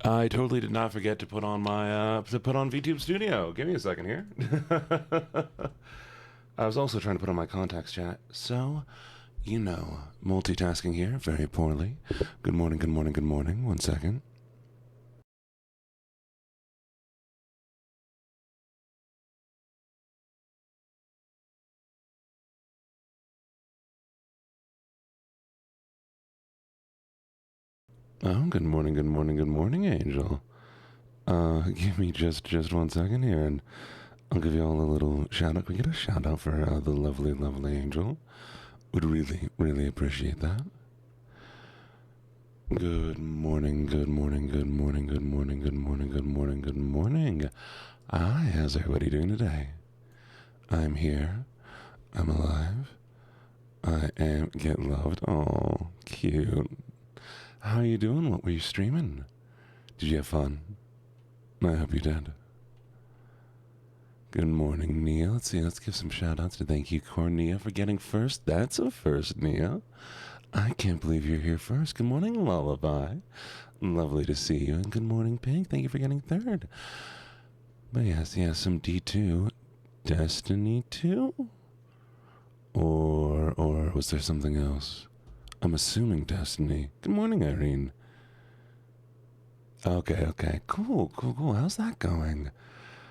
I totally did not forget to put on my VTube Studio. Give me a second here. I was also trying to put on my contacts chat, so multitasking here very poorly. Good morning, good morning, good morning. 1 second. Oh, good morning, good morning, good morning, Angel. Give me just 1 second here, and I'll give you all a little shout out. Can we get a shout out for the lovely, lovely Angel? Would really, really appreciate that. Good morning, good morning, good morning, good morning, good morning, good morning, good morning. Hi, how's everybody doing today? I'm here. I'm alive. I am get loved. Oh, cute. How are you doing? What were you streaming? Did you have fun? I hope you did. Good morning, Nia. Let's see. Let's give some shout outs to thank you, Cornia, for getting first. That's a first, Nia. I can't believe you're here first. Good morning, Lullaby. Lovely to see you. And good morning, Pink. Thank you for getting third. But yes, some D2. Destiny 2? Or was there something else? I'm assuming Destiny. Good morning, Irene. Okay. Cool. How's that going?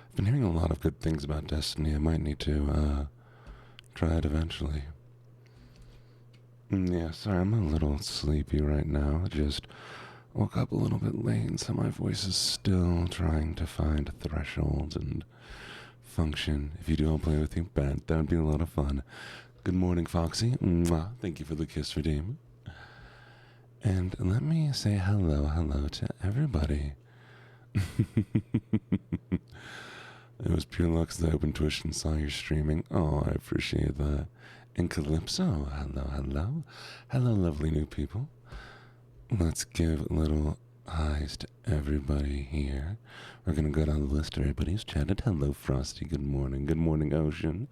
I've been hearing a lot of good things about Destiny. I might need to try it eventually. Yeah, sorry, I'm a little sleepy right now. I just woke up a little bit late, so my voice is still trying to find a threshold and function. If you do, I'll play with you. Bet that would be a lot of fun. Good morning, Foxy. Mwah. Thank you for the kiss, redeem. And let me say hello to everybody. It was pure luck that I opened Twitch and saw you streaming. Oh, I appreciate that. And Calypso, hello, lovely new people. Let's give little highs to everybody here. We're gonna go down the list. Everybody's chatted. Hello, Frosty. Good morning. Good morning, Ocean.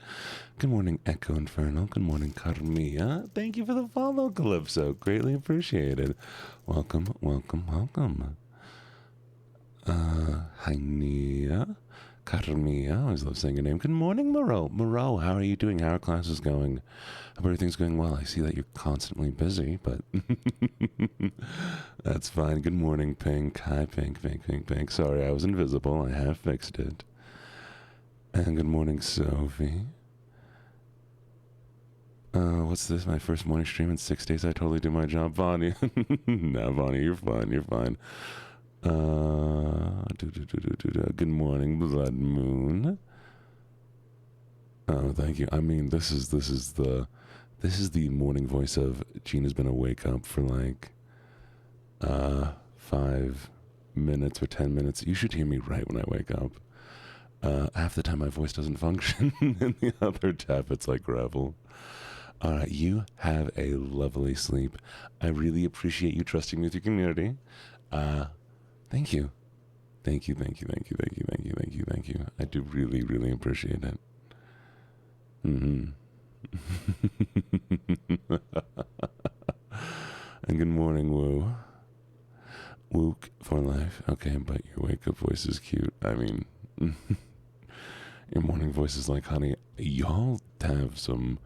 Good morning, Echo Infernal. Good morning, Carmia. Thank you for the follow, Calypso. Greatly appreciated. Welcome. Hi, Nia. Carmia. I always love saying your name. Good morning, Moreau, how are you doing? How are classes going? Hope everything's going well. I see that you're constantly busy, but that's fine. Good morning, Pink. Hi, Pink. Sorry, I was invisible. I have fixed it. And good morning, Sophie. What's this? My first morning stream in 6 days. I totally do my job, Vonnie. No, Vonnie, you're fine. Good morning, Blood Moon. Oh, thank you. I mean, this is the morning voice of Gina's been awake up for like 5 minutes or 10 minutes. You should hear me right when I wake up. Half the time my voice doesn't function, and the other half it's like gravel. All right, you have a lovely sleep. I really appreciate you trusting me with your community. Thank you. Thank you. I do really, really appreciate it. And good morning, Woo. Wook for life. Okay, but your wake-up voice is cute. I mean, your morning voice is like honey. Y'all have some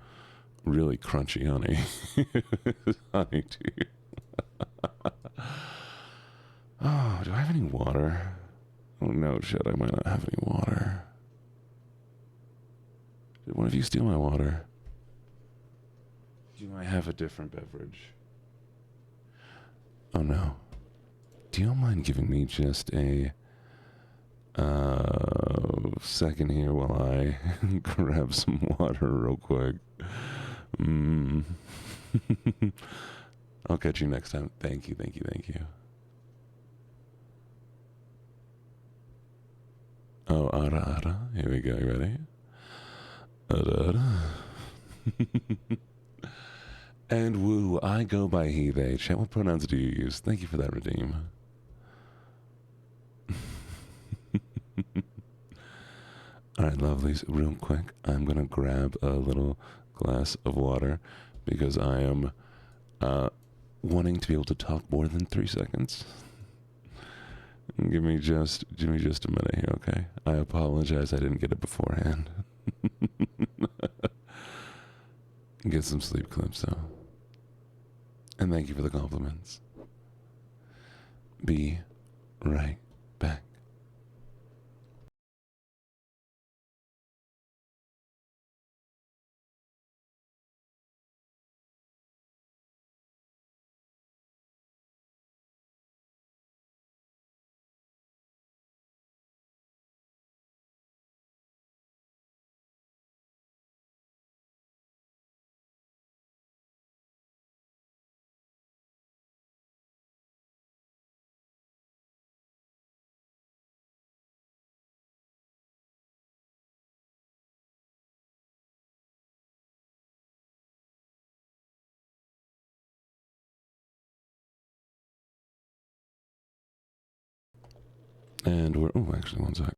really crunchy honey. Honey, too. Oh, do I have any water? Oh no, shit, I might not have any water. Did one of you steal my water? Do I have a different beverage? Oh no. Do you mind giving me just a second here while I grab some water real quick? I'll catch you next time. Thank you. Oh, ara. Here we go. You ready? Ara. And woo, I go by he, they. Chat, what pronouns do you use? Thank you for that, Redeem. Alright, lovelies, real quick, I'm gonna grab a little glass of water because I am wanting to be able to talk more than 3 seconds. Give me just a minute here, okay? I apologize I didn't get it beforehand. Get some sleep clips, though. And thank you for the compliments. Be right back. And we're... Oh, actually, one sec.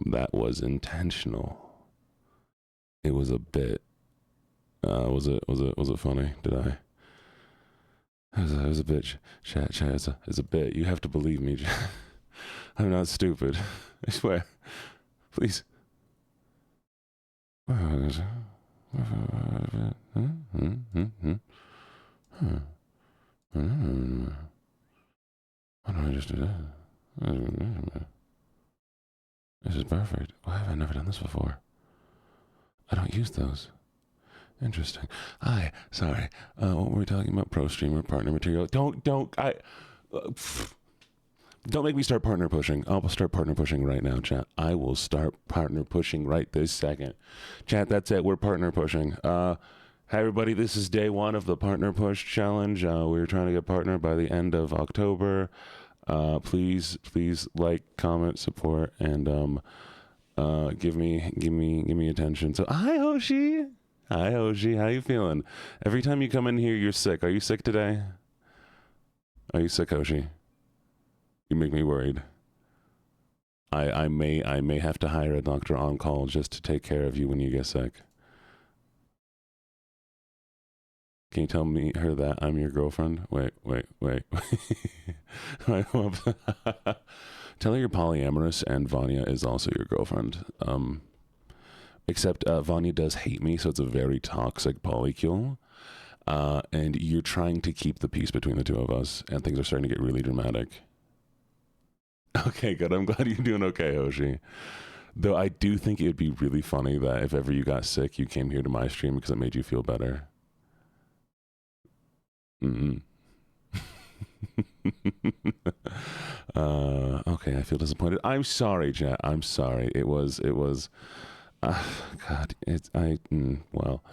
That was intentional. It was a bit. Was it funny? Did I? It was a bit. Chat. It's a bit. You have to believe me. I'm not stupid. I swear. Please. Why don't I just do that? This is perfect. Why have I never done this before? I don't use those. Interesting. Hi. Sorry. What were we talking about? Pro streamer, partner material. Don't make me start partner pushing. I'll start partner pushing right now, chat. I will start partner pushing right this second. Chat, that's it. We're partner pushing. Hi, everybody. This is day one of the Partner Push Challenge. We're trying to get partner by the end of October. Please like, comment, support, and give me attention. So, hi, Hoshi. Hi, Hoshi. How you feeling? Every time you come in here, you're sick. Are you sick today? Are you sick, Hoshi? You make me worried. I may have to hire a doctor on call just to take care of you when you get sick. Can you tell her that I'm your girlfriend? Wait. Tell her you're polyamorous and Vanya is also your girlfriend. Except Vanya does hate me, so it's a very toxic polycule. And you're trying to keep the peace between the two of us, and things are starting to get really dramatic. Okay, good. I'm glad you're doing okay, Hoshi. Though I do think it would be really funny that if ever you got sick, you came here to my stream because it made you feel better. Okay, I feel disappointed. I'm sorry, chat. I'm sorry. It was, God, well,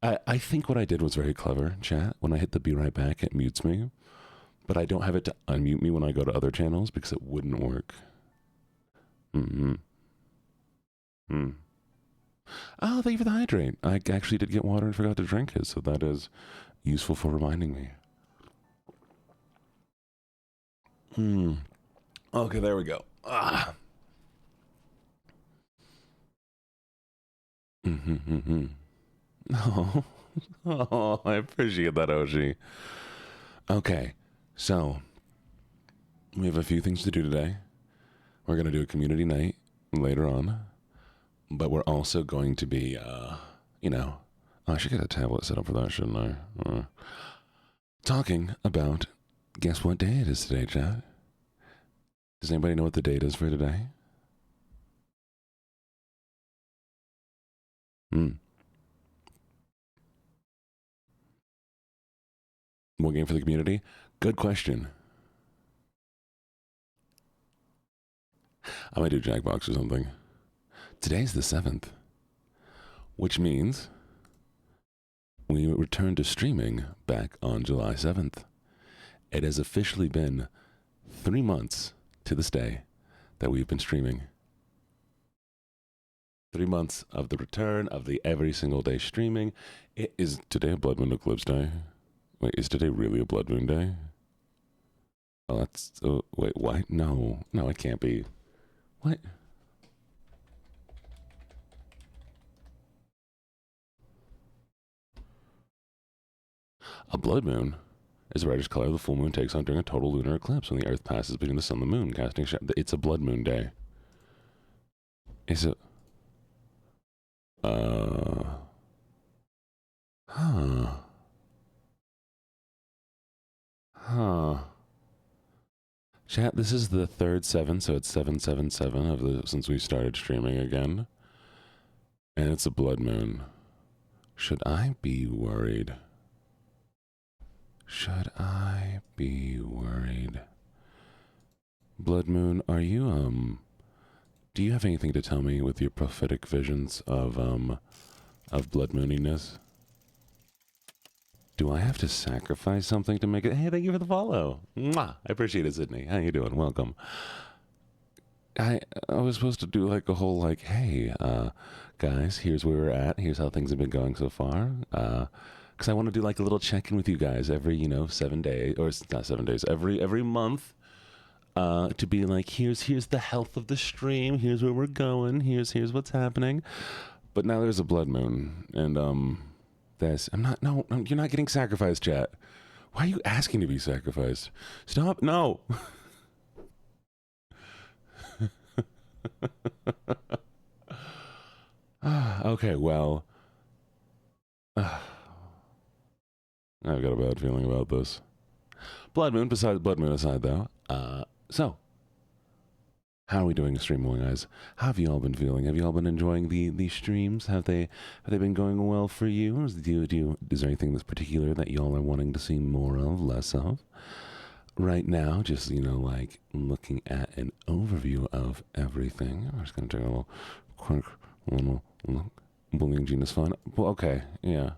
I think what I did was very clever, chat. When I hit the be right back, it mutes me, but I don't have it to unmute me when I go to other channels because it wouldn't work. Oh, thank you for the hydrate. I actually did get water and forgot to drink it, so that is useful for reminding me. Okay, there we go. Oh, I appreciate that, Oshi. Okay, so we have a few things to do today. We're going to do a community night later on, but we're also going to be, I should get a tablet set up for that, shouldn't I? Talking about, guess what day it is today, chat? Does anybody know what the date is for today? More game for the community? Good question. I might do Jackbox or something. Today's the 7th, which means we returned to streaming back on July 7th. It has officially been 3 months to this day that we've been streaming. 3 months of the return of the every single day streaming. Is today a Blood Moon Eclipse Day? Wait, is today really a Blood Moon Day? Oh, that's... wait, what? No, it can't be. What? A blood moon is the reddish color the full moon takes on during a total lunar eclipse when the Earth passes between the sun and the moon, casting shadow. It's a blood moon day. Is it? Chat, this is the third 7, so it's 777 since we started streaming again. And it's a blood moon. Should I be worried? Should I be worried? Blood moon, are you, do you have anything to tell me with your prophetic visions of blood mooniness? Do I have to sacrifice something to make it? Hey, thank you for the follow. Mwah! I appreciate it, Sydney. How you doing? Welcome. I was supposed to do like a whole like, hey, guys, here's where we're at. Here's how things have been going so far. Because I want to do like a little check-in with you guys every, 7 days, or not 7 days, every month. To be like, here's the health of the stream. Here's where we're going. Here's what's happening. But now there's a blood moon, and no, you're not getting sacrificed, chat. Why are you asking to be sacrificed? Stop, no. Okay, well, I've got a bad feeling about this. Blood moon aside, though. So, how are we doing streaming, guys? How have you all been feeling? Have you all been enjoying the streams? Have they been going well for you? Is there anything that's particular that y'all are wanting to see more of, less of? Right now, just, like looking at an overview of everything. I'm just going to take a quick little look. Bullying Gene is fun. Well, okay, yeah.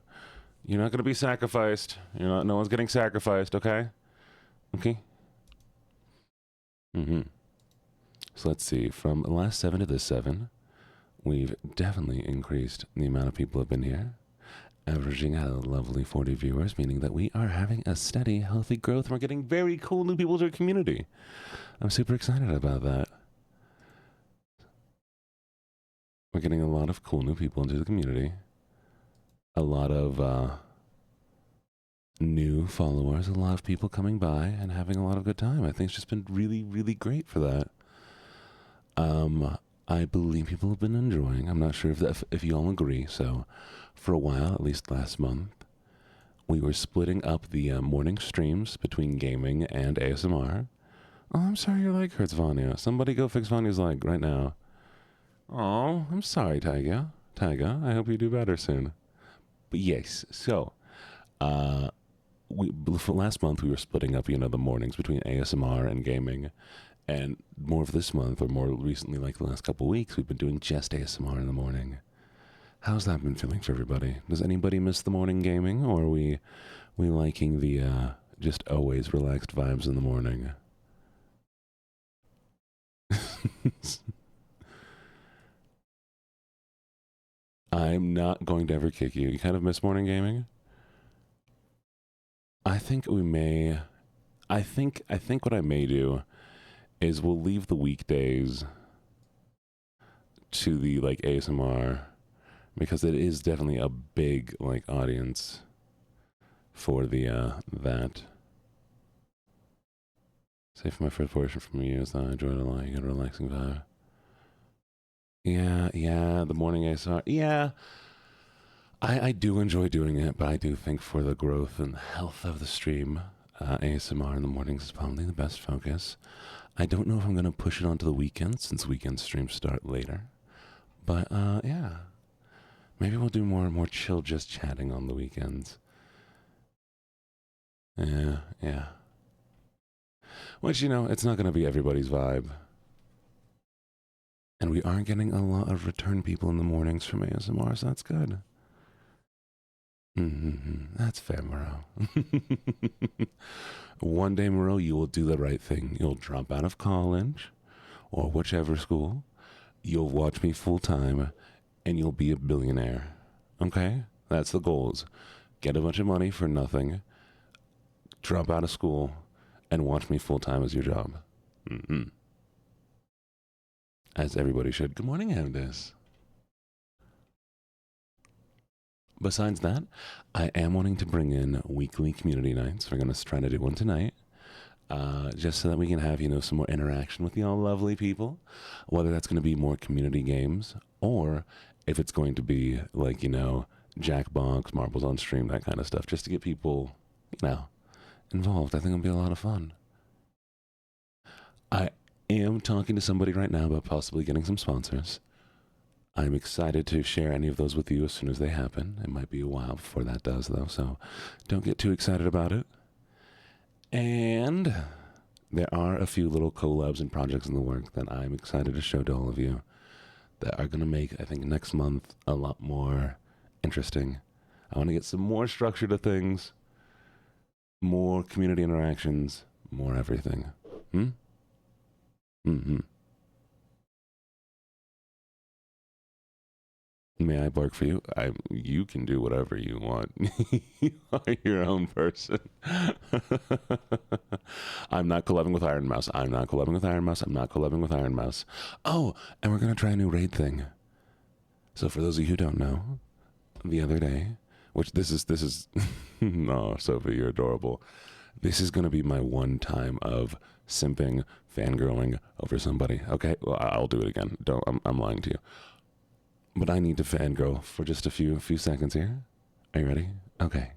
You're not going to be sacrificed. No one's getting sacrificed, okay? Okay? So let's see. From the last 7 to this 7, we've definitely increased the amount of people who have been here, averaging at a lovely 40 viewers, meaning that we are having a steady, healthy growth, and we're getting very cool new people to our community. I'm super excited about that. We're getting a lot of cool new people into the community. A lot of new followers, a lot of people coming by and having a lot of good time. I think it's just been really, really great for that. I believe people have been enjoying. I'm not sure if you all agree. So, for a while, at least last month, we were splitting up the morning streams between gaming and ASMR. Oh, I'm sorry your leg hurts, Vanya. Somebody go fix Vanya's leg right now. Oh, I'm sorry, Taiga. I hope you do better soon. But yes, so, for last month we were splitting up, the mornings between ASMR and gaming. And more of this month, or more recently, like the last couple weeks, we've been doing just ASMR in the morning. How's that been feeling for everybody? Does anybody miss the morning gaming, or are we liking the just always relaxed vibes in the morning? I'm not going to ever kick you. You kind of miss morning gaming? I think what I may do is we'll leave the weekdays to the like ASMR, because it is definitely a big like audience for the that. Say for my first portion from you is that I enjoyed it a lot. You got a relaxing vibe. Yeah, the morning ASMR. Yeah, I do enjoy doing it, but I do think for the growth and health of the stream, ASMR in the mornings is probably the best focus. I don't know if I'm going to push it onto the weekends, since weekend streams start later. But, yeah. Maybe we'll do more chill just chatting on the weekends. Yeah. Which, it's not going to be everybody's vibe. And we are getting a lot of return people in the mornings from ASMR, so that's good. That's fair, Moreau. One day, Moreau, you will do the right thing. You'll drop out of college or whichever school. You'll watch me full time and you'll be a billionaire. Okay? That's the goals. Get a bunch of money for nothing, drop out of school, and watch me full time as your job. As everybody should. Good morning, Amdis. Besides that, I am wanting to bring in weekly community nights. We're going to try to do one tonight. Just so that we can have, some more interaction with y'all lovely people. Whether that's going to be more community games or if it's going to be like, Jackbox, marbles on stream, that kind of stuff. Just to get people, involved. I think it'll be a lot of fun. I am talking to somebody right now about possibly getting some sponsors. I'm excited to share any of those with you as soon as they happen. It might be a while before that does, though, so don't get too excited about it. And there are a few little collabs and projects in the work that I'm excited to show to all of you that are going to make, I think, next month a lot more interesting. I want to get some more structure to things, more community interactions, more everything. May I bark for you? You can do whatever you want. You are your own person. I'm not collabing with Iron Mouse. I'm not collabing with Iron Mouse. I'm not collabing with Iron Mouse. Oh, and we're going to try a new raid thing. So for those of you who don't know, the other day, which this is, no, Sophie, you're adorable. This is going to be my one time of simping, fangirling over somebody. Okay, well, I'll do it again. I'm lying to you. But I need to fangirl for just a few seconds here. Are you ready? Okay.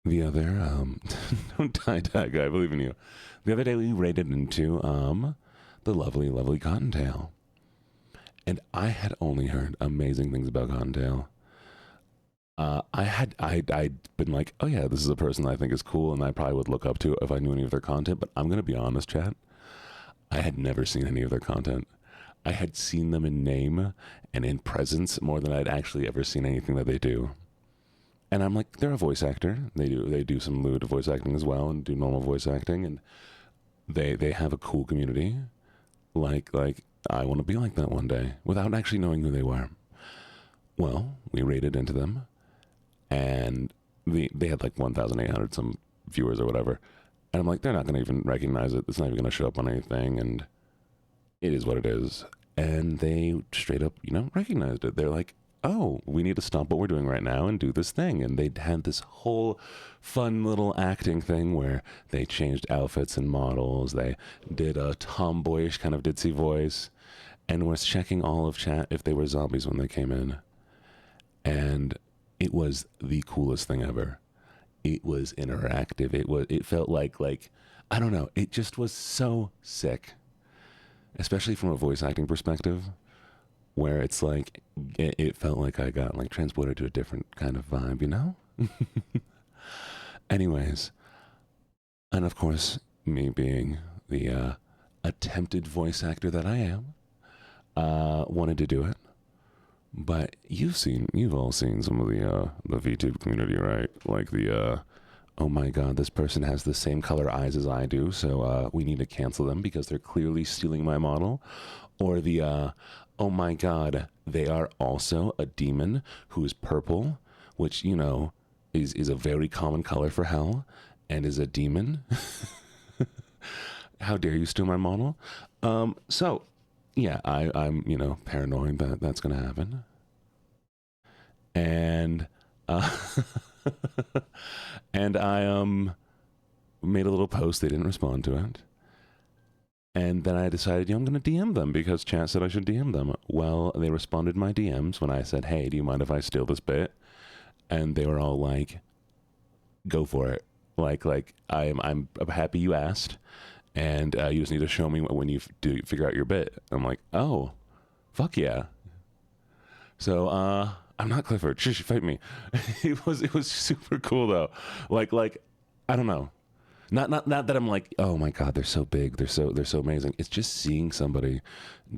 The other, don't tie tag, I believe in you. The other day we raided into, the lovely, lovely Cottontail. And I had only heard amazing things about Cottontail. I'd been like, oh yeah, this is a person I think is cool and I probably would look up to if I knew any of their content. But I'm going to be honest, chat. I had never seen any of their content. I had seen them in name and in presence more than I'd actually ever seen anything that they do. And I'm like, they're a voice actor. They do some lewd voice acting as well and do normal voice acting. And they have a cool community. Like I want to be like that one day without actually knowing who they were. Well, we raided into them and they had like 1,800 some viewers or whatever. And I'm like, they're not going to even recognize it. It's not even going to show up on anything. And it is what it is. And they straight up, recognized it. They're like, oh, we need to stop what we're doing right now and do this thing. And they had this whole fun little acting thing where they changed outfits and models. They did a tomboyish kind of ditzy voice and was checking all of chat if they were zombies when they came in. And it was the coolest thing ever. It was interactive. It felt like, I don't know. It just was so sick. Especially from a voice acting perspective, where it's like, it felt like I got transported to a different kind of vibe, Anyways, and of course, me being the attempted voice actor that I am, wanted to do it. But you've all seen some of the VTube community, right? Like oh my god, this person has the same color eyes as I do, so we need to cancel them because they're clearly stealing my model. Or the, oh my god, they are also a demon who is purple, which, is a very common color for hell, and is a demon. How dare you steal my model? So, yeah, I'm, paranoid that that's going to happen. And... and I made a little post. They didn't respond to it. And then I decided, I'm going to DM them because chat said I should DM them. Well, they responded my DMs when I said, hey, do you mind if I steal this bit? And they were all like, go for it. I'm happy you asked. And you just need to show me when you figure out your bit. I'm like, oh, fuck yeah. So I'm not Clifford. Shush, fight me. It was super cool though. Like I don't know. Not that I'm like, oh my God, they're so big, they're so amazing. It's just seeing somebody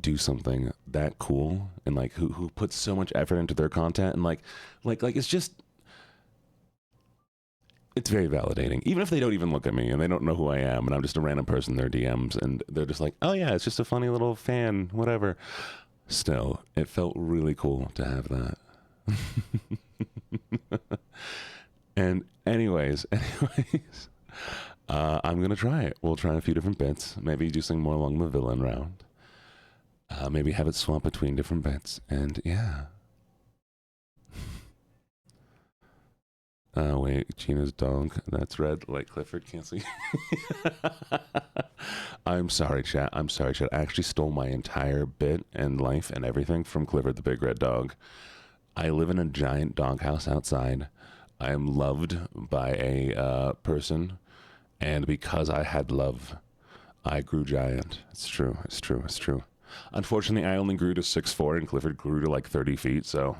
do something that cool and like who puts so much effort into their content and like it's just, it's very validating. Even if they don't even look at me and they don't know who I am and I'm just a random person in their DMs and they're just like, oh yeah, it's just a funny little fan, whatever. Still, it felt really cool to have that. And anyways, I'm gonna try it. We'll try a few different bits. Maybe do something more along the villain round. Maybe have it swap between different bits. And yeah. Wait, Gina's dog. That's red. Like Clifford can't see. I'm sorry, chat. I actually stole my entire bit and life and everything from Clifford the big red dog. I live in a giant doghouse outside. I am loved by a person, and because I had love, I grew giant. It's true. Unfortunately, I only grew to 6'4", and Clifford grew to like 30 feet, so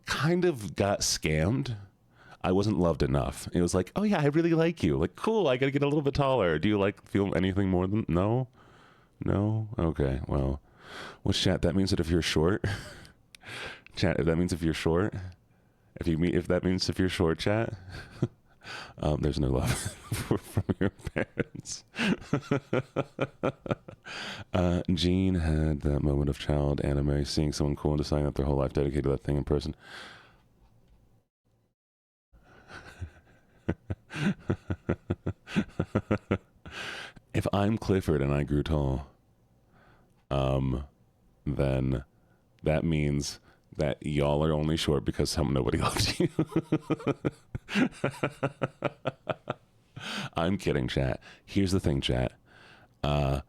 kind of got scammed. I wasn't loved enough. It was like, oh yeah, I really like you. Like, cool, I gotta get a little bit taller. Do you like feel anything more than, no? Okay, well, chat, that means that if you're short, chat, that means if you're short, if that means if you're short, chat, there's no love from your parents. Jean had that moment of child anime, seeing someone cool and deciding that their whole life dedicated to that thing in person. If I'm Clifford and I grew tall, then that means that y'all are only short because nobody loves you. I'm kidding, chat. Here's the thing, chat. I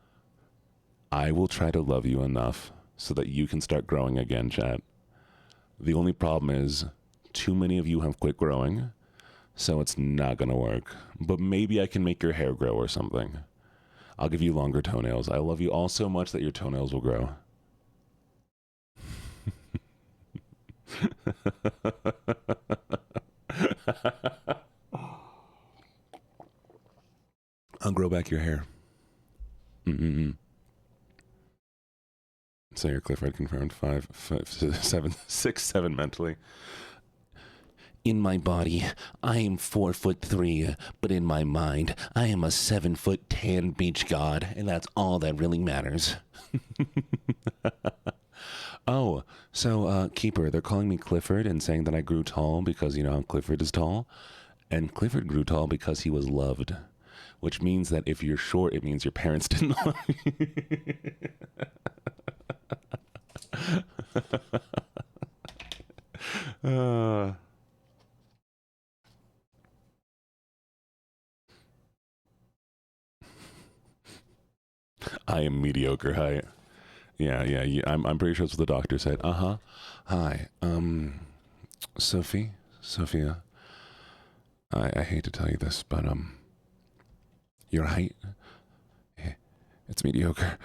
will try to love you enough so that you can start growing again, chat. The only problem is too many of you have quit growing, so it's not gonna work. But maybe I can make your hair grow or something. I'll give you longer toenails. I love you all so much that your toenails will grow. I'll grow back your hair. So your Clifford confirmed 6, 7 mentally. In my body, I am 4'3", but in my mind, I am a 7-foot tan beach god, and that's all that really matters. Oh, so, Keeper, they're calling me Clifford and saying that I grew tall because, you know, Clifford is tall. And Clifford grew tall because he was loved. Which means that if you're short, it means your parents didn't love you. I am mediocre height. Yeah, I'm pretty sure that's what the doctor said. Hi, Sophia. I hate to tell you this, but your height, it's mediocre.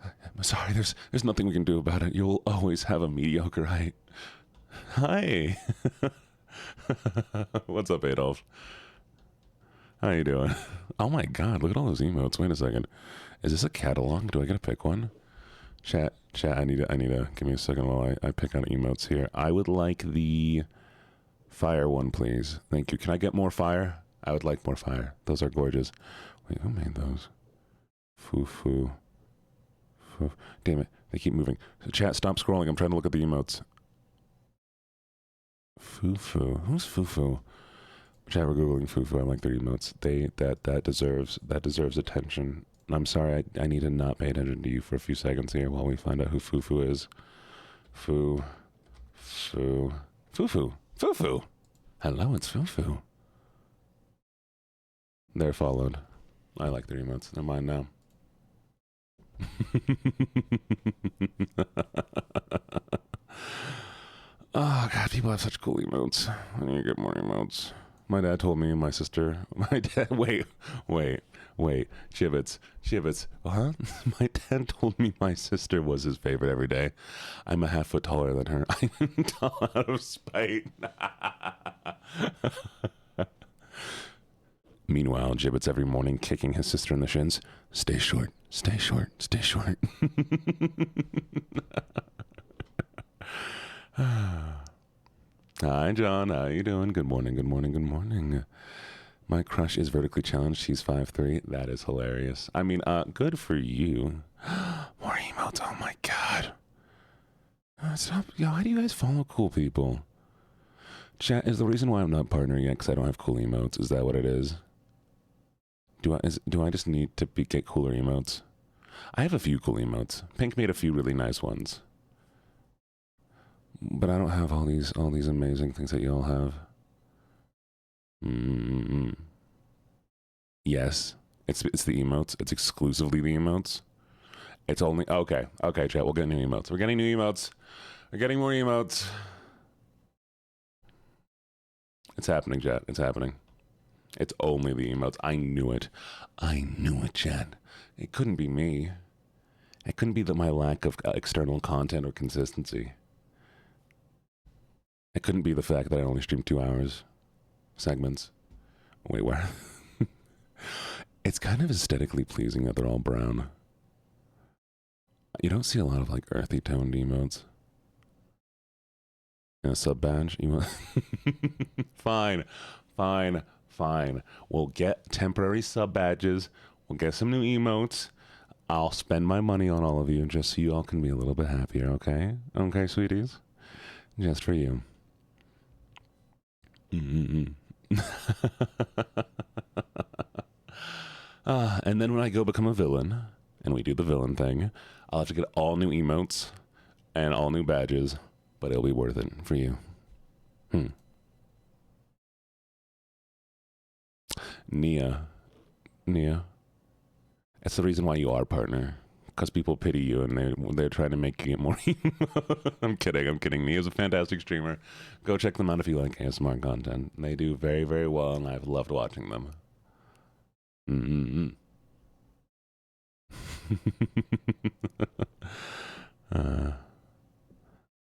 I'm sorry. There's nothing we can do about it. You'll always have a mediocre height. Hi. What's up, Adolf? How you doing? Oh my God! Look at all those emotes. Wait a second. Is this a catalog? Do I get to pick one? Chat. I need to give me a second while I pick on emotes here. I would like the fire one, please. Thank you. Can I get more fire? I would like more fire. Those are gorgeous. Wait, who made those? Foo. Damn it. They keep moving. So chat, stop scrolling. I'm trying to look at the emotes. Foo. Who's Foo? Chat, we're Googling Foo. I like their emotes. That deserves attention. I'm sorry, I need to not pay attention to you for a few seconds here while we find out who Foo is. Foo. Hello, it's Foo. They're followed. I like their emotes. They're mine now. Oh God, people have such cool emotes. I need to get more emotes. My dad told me and my sister. My dad. Wait. Chibbits. Huh? My dad told me my sister was his favorite every day. I'm a half foot taller than her. I'm tall out of spite. Meanwhile, Gibbets every morning kicking his sister in the shins. Stay short. Stay short. Stay short. Hi, John. How you doing? Good morning. Good morning. Good morning. My crush is vertically challenged. She's 5'3". That is hilarious. I mean, good for you. More emotes. Oh my god. Stop. Yo, how do you guys follow cool people? Chat is the reason why I'm not partnering yet because I don't have cool emotes. Is that what it is? Do I just need to get cooler emotes? I have a few cool emotes. Pink made a few really nice ones. But I don't have all these amazing things that y'all have. Yes, it's the emotes. It's exclusively the emotes. It's only okay, chat. We'll get new emotes. We're getting new emotes. We're getting more emotes. It's happening, chat. It's happening. It's only the emotes. I knew it. Chat. It couldn't be me. It couldn't be my lack of external content or consistency. It couldn't be the fact that I only stream 2 hours segments. Wait, where? It's kind of aesthetically pleasing that they're all brown. You don't see a lot of like earthy toned emotes. And a sub badge. Fine. We'll get temporary sub badges. We'll get some new emotes. I'll spend my money on all of you just so you all can be a little bit happier, okay? Okay, sweeties? Just for you. And then when I go become a villain, and we do the villain thing, I'll have to get all new emotes and all new badges, but it'll be worth it for you. Nia. It's the reason why you are partner. Because people pity you and they're trying to make you get more emo. I'm kidding. Nia's a fantastic streamer. Go check them out if you like ASMR content. They do very, very well, and I've loved watching them.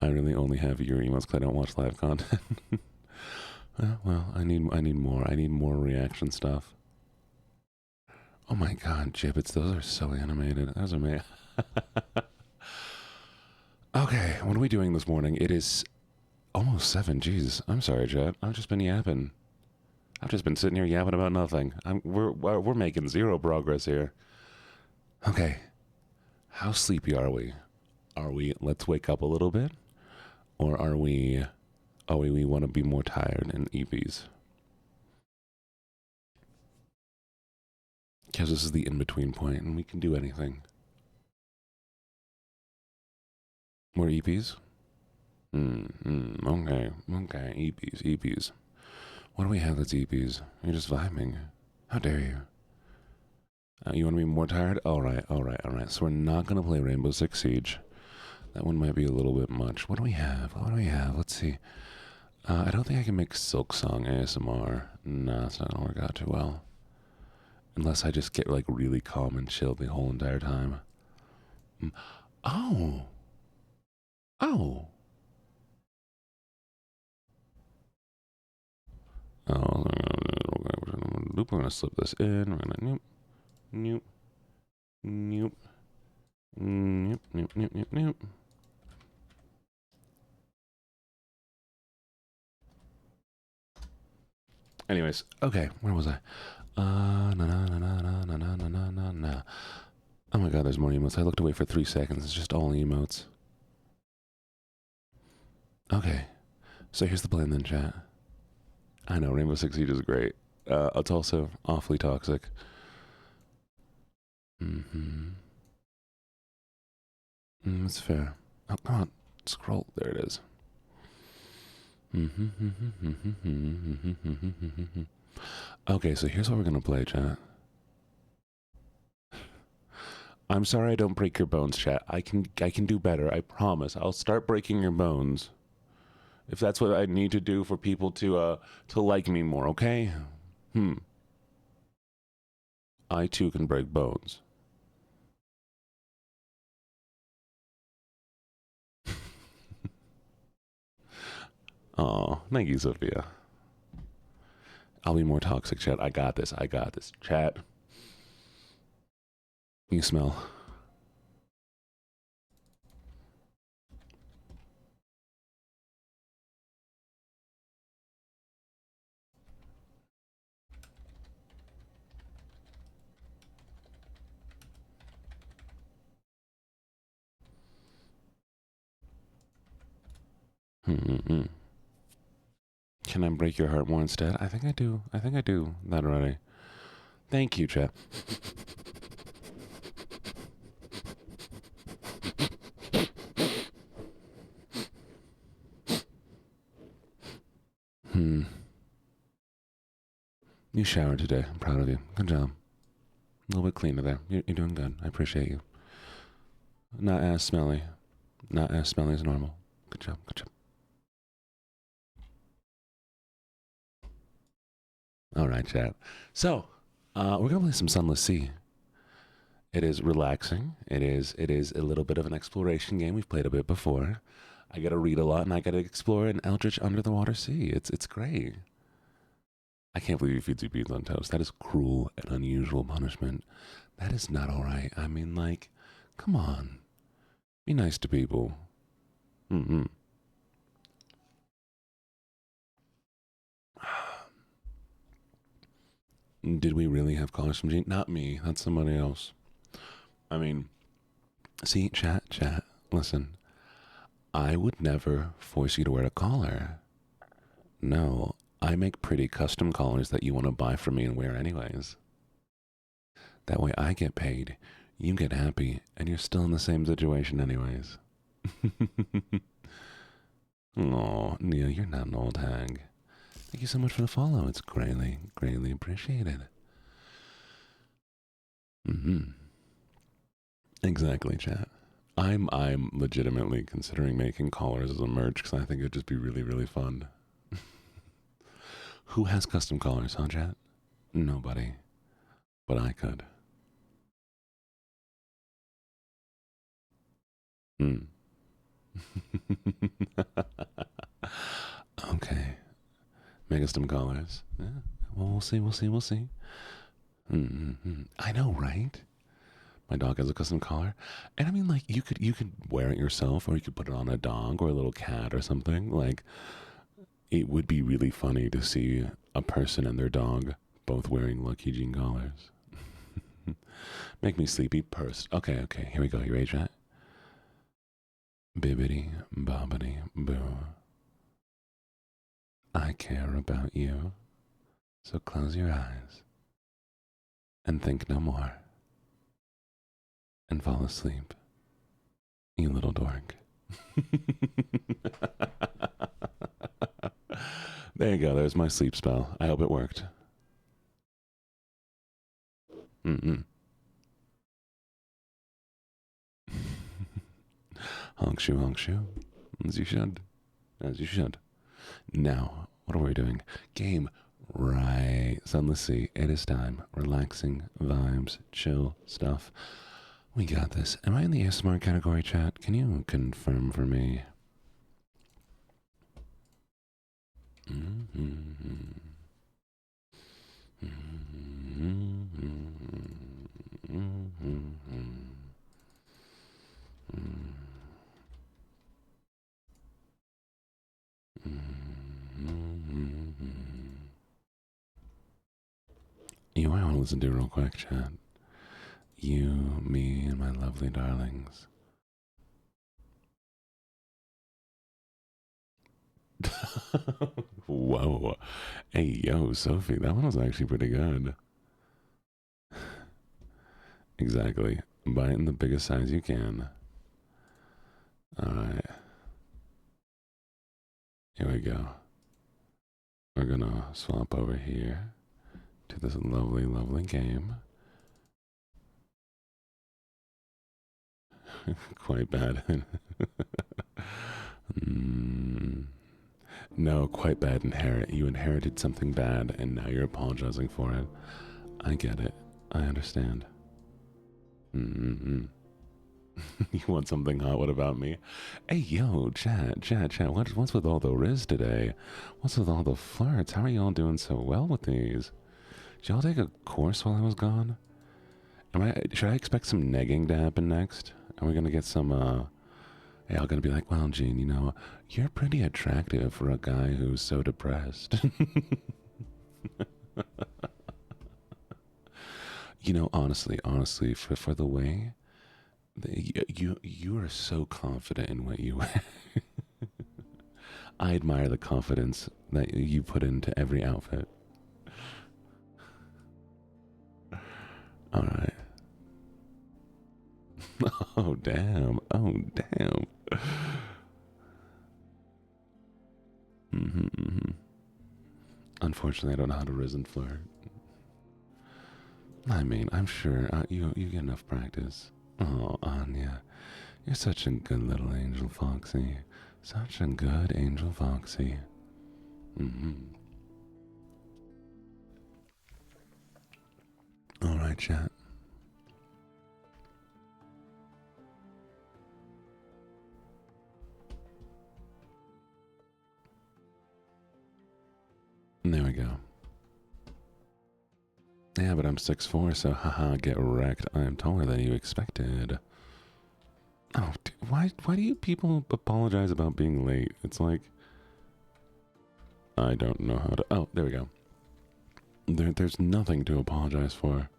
I really only have your emails because I don't watch live content. Well, I need more. I need more reaction stuff. Oh my god, Gibbets, those are so animated. Those are amazing. Okay, what are we doing this morning? It is almost 7. Jeez, I'm sorry, Jet. I've just been yapping. I've just been sitting here yapping about nothing. We're making zero progress here. Okay, how sleepy are we? Are we let's wake up a little bit, or are we want to be more tired in EPs? Because this is the in-between point, and we can do anything. More EPs? Okay, EPs. What do we have that's EPs? You're just vibing. How dare you? You want to be more tired? Alright. So we're not going to play Rainbow Six Siege. That one might be a little bit much. What do we have? Let's see. I don't think I can make Silk Song ASMR. Nah, it's not going to work out too well. Unless I just get like really calm and chill the whole entire time. Oh. We're gonna slip this in. We're gonna nope. Anyways, okay, where was I? Oh my god, there's more emotes. I looked away for 3 seconds. It's just all emotes. Okay, so here's the plan then, chat. I know, Rainbow Six Siege is great. It's also awfully toxic. It's fair. Oh, come on. Scroll. There it is. Okay, so here's what we're gonna play, chat. I'm sorry I don't break your bones, chat. I can do better. I promise. I'll start breaking your bones. If that's what I need to do for people to like me more, okay? I too can break bones. Oh, thank you, Sophia. I'll be more toxic, chat. I got this. I got this. Chat. You smell. Mm-mm-mm. Can I break your heart more instead? I think I do. I think I do that already. Thank you, chat. You showered today. I'm proud of you. Good job. A little bit cleaner there. You're doing good. I appreciate you. Not as smelly. Not as smelly as normal. Good job. Good job. All right, chat. So, we're gonna play some Sunless Sea. It is relaxing. It is a little bit of an exploration game. We've played a bit before. I gotta read a lot and I gotta explore an eldritch under the water sea. It's great. I can't believe you feed your beans on toast. That is cruel and unusual punishment. That is not all right. I mean, like, come on. Be nice to people. Mm-hmm. Did we really have callers from Gene? Not me. That's somebody else. I mean, see, chat. Listen, I would never force you to wear a collar. No, I make pretty custom collars that you want to buy from me and wear anyways. That way I get paid, you get happy, and you're still in the same situation anyways. Aw, Nia, you're not an old hag. Thank you so much for the follow. It's greatly appreciated. Mm-hmm. Exactly, chat. I'm legitimately considering making collars as a merch because I think it'd just be really fun. Who has custom collars, huh, chat? Nobody. But I could. Hmm. Okay. Make custom collars. Yeah. Well, we'll see. I know, right? My dog has a custom collar, and I mean, like, you could wear it yourself, or you could put it on a dog or a little cat or something. Like, it would be really funny to see a person and their dog both wearing LuckyJene collars. Make me sleepy purse. Okay, here we go. You ready, chat? Bibbity bobbity boo. I care about you, so close your eyes and think no more and fall asleep, you little dork. There you go. There's my sleep spell. I hope it worked. Mm-mm. Honk shoe. As you should. As you should. Now, what are we doing? Game. Right. Sunless Sea. It is time. Relaxing vibes. Chill stuff. We got this. Am I in the ASMR category, chat? Can you confirm for me? You might want to listen to it real quick, chat. You, me, and my lovely darlings. Whoa. Hey, yo, Sophie, that one was actually pretty good. Exactly. Buy it in the biggest size you can. Alright. Here we go. We're gonna swap over here to this lovely game. Quite bad. No, quite bad inherit. You inherited something bad, and now you're apologizing for it. I get it. I understand. Mm-hmm. You want something hot? What about me? Hey, yo, chat. What's with all the riz today? What's with all the flirts? How are y'all doing so well with these? Did y'all take a course while I was gone? Should I expect some negging to happen next? Are we gonna get some, y'all gonna be like, well, Gene, you know, you're pretty attractive for a guy who's so depressed. You know, honestly, for the way you are so confident in what you wear. I admire the confidence that you put into every outfit. All right. Oh damn. Oh damn. Mm-hmm. Unfortunately, I don't know how to risen flirt. I mean, I'm sure you get enough practice. Oh, Anya, you're such a good little angel, Foxy. Such a good angel, Foxy. Mm-hmm. All right, chat. There we go. Yeah, but I'm 6'4", so haha, get wrecked. I am taller than you expected. Oh, why do you people apologize about being late? It's like, I don't know how to... Oh, there we go. There's nothing to apologize for.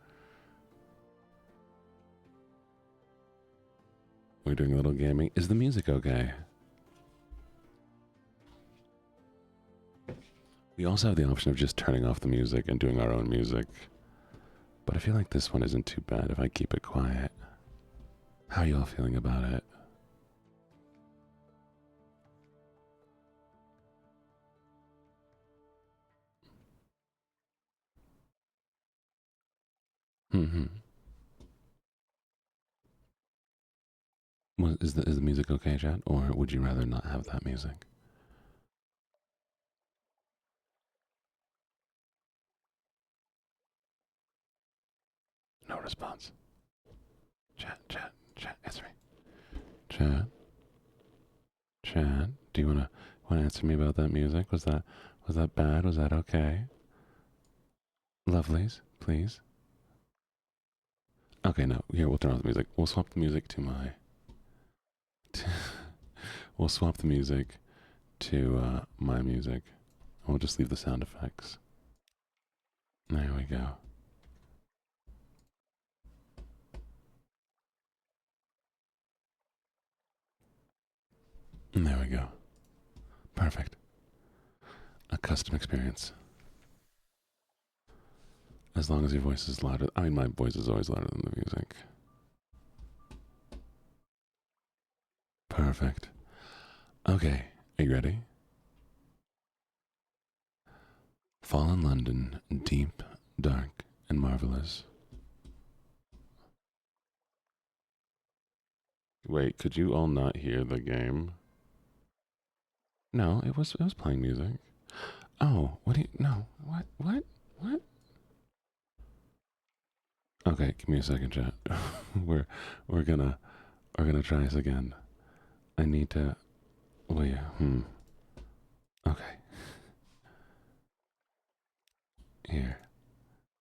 We're doing a little gaming. Is the music okay? We also have the option of just turning off the music and doing our own music. But I feel like this one isn't too bad if I keep it quiet. How are y'all feeling about it? Mm-hmm. Well, is the music okay, Chad? Or would you rather not have that music? No response. Chat, answer me. Chat. Do you wanna answer me about that music? Was that bad? Was that okay? Lovelies, please. Okay, no. Here, we'll turn off the music. We'll swap the music to my. We'll swap the music to my music. We'll just leave the sound effects. There we go. There we go. Perfect. A custom experience. As long as your voice is louder. I mean, my voice is always louder than the music. Perfect. Okay, are you ready? Fall in London, deep, dark, and marvelous. Wait, could you all not hear the game? No, it was playing music. Oh, what do you no. What? Okay, give me a second, chat. we're we're gonna try this again. I need to wait, Okay. Here.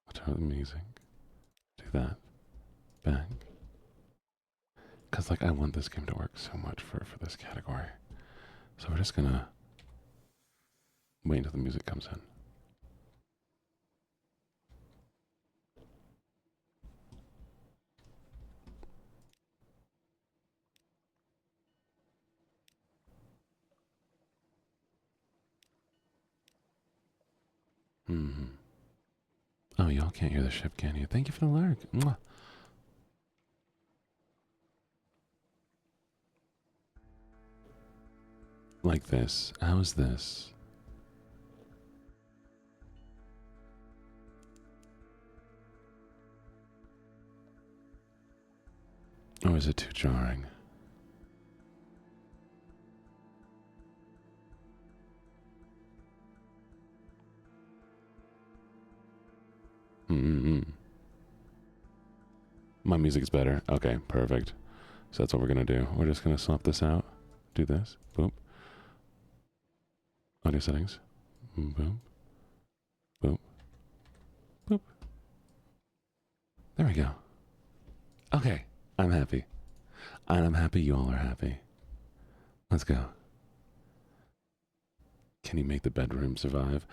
I'll turn on the music. Do that. Back. Cause like I want this game to work so much for this category. So we're just gonna wait until the music comes in. Mm-hmm. Oh, y'all can't hear the ship, can you? Thank you for the lurk. Mwah. Like this. How's this? Or is it too jarring? My music's better. Okay, perfect. So that's what we're gonna do. We're just gonna swap this out. Do this. Boop. Audio settings. Boop. Boop. Boop. There we go. Okay, I'm happy. And I'm happy you all are happy. Let's go. Can you make the bedroom survive?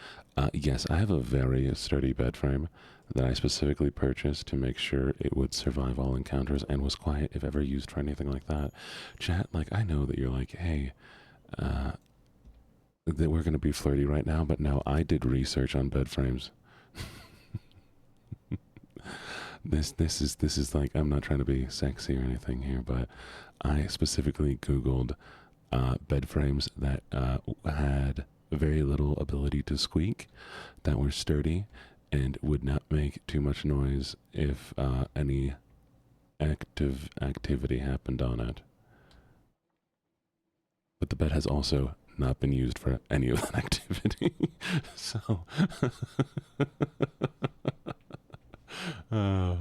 Yes, I have a very sturdy bed frame that I specifically purchased to make sure it would survive all encounters and was quiet if ever used for anything like that. Chat, like, I know that you're like, hey, that we're going to be flirty right now, but no, I did research on bed frames. This is like, I'm not trying to be sexy or anything here, but I specifically Googled bed frames that had very little ability to squeak, that were sturdy, and would not make too much noise if any active activity happened on it. But the bed has also not been used for any of that activity. So, okay.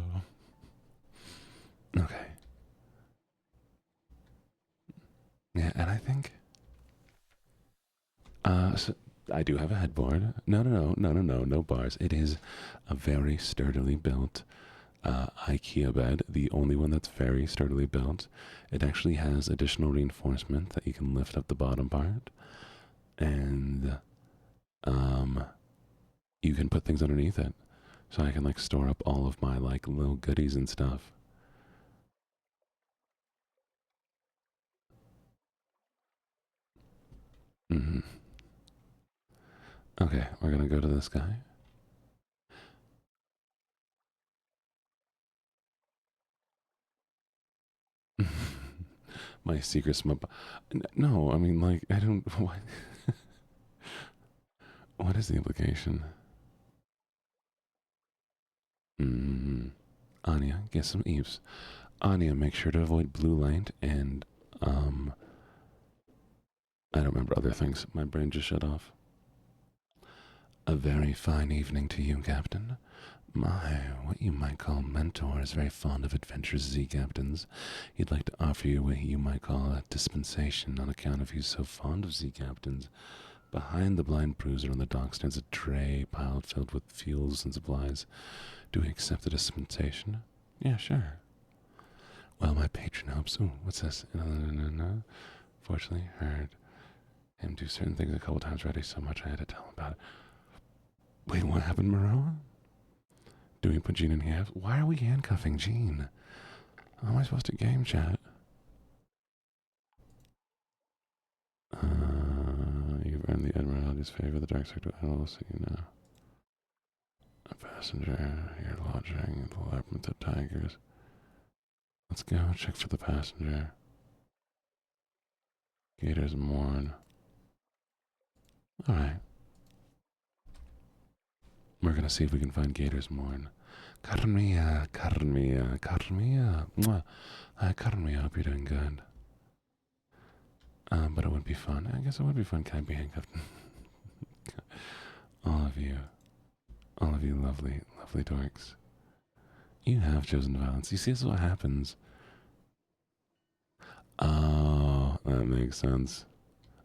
Yeah, and I think, so I do have a headboard. No bars. It is a very sturdily built IKEA bed, the only one that's very sturdily built. It actually has additional reinforcement that you can lift up the bottom part, and you can put things underneath it. So I can like store up all of my like little goodies and stuff. Mm-hmm. Okay, we're gonna go to this guy. My secret smub. No, I mean like I don't. What, what is the implication? Mm. Anya, get some eaves. Anya, make sure to avoid blue light and I don't remember other things. My brain just shut off. A very fine evening to you, Captain. My, what you might call mentor is very fond of adventures, Z Captains. He'd like to offer you what you might call a dispensation on account of he's so fond of Z Captains. Behind the blind bruiser on the dock stands a tray piled filled with fuels and supplies. Do we accept the dispensation? Yeah, sure. Well, my patron hopes. Ooh, what's this? No. Fortunately, heard him do certain things a couple times already, so much I had to tell him about it. Wait, what happened, Moreau? Do we put Gene in handcuffs? Why are we handcuffing Gene? How am I supposed to game chat? You've earned the Admiralty's favor, the Dark Sector Idol, so you know. A passenger, you're lodging, the labyrinth of tigers. Let's go check for the passenger. Gators mourn. Alright. We're gonna see if we can find Gators mourn. Carmia. Mwah. Hi, Carmia, hope you're doing good. But it would be fun. I guess it would be fun. Can I be handcuffed? all of you lovely, lovely dorks. You have chosen violence. You see, this is what happens. Oh, that makes sense.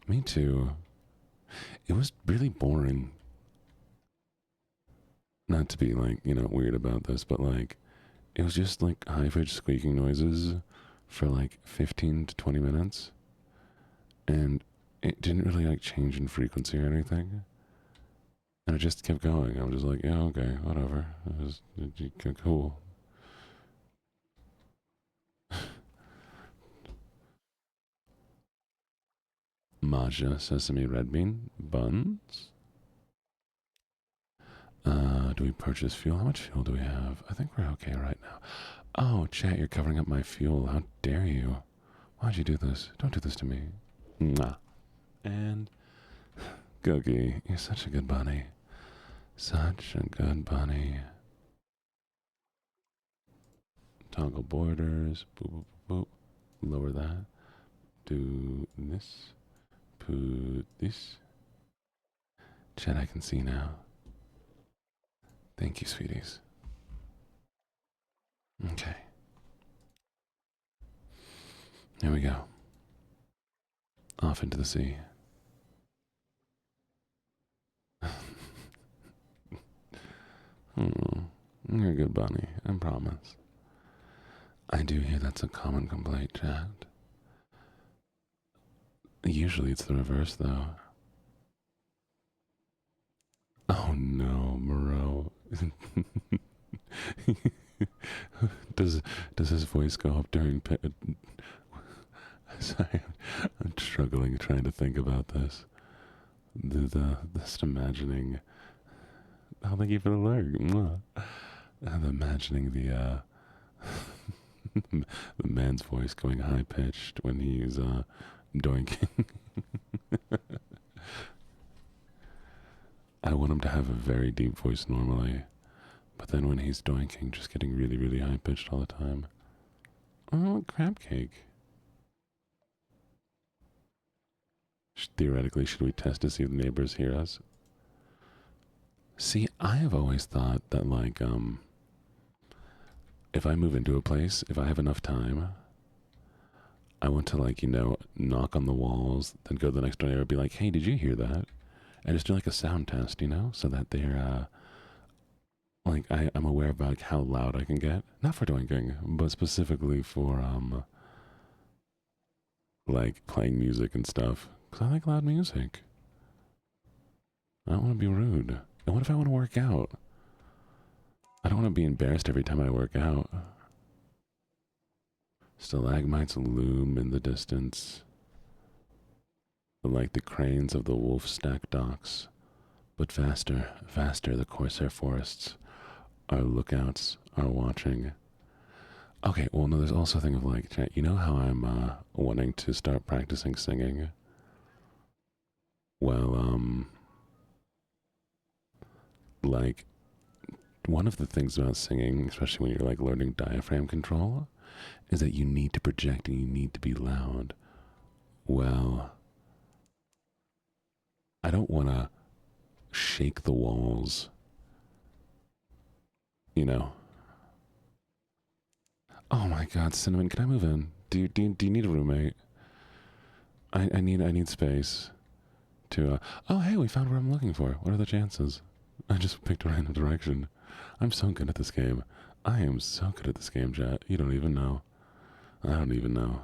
Me too. It was really boring. Not to be like, weird about this, but like, it was just like high-pitched squeaking noises for like 15 to 20 minutes. And it didn't really like change in frequency or anything. And it just kept going. I was just like, yeah, okay, whatever. It was cool. Maja, sesame, red bean, buns. Do we purchase fuel? How much fuel do we have? I think we're okay right now. Oh, chat, you're covering up my fuel. How dare you? Why'd you do this? Don't do this to me. Mwah. And Googie, you're such a good bunny. Such a good bunny. Toggle borders. Boop, boop, boop. Lower that. Do this. Put this. Chat, I can see now. Thank you, sweeties. Okay. Here we go. Off into the sea. You're a good bunny, I promise. I do hear that's a common complaint, chat. Usually it's the reverse, though. Oh no, Moreau. does his voice go up during Sorry, I'm struggling trying to think about this. Just imagining. Oh, thank you for the lurk. I'm imagining the the man's voice going high pitched when he's doinking. I want him to have a very deep voice normally, but then when he's doinking, just getting really, really high pitched all the time. Oh, crab cake. Theoretically, should we test to see if the neighbors hear us? See, I have always thought that, like, if I move into a place, if I have enough time, I want to, like, knock on the walls, then go to the next door neighbor and be like, hey, did you hear that? And just do, like, a sound test, so that they're, like, I'm aware of, like, how loud I can get. Not for doinking, but specifically for, like, playing music and stuff. Because I like loud music. I don't want to be rude. And what if I want to work out? I don't want to be embarrassed every time I work out. Stalagmites loom in the distance, like the cranes of the wolf stack docks. But faster, faster the Corsair forests. Our lookouts are watching. Okay, well, no, there's also a thing of, like, you know how I'm wanting to start practicing singing? Well, like, one of the things about singing, especially when you're, like, learning diaphragm control, is that you need to project and you need to be loud. Well, I don't want to shake the walls, Oh my God, Cinnamon, can I move in? Do you need a roommate? I need space to. Oh, hey, we found where I'm looking for. What are the chances? I just picked a random direction. I'm so good at this game. I am so good at this game, chat. You don't even know. I don't even know.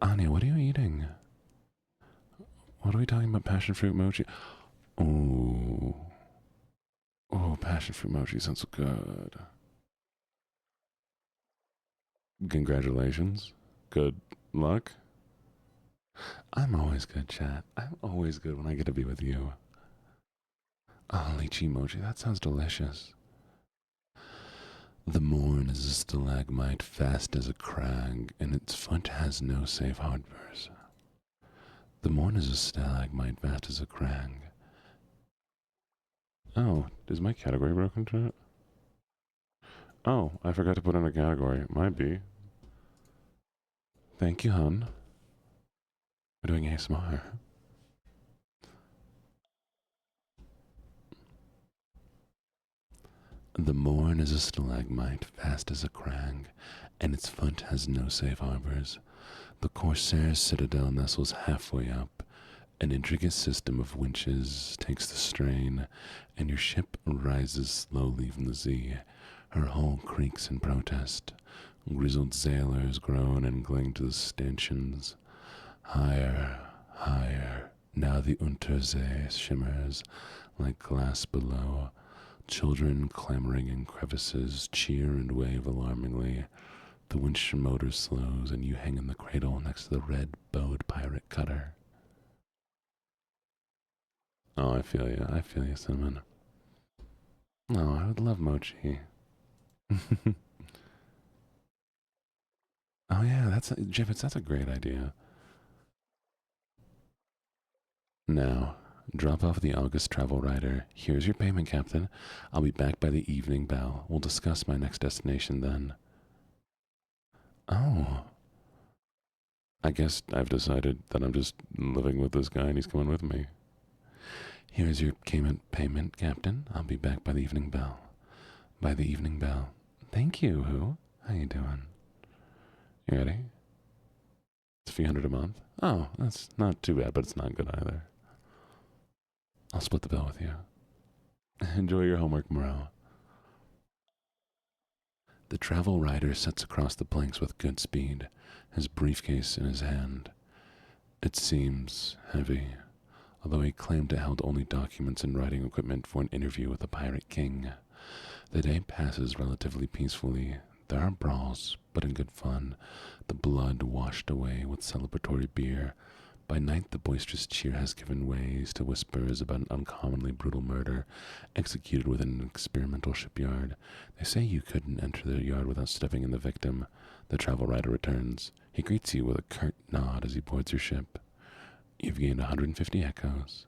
Anya, what are you eating? What are we talking about? Passion fruit mochi? Oh. Oh, passion fruit mochi sounds so good. Congratulations. Good luck. I'm always good, chat. I'm always good when I get to be with you. Oh, lychee mochi. That sounds delicious. The morn is a stalagmite fast as a crag, and its foot has no safe harbors. The morn is a stalagmite fast as a crag. Oh, is my category broken, chat? Oh, I forgot to put in a category. Might be. Thank you, hun. We're doing ASMR. The morn is a stalagmite fast as a crag, and its foot has no safe harbors. The Corsair's citadel nestles halfway up. An intricate system of winches takes the strain, and your ship rises slowly from the sea. Her hull creaks in protest. Grizzled sailors groan and cling to the stanchions. Higher, higher. Now the Untersee shimmers like glass below. Children clamoring in crevices cheer and wave alarmingly. The winch motor slows, and you hang in the cradle next to the red-bowed pirate cutter. Oh, I feel you. I feel you, Cinnamon. Oh, I would love mochi. Oh yeah, Jiffits, that's a great idea. Now, drop off the August travel rider. Here's your payment, Captain. I'll be back by the evening bell. We'll discuss my next destination then. Oh. I guess I've decided that I'm just living with this guy and he's coming with me. Here's your payment, Captain. I'll be back by the evening bell. By the evening bell. Thank you, who? How you doing? You ready? It's a few hundred a month. Oh, that's not too bad, but it's not good either. I'll split the bill with you. Enjoy your homework, Moreau. The travel rider sets across the planks with good speed, his briefcase in his hand. It seems heavy, although he claimed it held only documents and writing equipment for an interview with the Pirate King. The day passes relatively peacefully. There are brawls, but in good fun, the blood washed away with celebratory beer. By night, the boisterous cheer has given way to whispers about an uncommonly brutal murder executed within an experimental shipyard. They say you couldn't enter the yard without stepping in the victim. The travel rider returns. He greets you with a curt nod as he boards your ship. You've gained 150 echoes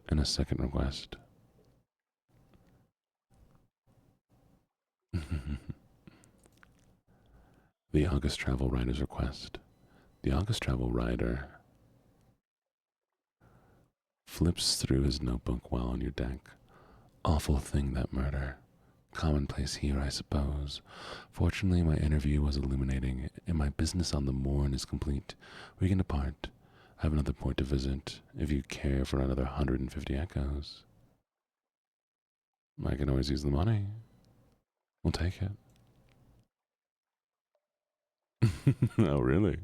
and a second request. The August Travel Rider's request. The August Travel Rider flips through his notebook while on your deck. Awful thing, that murder. Commonplace here, I suppose. Fortunately, my interview was illuminating, and my business on the morn is complete. We can depart. I have another point to visit, if you care for another 150 echoes. I can always use the money. We'll take it. Oh, really?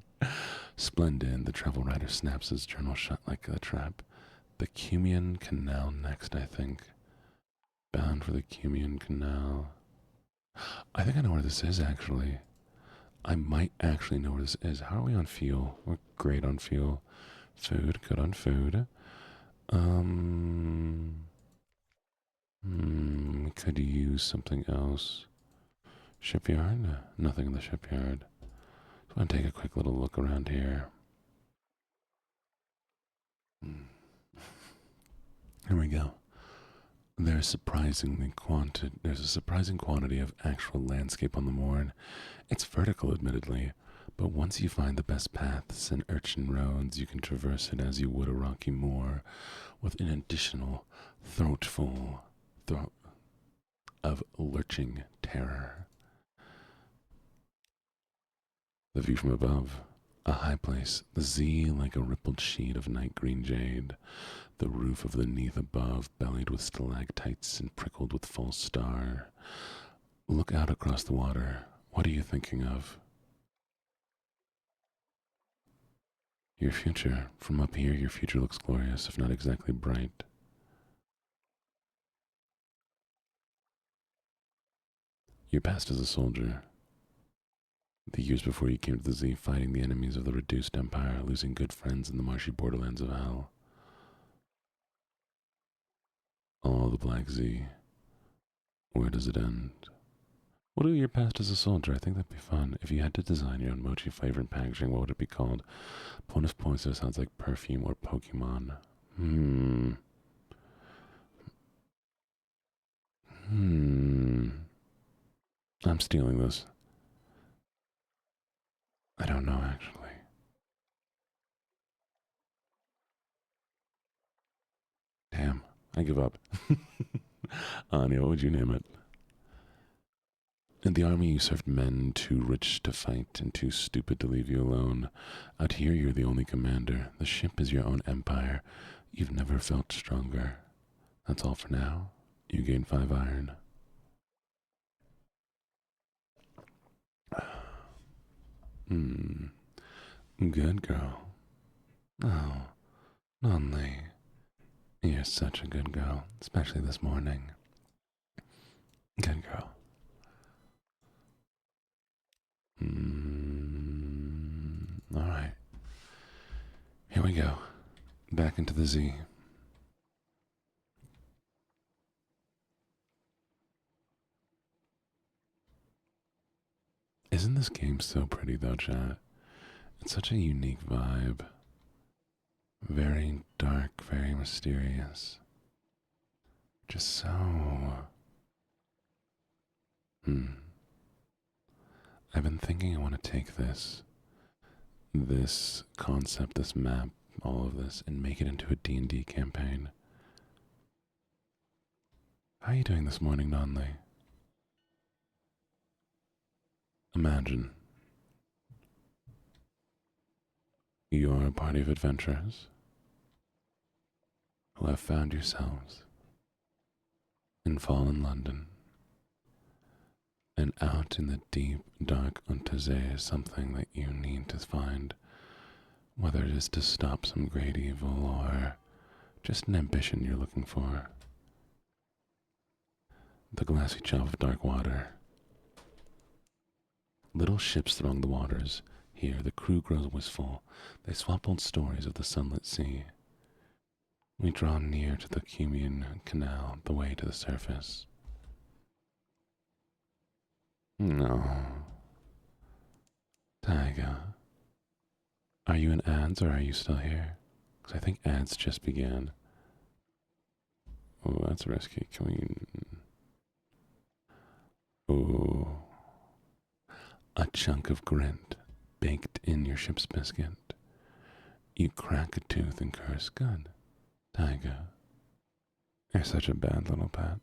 Splendid. The travel writer snaps his journal shut like a trap. The Cumean Canal next, I think. Bound for the Cumean Canal. I think I know where this is, actually. I might actually know where this is. How are we on fuel? We're great on fuel. Food, good on food. We could use something else. Shipyard? Nothing in the shipyard. So I'm going to take a quick little look around here. Here we go. There's a surprising quantity of actual landscape on the Mourne. It's vertical, admittedly, but once you find the best paths and urchin roads, you can traverse it as you would a rocky moor, with an additional throat of lurching terror. The view from above, a high place, the Z like a rippled sheet of night green jade, the roof of the Neath above bellied with stalactites and prickled with false star. Look out across the water. What are you thinking of? Your future. From up here, your future looks glorious, if not exactly bright. Your past as a soldier. The years before you came to the Z, fighting the enemies of the reduced empire, losing good friends in the marshy borderlands of hell. Oh, the Black Z. Where does it end? What are your past as a soldier? I think that'd be fun. If you had to design your own mochi flavor and packaging, what would it be called? Bonus points, so it sounds like perfume or Pokemon. I'm stealing this. I don't know, actually. Damn, I give up. Anya, what would you name it? In the army, you served men too rich to fight and too stupid to leave you alone. Out here, you're the only commander. The ship is your own empire. You've never felt stronger. That's all for now. You gain 5 iron. Good girl. Oh, Nonley. You're such a good girl, especially this morning. Good girl. Alright. Here we go. Back into the Z. Isn't this game so pretty though, chat? It's such a unique vibe. Very dark, very mysterious. Just so... I've been thinking I want to take this concept, this map, all of this, and make it into a D&D campaign. How are you doing this morning, Nonley? Imagine you're a party of adventurers who have found yourselves in fallen London, and out in the deep, dark Untersee is something that you need to find, whether it is to stop some great evil or just an ambition you're looking for. The glassy trough of dark water. Little ships throng the waters. Here the crew grows wistful. They swap old stories of the sunlit sea. We draw near to the Cumian Canal, the way to the surface. No. Taiga. Are you in ads or are you still here? Because I think ads just began. Oh, that's risky. Can we... Oh. A chunk of grit baked in your ship's biscuit. You crack a tooth and curse. Good. Taiga. You're such a bad little pet.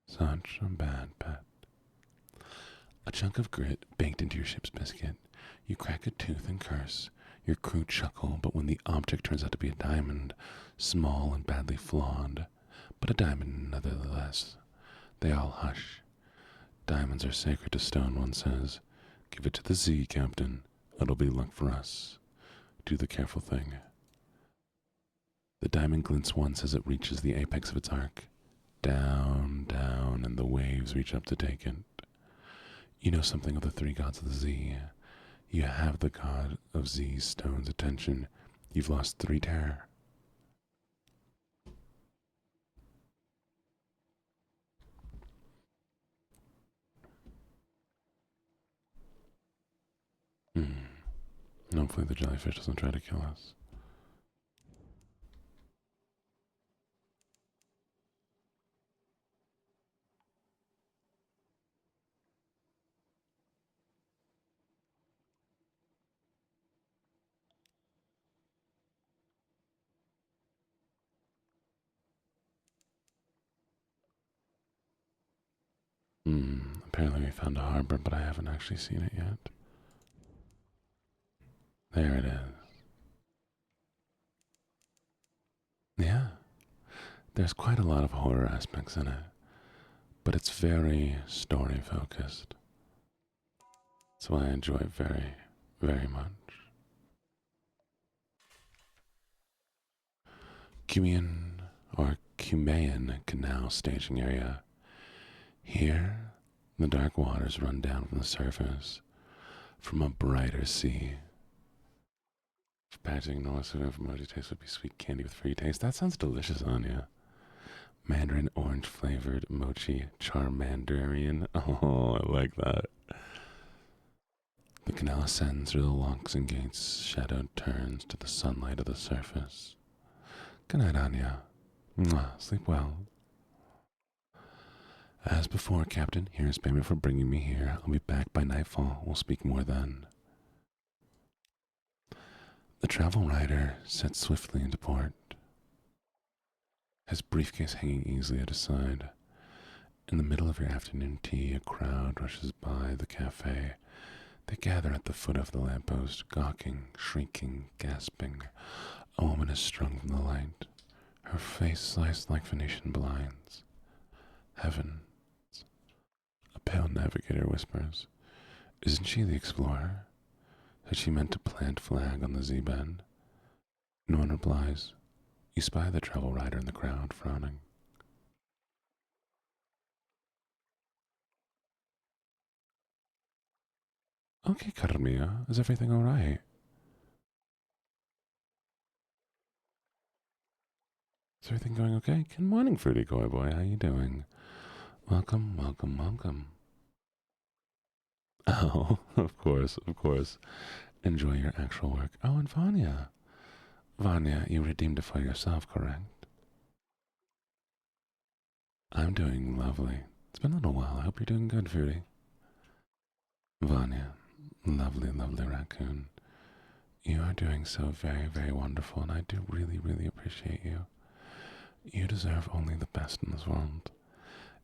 Such a bad pet. A chunk of grit baked into your ship's biscuit. You crack a tooth and curse. Your crew chuckle, but when the object turns out to be a diamond, small and badly flawed, but a diamond nevertheless, they all hush. Diamonds are sacred to stone, one says. Give it to the Z, Captain. It'll be luck for us. Do the careful thing. The diamond glints once as it reaches the apex of its arc. Down, down, and the waves reach up to take it. You know something of the three gods of the Z. You have the god of Z stone's attention. You've lost 3 terror. Hopefully the jellyfish doesn't try to kill us. Apparently we found a harbor, but I haven't actually seen it yet. There it is. Yeah, there's quite a lot of horror aspects in it, but it's very story focused. So I enjoy it very, very much. Cumaean Canal staging area. Here, the dark waters run down from the surface, from a brighter sea. If packaging no less of emoji taste would be sweet candy with free taste. That sounds delicious, Anya. Mandarin orange flavored mochi charmandarian. Oh, I like that. The canal ascends through the locks and gates, shadowed turns to the sunlight of the surface. Good night, Anya. Mwah, sleep well. As before, Captain, here's payment for bringing me here. I'll be back by nightfall. We'll speak more then. The travel rider sets swiftly into port, his briefcase hanging easily at his side. In the middle of your afternoon tea, a crowd rushes by the cafe. They gather at the foot of the lamppost, gawking, shrieking, gasping. A woman is strung from the light, her face sliced like Venetian blinds. Heavens. A pale navigator whispers, "Isn't she the explorer? Had she meant to plant flag on the Z-bend?" No one replies. You spy the travel rider in the crowd, frowning. Okay, Carmia, is everything all right? Is everything going okay? Good morning, Fruity Koi Boy. How you doing? Welcome, welcome, welcome. Oh, of course, of course. Enjoy your actual work. Oh, and Vanya. Vanya, you redeemed it for yourself, correct? I'm doing lovely. It's been a little while. I hope you're doing good, Fruity. Vanya, lovely, lovely raccoon. You are doing so very, very wonderful, and I do really, really appreciate you. You deserve only the best in this world,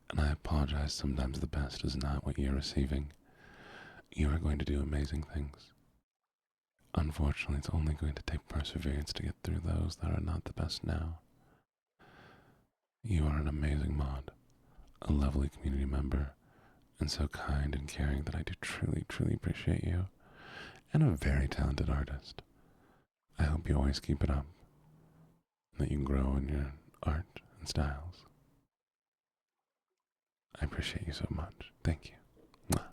and I apologize sometimes the best is not what you're receiving. You are going to do amazing things. Unfortunately, it's only going to take perseverance to get through those that are not the best now. You are an amazing mod, a lovely community member, and so kind and caring that I do truly, truly appreciate you, and a very talented artist. I hope you always keep it up, and that you grow in your art and styles. I appreciate you so much. Thank you. Mwah.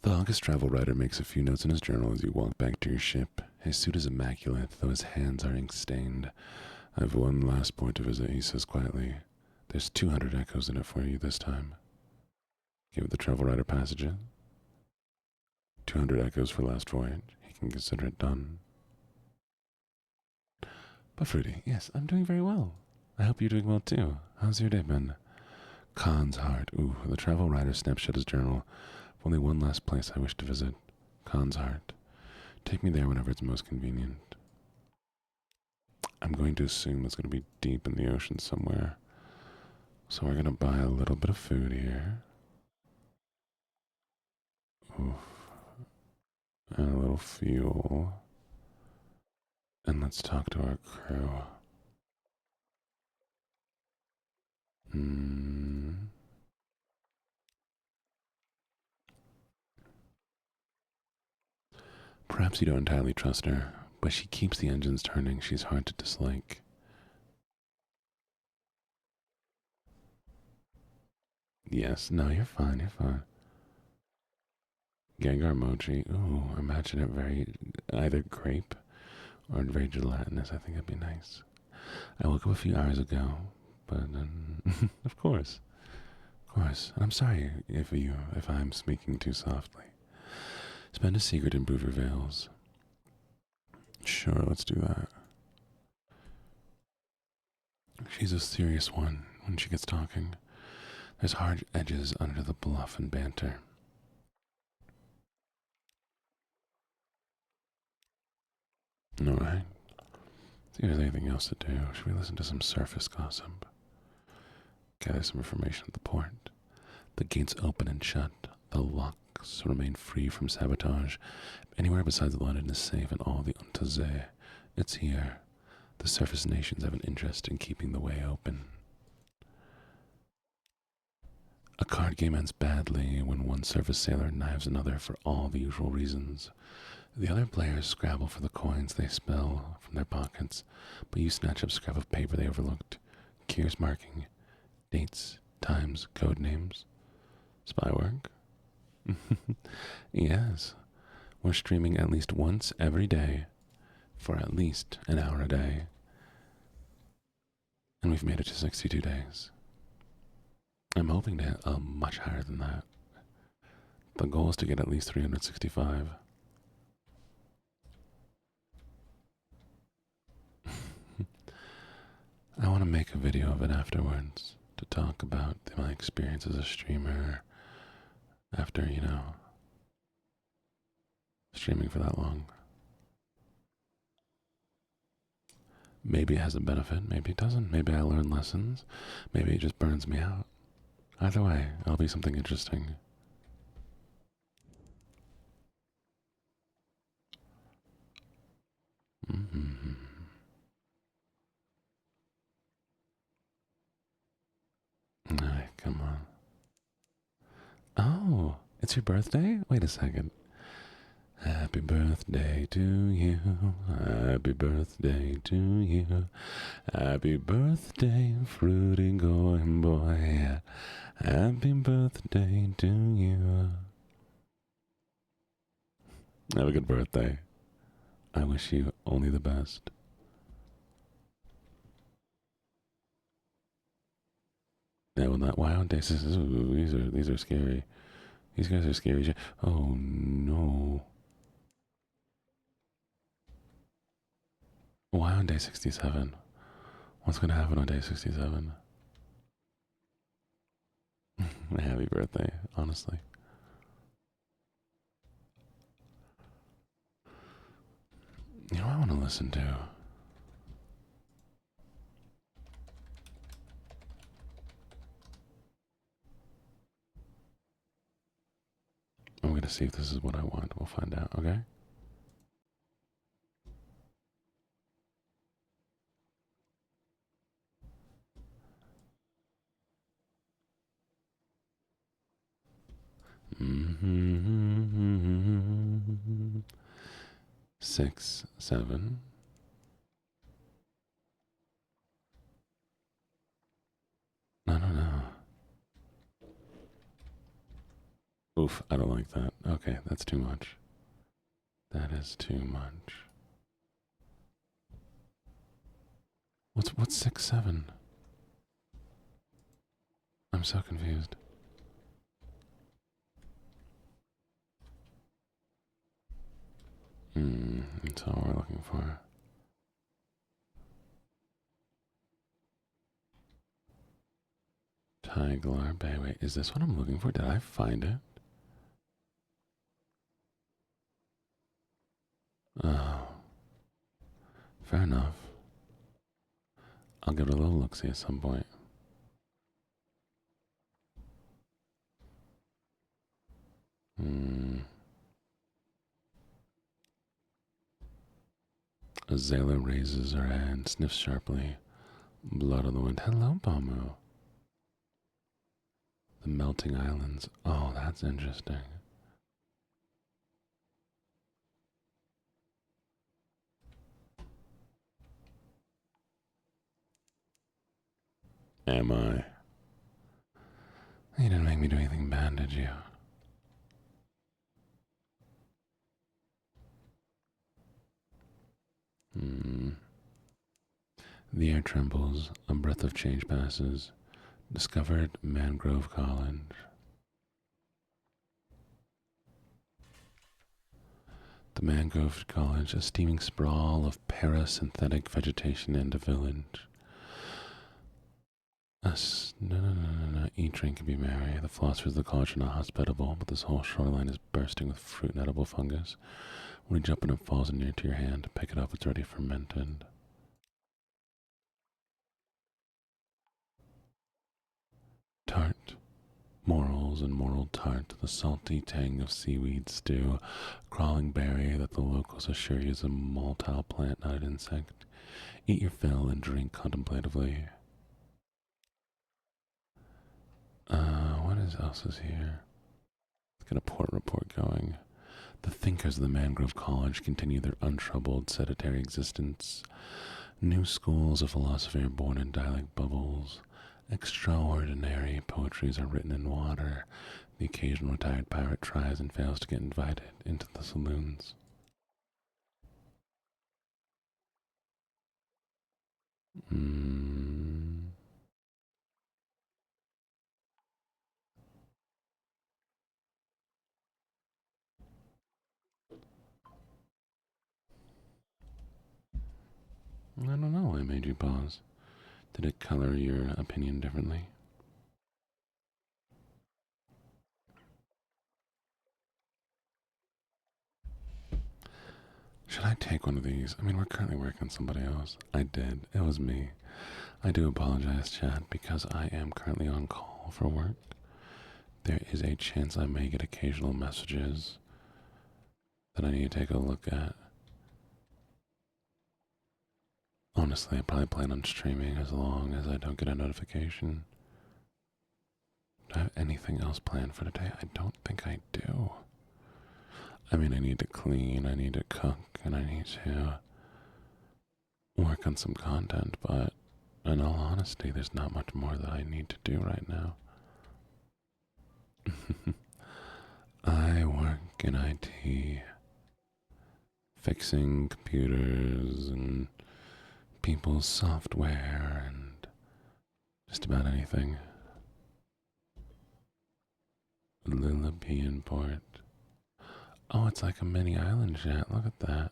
The August travel writer makes a few notes in his journal as you walk back to your ship. His suit is immaculate, though his hands are ink-stained. I have one last point to visit, he says quietly. There's 200 echoes in it for you this time. Give the travel writer passages. 200 echoes for last voyage. He can consider it done. But Fruity, yes, I'm doing very well. I hope you're doing well too. How's your day been? Khan's Heart. Ooh, the travel writer snaps shut his journal. Only one last place I wish to visit. Khan's Heart. Take me there whenever it's most convenient. I'm going to assume it's going to be deep in the ocean somewhere. So we're going to buy a little bit of food here. Oof. And a little fuel. And let's talk to our crew. Perhaps you don't entirely trust her, but she keeps the engines turning. She's hard to dislike. Yes, no, you're fine, you're fine. Gengar emoji. Ooh, imagine it very either grape or very gelatinous. I think that'd be nice. I woke up a few hours ago, but of course. And I'm sorry if I'm speaking too softly. Spend a secret and prove your veils. Sure, let's do that. She's a serious one when she gets talking. There's hard edges under the bluff and banter. Alright. See if there's anything else to do. Should we listen to some surface gossip? Gather some information at the port. The gates open and shut. The locks remain free from sabotage. Anywhere besides London is safe, and all the Untersee. It's here. The surface nations have an interest in keeping the way open. A card game ends badly when one surface sailor knives another for all the usual reasons. The other players scrabble for the coins they spill from their pockets, but you snatch up scrap of paper they overlooked. Kier's marking. Dates, times, code names. Spy work? Yes. We're streaming at least once every day for at least an hour a day. And we've made it to 62 days. I'm hoping to hit much higher than that. The goal is to get at least 365. I want to make a video of it afterwards to talk about my experience as a streamer after, streaming for that long. Maybe it has a benefit, maybe it doesn't. Maybe I learn lessons. Maybe it just burns me out. Either way, it'll be something interesting. Alright, come on. Oh, it's your birthday? Wait a second. Happy birthday to you. Happy birthday to you. Happy birthday, fruity going boy. Happy birthday to you. Have a good birthday. I wish you only the best. Yeah, well, not why on day these are scary. These guys are scary. Oh no. Why on day 67? What's gonna happen on day 67? Happy birthday, honestly. You know what I want to listen to? to see if this is what I want. We'll find out, okay? Mm-hmm. 6, 7. No. Oof, I don't like that. Okay, that's too much. That is too much. What's 6, 7? I'm so confused. That's all we're looking for. Tiglar Bay. Wait, is this what I'm looking for? Did I find it? Oh. Fair enough. I'll give it a little look-see at some point. Azalea raises her head, sniffs sharply. Blood on the wind. Hello, Bamu. The melting islands. Oh, that's interesting. Am I? You didn't make me do anything bad, did you? The air trembles. A breath of change passes. Discovered Mangrove College. The Mangrove College, a steaming sprawl of parasynthetic vegetation and a village. No. Eat, drink, and be merry. The philosophers of the college are not hospitable, but this whole shoreline is bursting with fruit and edible fungus. When you jump and it falls near to your hand, pick it up, it's already fermented. Tart. Morels and moral tart, the salty tang of seaweed stew, crawling berry that the locals assure you is a motile plant, not an insect. Eat your fill and drink contemplatively. What else is here? Let's get a port report going. The thinkers of the Mangrove College continue their untroubled, sedentary existence. New schools of philosophy are born in dialect bubbles. Extraordinary poetries are written in water. The occasional retired pirate tries and fails to get invited into the saloons. I don't know why I made you pause. Did it color your opinion differently? Should I take one of these? I mean, we're currently working on somebody else. I did. It was me. I do apologize, chat, because I am currently on call for work. There is a chance I may get occasional messages that I need to take a look at. Honestly, I probably plan on streaming as long as I don't get a notification. Do I have anything else planned for today? I don't think I do. I mean, I need to clean, I need to cook, and I need to work on some content, but in all honesty, there's not much more that I need to do right now. I work in IT, fixing computers and people's software and just about anything. Lilliputian port. Oh, it's like a mini island chat. Look at that.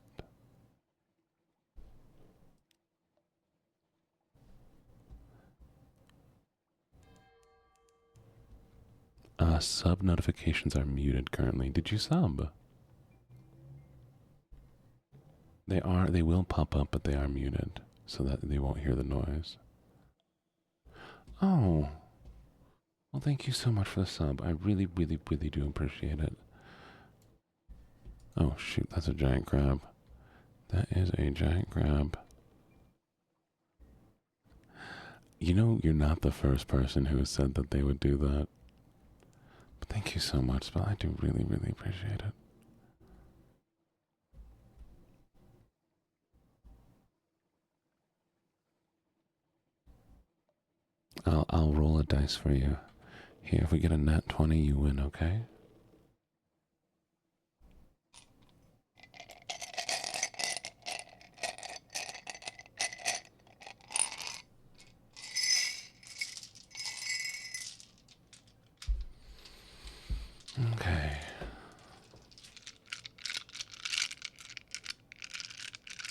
Sub notifications are muted currently. Did you sub? They will pop up, but they are muted so that they won't hear the noise. Oh. Well, thank you so much for the sub. I really, really, really do appreciate it. Oh shoot, that's a giant crab. That is a giant crab. You know, you're not the first person who has said that they would do that. But thank you so much, Spell. I do really, really appreciate it. I'll roll a dice for you. Here, if we get a nat 20, you win, okay? Okay.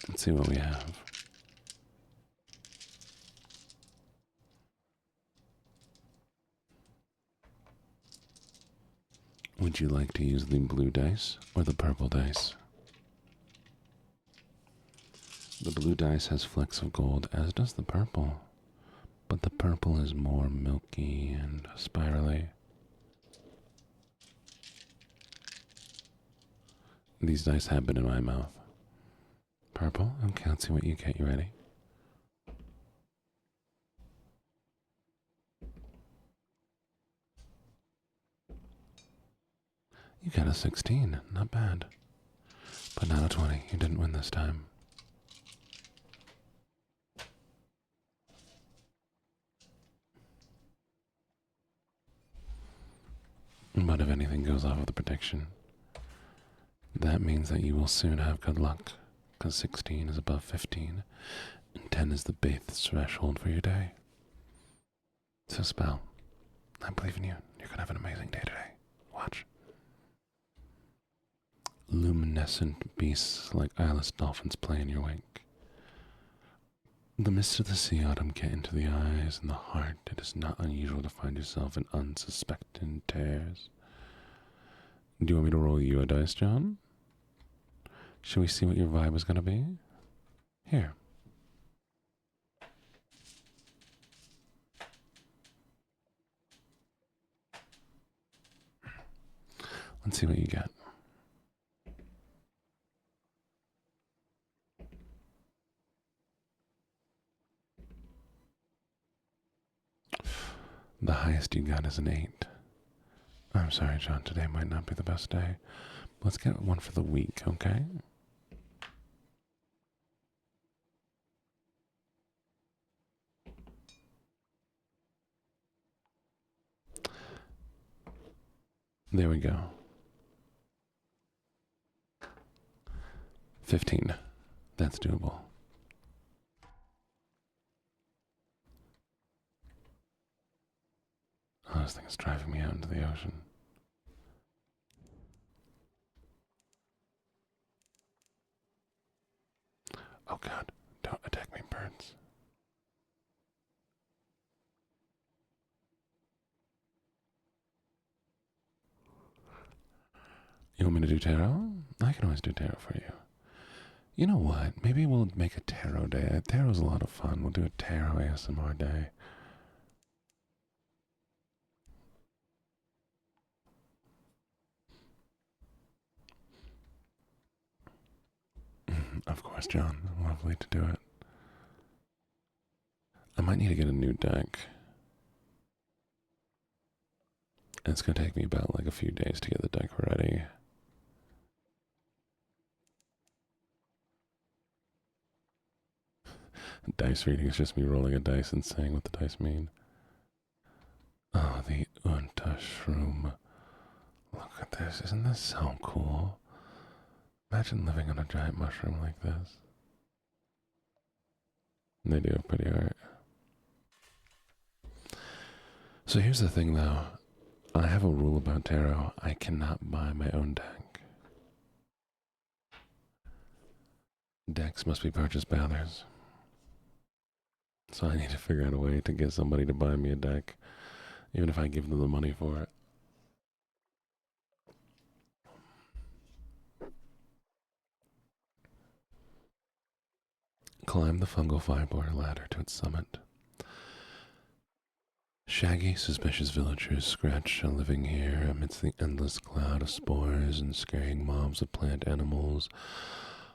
Let's see what we have. Would you like to use the blue dice or the purple dice? The blue dice has flecks of gold, as does the purple. But the purple is more milky and spirally. These dice have been in my mouth. Purple? Okay, let's see what you get. You ready? You got a 16. Not bad. But not a 20. You didn't win this time. But if anything goes off of the prediction, that means that you will soon have good luck, because 16 is above 15, and 10 is the base threshold for your day. So, Spell, I believe in you. You're going to have an amazing day today. Watch. Luminescent beasts like eyeless dolphins play in your wake. The mists of the sea autumn get into the eyes and the heart. It is not unusual to find yourself in unsuspected tears. Do you want me to roll you a dice, John? Shall we see what your vibe is going to be? Here. Let's see what you get. The highest you got is an 8. I'm sorry, John. Today might not be the best day. Let's get one for the week, okay? There we go. 15. That's doable. Oh, this thing is driving me out into the ocean. Oh god, don't attack me, birds. You want me to do tarot? I can always do tarot for you. You know what? Maybe we'll make a tarot day. Tarot's a lot of fun. We'll do a tarot ASMR day. Of course, John. Lovely to do it. I might need to get a new deck. It's going to take me about like a few days to get the deck ready. Dice reading is just me rolling a dice and saying what the dice mean. Oh, the Unta Shroom. Look at this. Isn't this so cool? Imagine living on a giant mushroom like this. They do have pretty art. So here's the thing though. I have a rule about tarot. I cannot buy my own deck. Decks must be purchased by others. So I need to figure out a way to get somebody to buy me a deck, even if I give them the money for it. Climb the fungal fiber ladder to its summit. Shaggy, suspicious villagers scratch a living here amidst the endless cloud of spores and scurrying mobs of plant animals.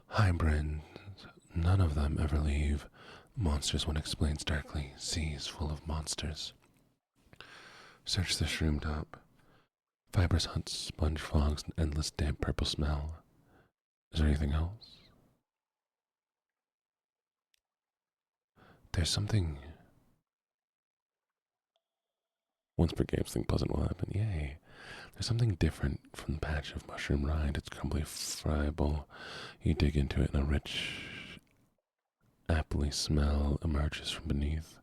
Hybrids, none of them ever leave. Monsters, one explains darkly. Seas full of monsters. Search the shroom top. Fibrous huts, sponge fogs, and endless damp purple smell. Is there anything else? There's something. Once per game, something pleasant will happen. Yay. There's something different from the patch of mushroom rind. It's crumbly, friable. You dig into it, and a rich, appley smell emerges from beneath.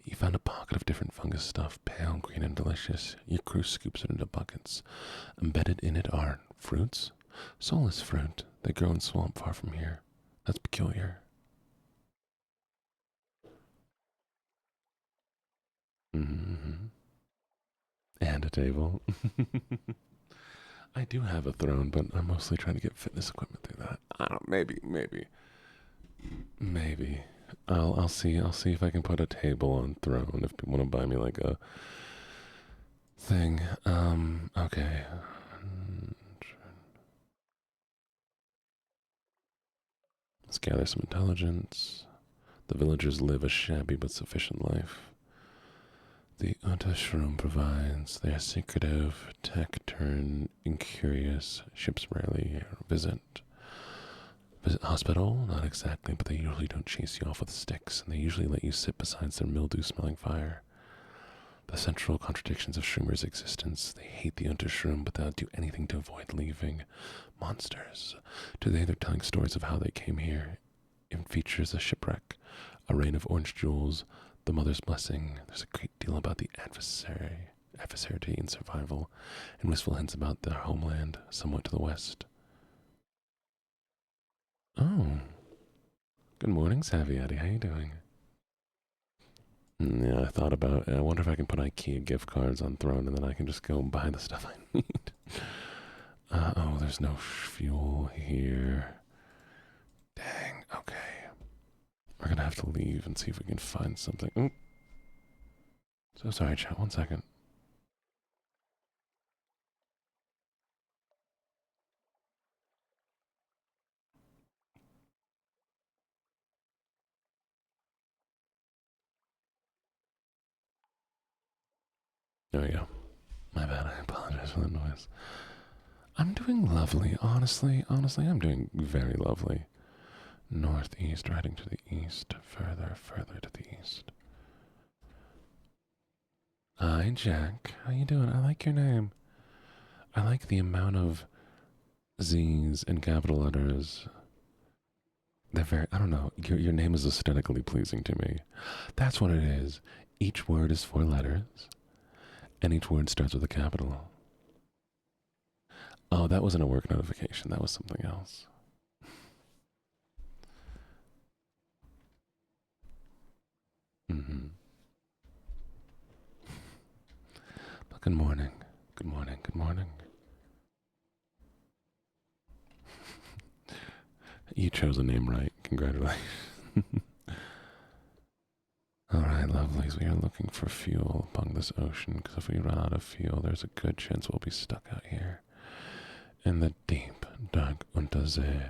You found a pocket of different fungus stuff, pale green and delicious. Your crew scoops it into buckets. Embedded in it are fruits. Soulless fruit. They grow in swamp far from here. That's peculiar. Mm-hmm. And a table. I do have a throne, but I'm mostly trying to get fitness equipment through that. I don't. Maybe. I'll see. I'll see if I can put a table on throne if people want to buy me like a thing. Okay. Let's gather some intelligence. The villagers live a shabby but sufficient life. The Untershroom provides. They are secretive, taciturn, incurious. Ships rarely visit. Visit hospital? Not exactly, but they usually don't chase you off with sticks, and they usually let you sit beside their mildew-smelling fire. The central contradictions of Shroomers' existence. They hate the Untershroom, but they'll do anything to avoid leaving. Monsters. Today they're telling stories of how they came here. It features a shipwreck, a rain of orange jewels, the mother's blessing. There's a great deal about the adversity and survival, and wistful hints about their homeland, somewhat to the west. Oh, good morning, Savvy. How you doing? Yeah, I thought about it. I wonder if I can put IKEA gift cards on Throne, and then I can just go and buy the stuff I need. Oh, there's no fuel here. Dang, okay. We're gonna have to leave and see if we can find something. Ooh. So sorry, chat. 1 second. There we go. My bad. I apologize for the noise. I'm doing lovely. Honestly, I'm doing very lovely. Northeast, riding to the east, further to the east. Hi, Jack. How you doing? I like your name. I like the amount of Z's and capital letters. They're very, I don't know, your name is aesthetically pleasing to me. That's what it is. Each word is 4 letters, and each word starts with a capital. Oh, that wasn't a work notification. That was something else. Mm-hmm. But good morning. Good morning. Good morning. You chose a name right. Congratulations. Alright, lovelies. We are looking for fuel along this ocean, because if we run out of fuel, there's a good chance we'll be stuck out here in the deep, dark Untersee.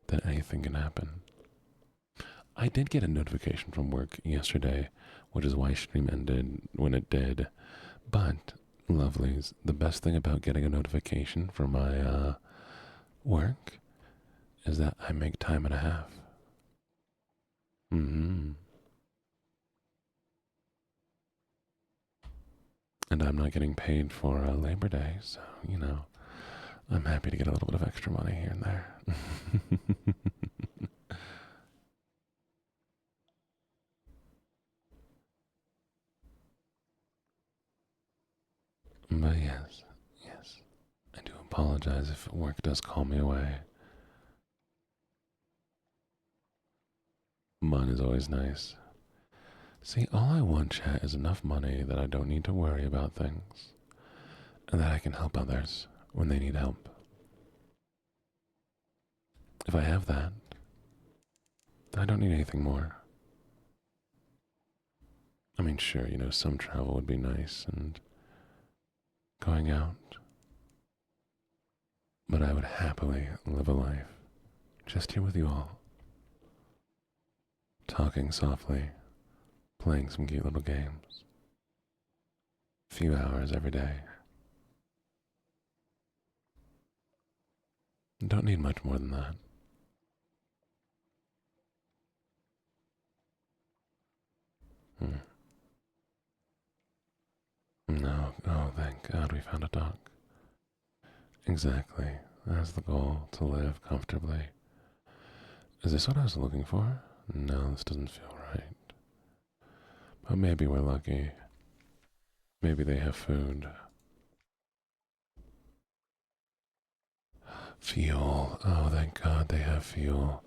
That anything can happen. I did get a notification from work yesterday, which is why stream ended when it did. But, lovelies, the best thing about getting a notification from my work is that I make time and a half. Mm-hmm. And I'm not getting paid for Labor Day, so, you know, I'm happy to get a little bit of extra money here and there. But yes, I do apologize if work does call me away. Mine is always nice. See, all I want, chat, is enough money that I don't need to worry about things, and that I can help others when they need help. If I have that, then I don't need anything more. I mean, sure, some travel would be nice and going out, but I would happily live a life just here with you all, talking softly, playing some cute little games, a few hours every day. Don't need much more than that. Hmm. No, oh, thank God we found a dog. Exactly. That's the goal, to live comfortably. Is this what I was looking for? No, this doesn't feel right. But maybe we're lucky. Maybe they have food. Fuel. Oh, thank God they have fuel.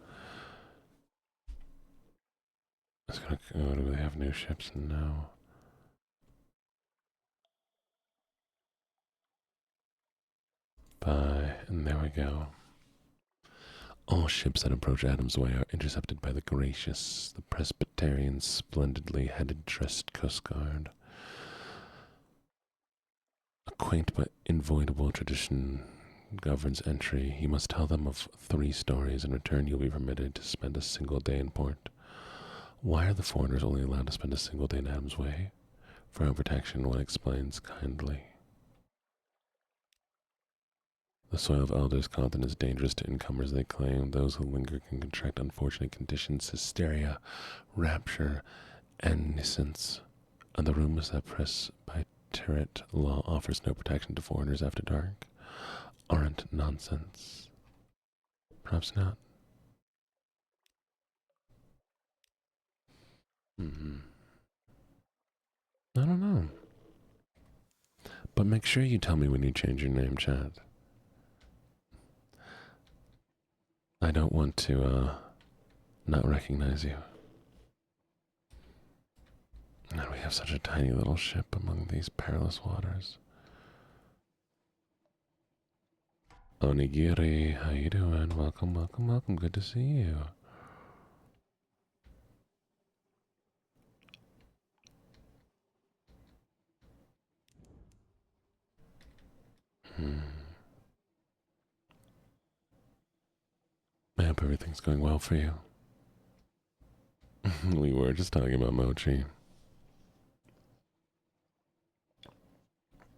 It's gonna go. Do they have new ships? No. Bye. And there we go. All ships that approach Adam's Way are intercepted by the gracious, the Presbyterian, splendidly headed dressed Coast Guard. A quaint but invoidable tradition governs entry. You must tell them of 3 stories. In return, you'll be permitted to spend a single day in port. Why are the foreigners only allowed to spend a single day in Adam's Way? For our protection, one explains kindly. The soil of Elder's continent is dangerous to incomers, they claim. Those who linger can contract unfortunate conditions, hysteria, rapture, and nuisance. And the rumors that Presbyterian law offers no protection to foreigners after dark aren't nonsense. Perhaps not. I don't know. But make sure you tell me when you change your name, Chad. I don't want to, not recognize you. And we have such a tiny little ship among these perilous waters. Onigiri, how you doing? Welcome, welcome, welcome. Good to see you. I hope everything's going well for you. We were just talking about mochi.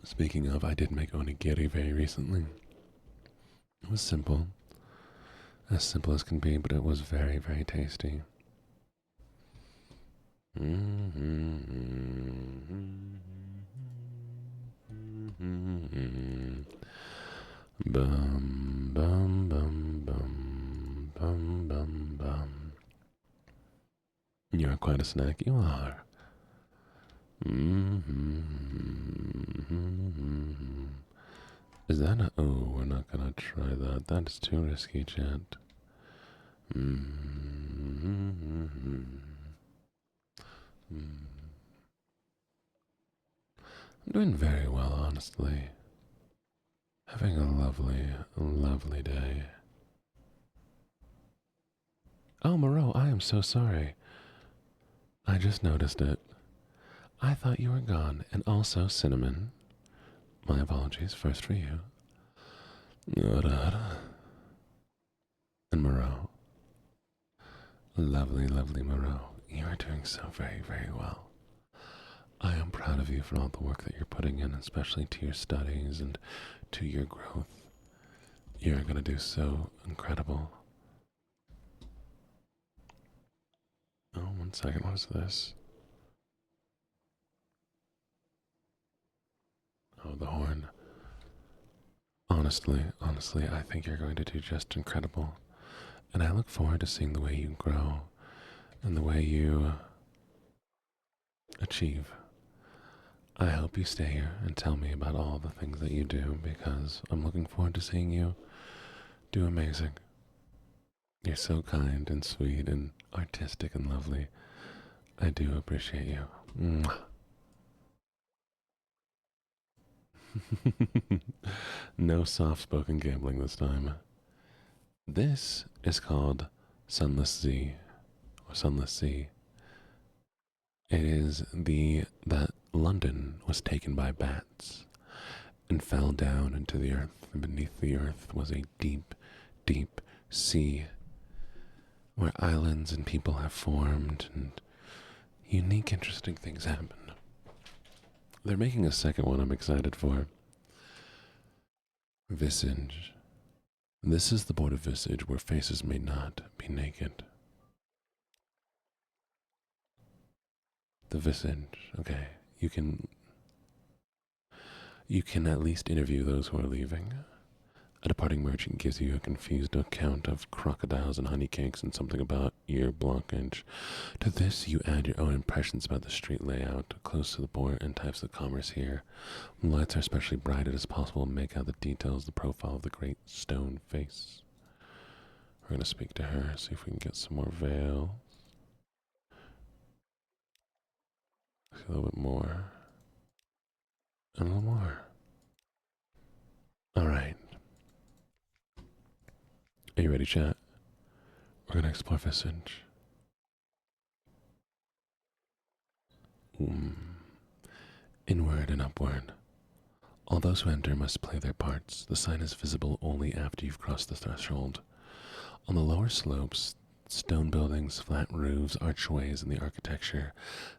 Speaking of, I did make onigiri very recently. It was simple. As simple as can be, but it was very, very tasty. Bum, bum, bum, bum, bum, bum, bum. You're quite a snack, you are. Is that a... Oh, we're not gonna try that. That is too risky, chat. I'm doing very well, honestly. Having a lovely, lovely day. Oh, Moreau, I am so sorry. I just noticed it. I thought you were gone, and also Cinnamon. My apologies, first for you. And Moreau. Lovely, lovely Moreau. You are doing so very, very well. I am proud of you for all the work that you're putting in, especially to your studies and to your growth. You're going to do so incredible. Oh, 1 second, what is this? Oh, the horn. Honestly, I think you're going to do just incredible. And I look forward to seeing the way you grow and the way you achieve. I hope you stay here and tell me about all the things that you do, because I'm looking forward to seeing you do amazing. You're so kind and sweet and artistic and lovely. I do appreciate you. Mwah. No soft-spoken gambling this time. This is called Sunless Z, or Sunless Sea. It is that London was taken by bats and fell down into the earth, and beneath the earth was a deep, deep sea where islands and people have formed and unique, interesting things happen. They're making a second one I'm excited for. Visage. This is the board of Visage where faces may not be naked. The Visage. Okay, you can at least interview those who are leaving. A departing merchant gives you a confused account of crocodiles and honeycakes and something about ear blockage. To this, you add your own impressions about the street layout, close to the port, and types of commerce here. When lights are especially bright, it is possible to make out the details, the profile of the great stone face. We're going to speak to her, see if we can get some more veils. A little bit more. And a little more. Alright. Are you ready, chat? We're going to explore Visage. Inward and upward. All those who enter must play their parts. The sign is visible only after you've crossed the threshold. On the lower slopes, stone buildings, flat roofs, archways, and the architecture,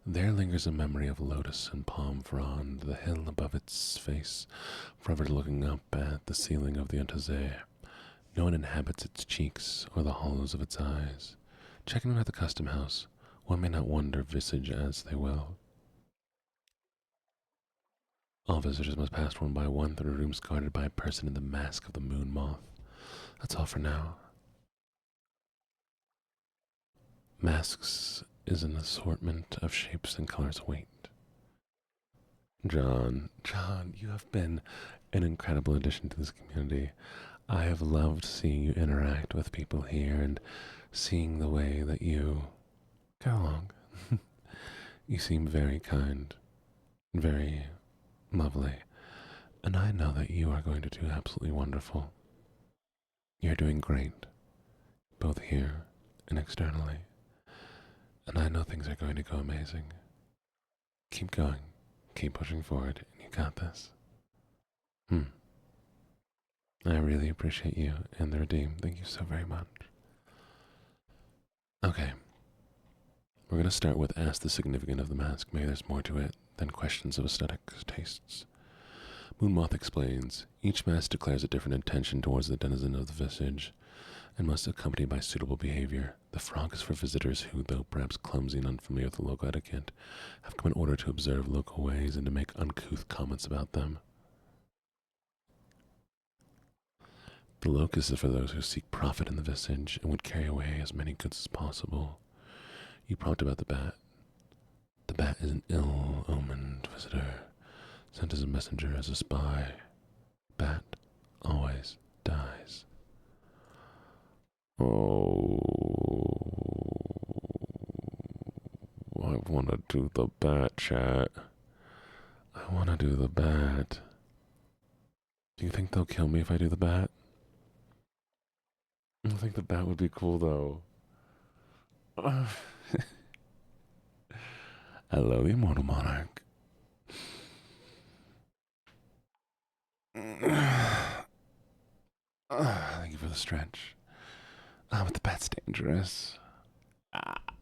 there lingers a memory of lotus and palm frond, the hill above its face, forever looking up at the ceiling of the Entazé. No one inhabits its cheeks or the hollows of its eyes. Checking in at the custom house, one may not wonder Visage as they will. All visitors must pass one by one through rooms guarded by a person in the mask of the moon moth. That's all for now. Masks is an assortment of shapes and colors await. John, you have been an incredible addition to this community. I have loved seeing you interact with people here and seeing the way that you get along. You seem very kind, very lovely, and I know that you are going to do absolutely wonderful. You're doing great, both here and externally, and I know things are going to go amazing. Keep going, keep pushing forward, and you got this. I really appreciate you and the Redeem. Thank you so very much. Okay. We're going to start with Ask the Significant of the Mask. Maybe there's more to it than questions of aesthetic tastes. Moonmoth explains, each mask declares a different intention towards the denizen of the Visage and must accompany by suitable behavior. The frog is for visitors who, though perhaps clumsy and unfamiliar with the local etiquette, have come in order to observe local ways and to make uncouth comments about them. The locust is for those who seek profit in the Visage and would carry away as many goods as possible. You prompt about the bat. The bat is an ill-omened visitor, sent as a messenger, as a spy. Bat always dies. Oh, I want to do the bat, chat. I want to do the bat. Do you think they'll kill me if I do the bat? I think the bat would be cool, though. Hello, the Immortal Monarch. Thank you for the stretch. But the bat's dangerous.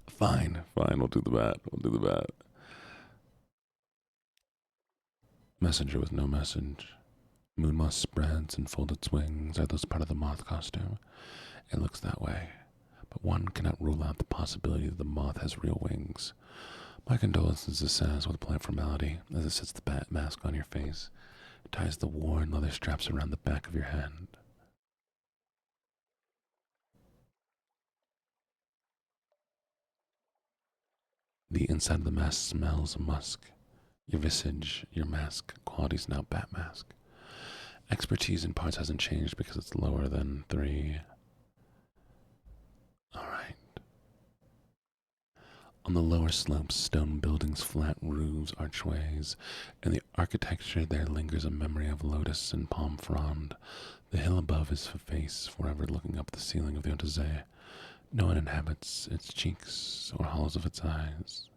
Fine, we'll do the bat. Messenger with no message. Moonmoth spreads and folds its wings. Are those part of the moth costume? It looks that way, but one cannot rule out the possibility that the moth has real wings. My condolences, it says with polite formality, as it sets the bat mask on your face. It ties the worn leather straps around the back of your hand. The inside of the mask smells of musk. Your visage, your mask, quality's now bat mask. Expertise in parts hasn't changed because it's lower than 3. Alright. On the lower slopes, stone buildings, flat roofs, archways, and the architecture there lingers a memory of lotus and palm frond. The hill above is a face forever looking up the ceiling of the Entazé. No one inhabits its cheeks or hollows of its eyes.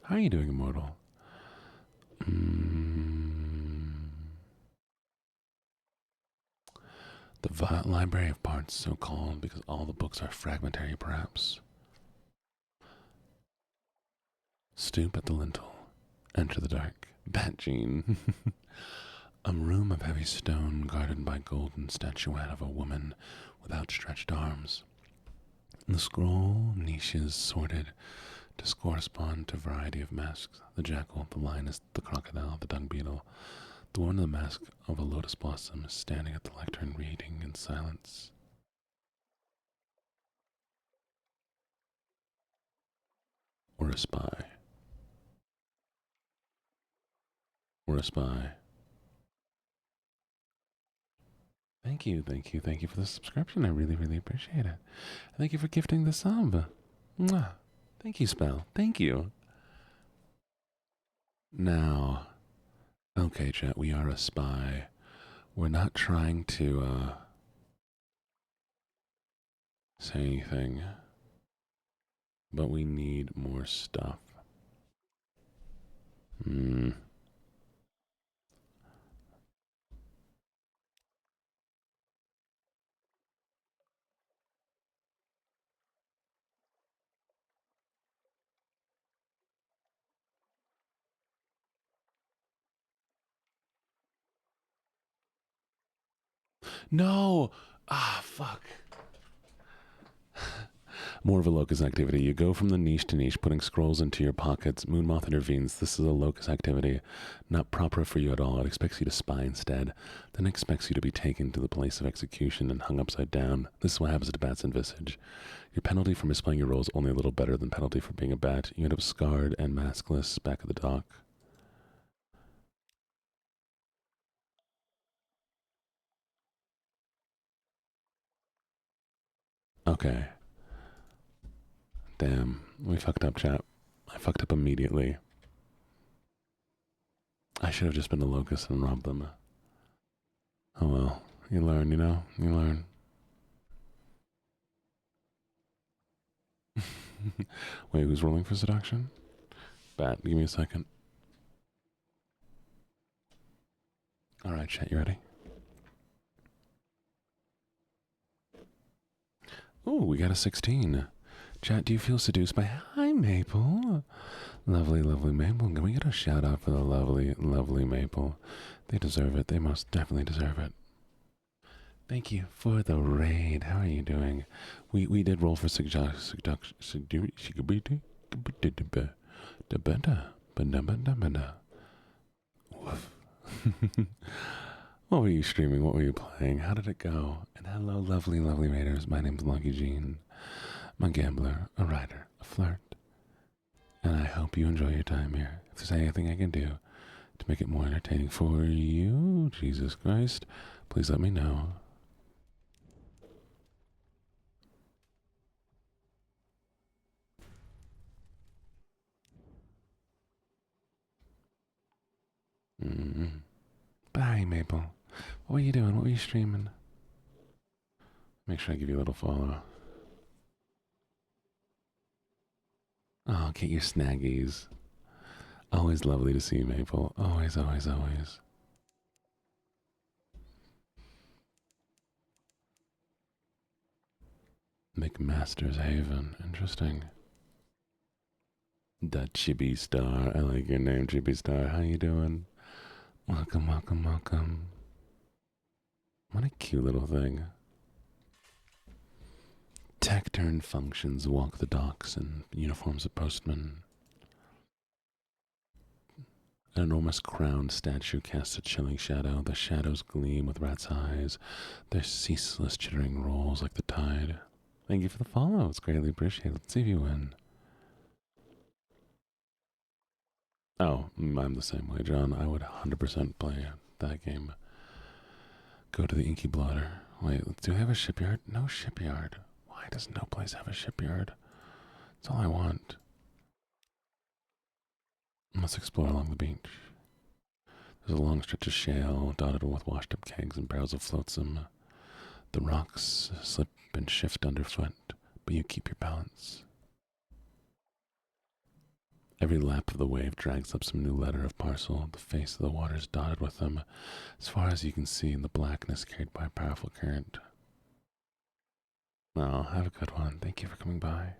How are you doing, Immortal? The Library of Parts, so called because all the books are fragmentary, perhaps. Stoop at the lintel. Enter the dark. Bat-Gene. A room of heavy stone guarded by golden statuette of a woman with outstretched arms. The scroll niches sorted to correspond to a variety of masks. The jackal, the lioness, the crocodile, the dung beetle. The woman in the mask of a lotus blossom is standing at the lectern reading in silence. Or a spy. Or a spy. Thank you for the subscription. I really, really appreciate it. Thank you for gifting the sub. Mwah. Thank you, Spell. Thank you. Now, okay, chat, we are a spy. We're not trying to, say anything, but we need more stuff. No! Ah, fuck. More of a locus activity. You go from the niche to niche, putting scrolls into your pockets. Moonmoth intervenes. This is a locus activity. Not proper for you at all. It expects you to spy instead. Then expects you to be taken to the place of execution and hung upside down. This is what happens to bats in Visage. Your penalty for misplaying your role is only a little better than penalty for being a bat. You end up scarred and maskless back at the dock. Okay. Damn, we fucked up, chat. I fucked up immediately. I should have just been a locust and robbed them. Oh well, you learn, you know? You learn. Wait, who's rolling for seduction? Bat, give me a second. Alright, chat, you ready? Ooh, we got a 16. Chat, do you feel seduced by... Hi, Maple. Lovely, lovely Maple. Can we get a shout out for the lovely, lovely Maple? They deserve it. They most definitely deserve it. Thank you for the raid. How are you doing? We did roll for seduction. What were you streaming? What were you playing? How did it go? And hello, lovely, lovely raiders. My name's LuckyJene. I'm a gambler, a writer, a flirt. And I hope you enjoy your time here. If there's anything I can do to make it more entertaining for you, Jesus Christ, please let me know. Bye, Maple. What were you doing? What were you streaming? Make sure I give you a little follow. Oh, get your snaggies. Always lovely to see you, Maple. Always, always, always. McMaster's Haven. Interesting. The Chibi Star. I like your name, Chibi Star. How you doing? Welcome, welcome, welcome. What a cute little thing. Tacturn functions walk the docks in uniforms of postmen. An enormous crowned statue casts a chilling shadow. The shadows gleam with rat's eyes. Their ceaseless chittering rolls like the tide. Thank you for the follow. It's greatly appreciated. Let's see if you win. Oh, I'm the same way, John. I would 100% play that game. Go to the Inky Blotter. Wait, do they have a shipyard? No shipyard. Why does no place have a shipyard? That's all I want. Let's explore along the beach. There's a long stretch of shale dotted with washed up kegs and barrels of flotsam. The rocks slip and shift underfoot, but you keep your balance. Every lap of the wave drags up some new letter of parcel. The face of the water is dotted with them, as far as you can see in the blackness carried by a powerful current. Oh, have a good one. Thank you for coming by.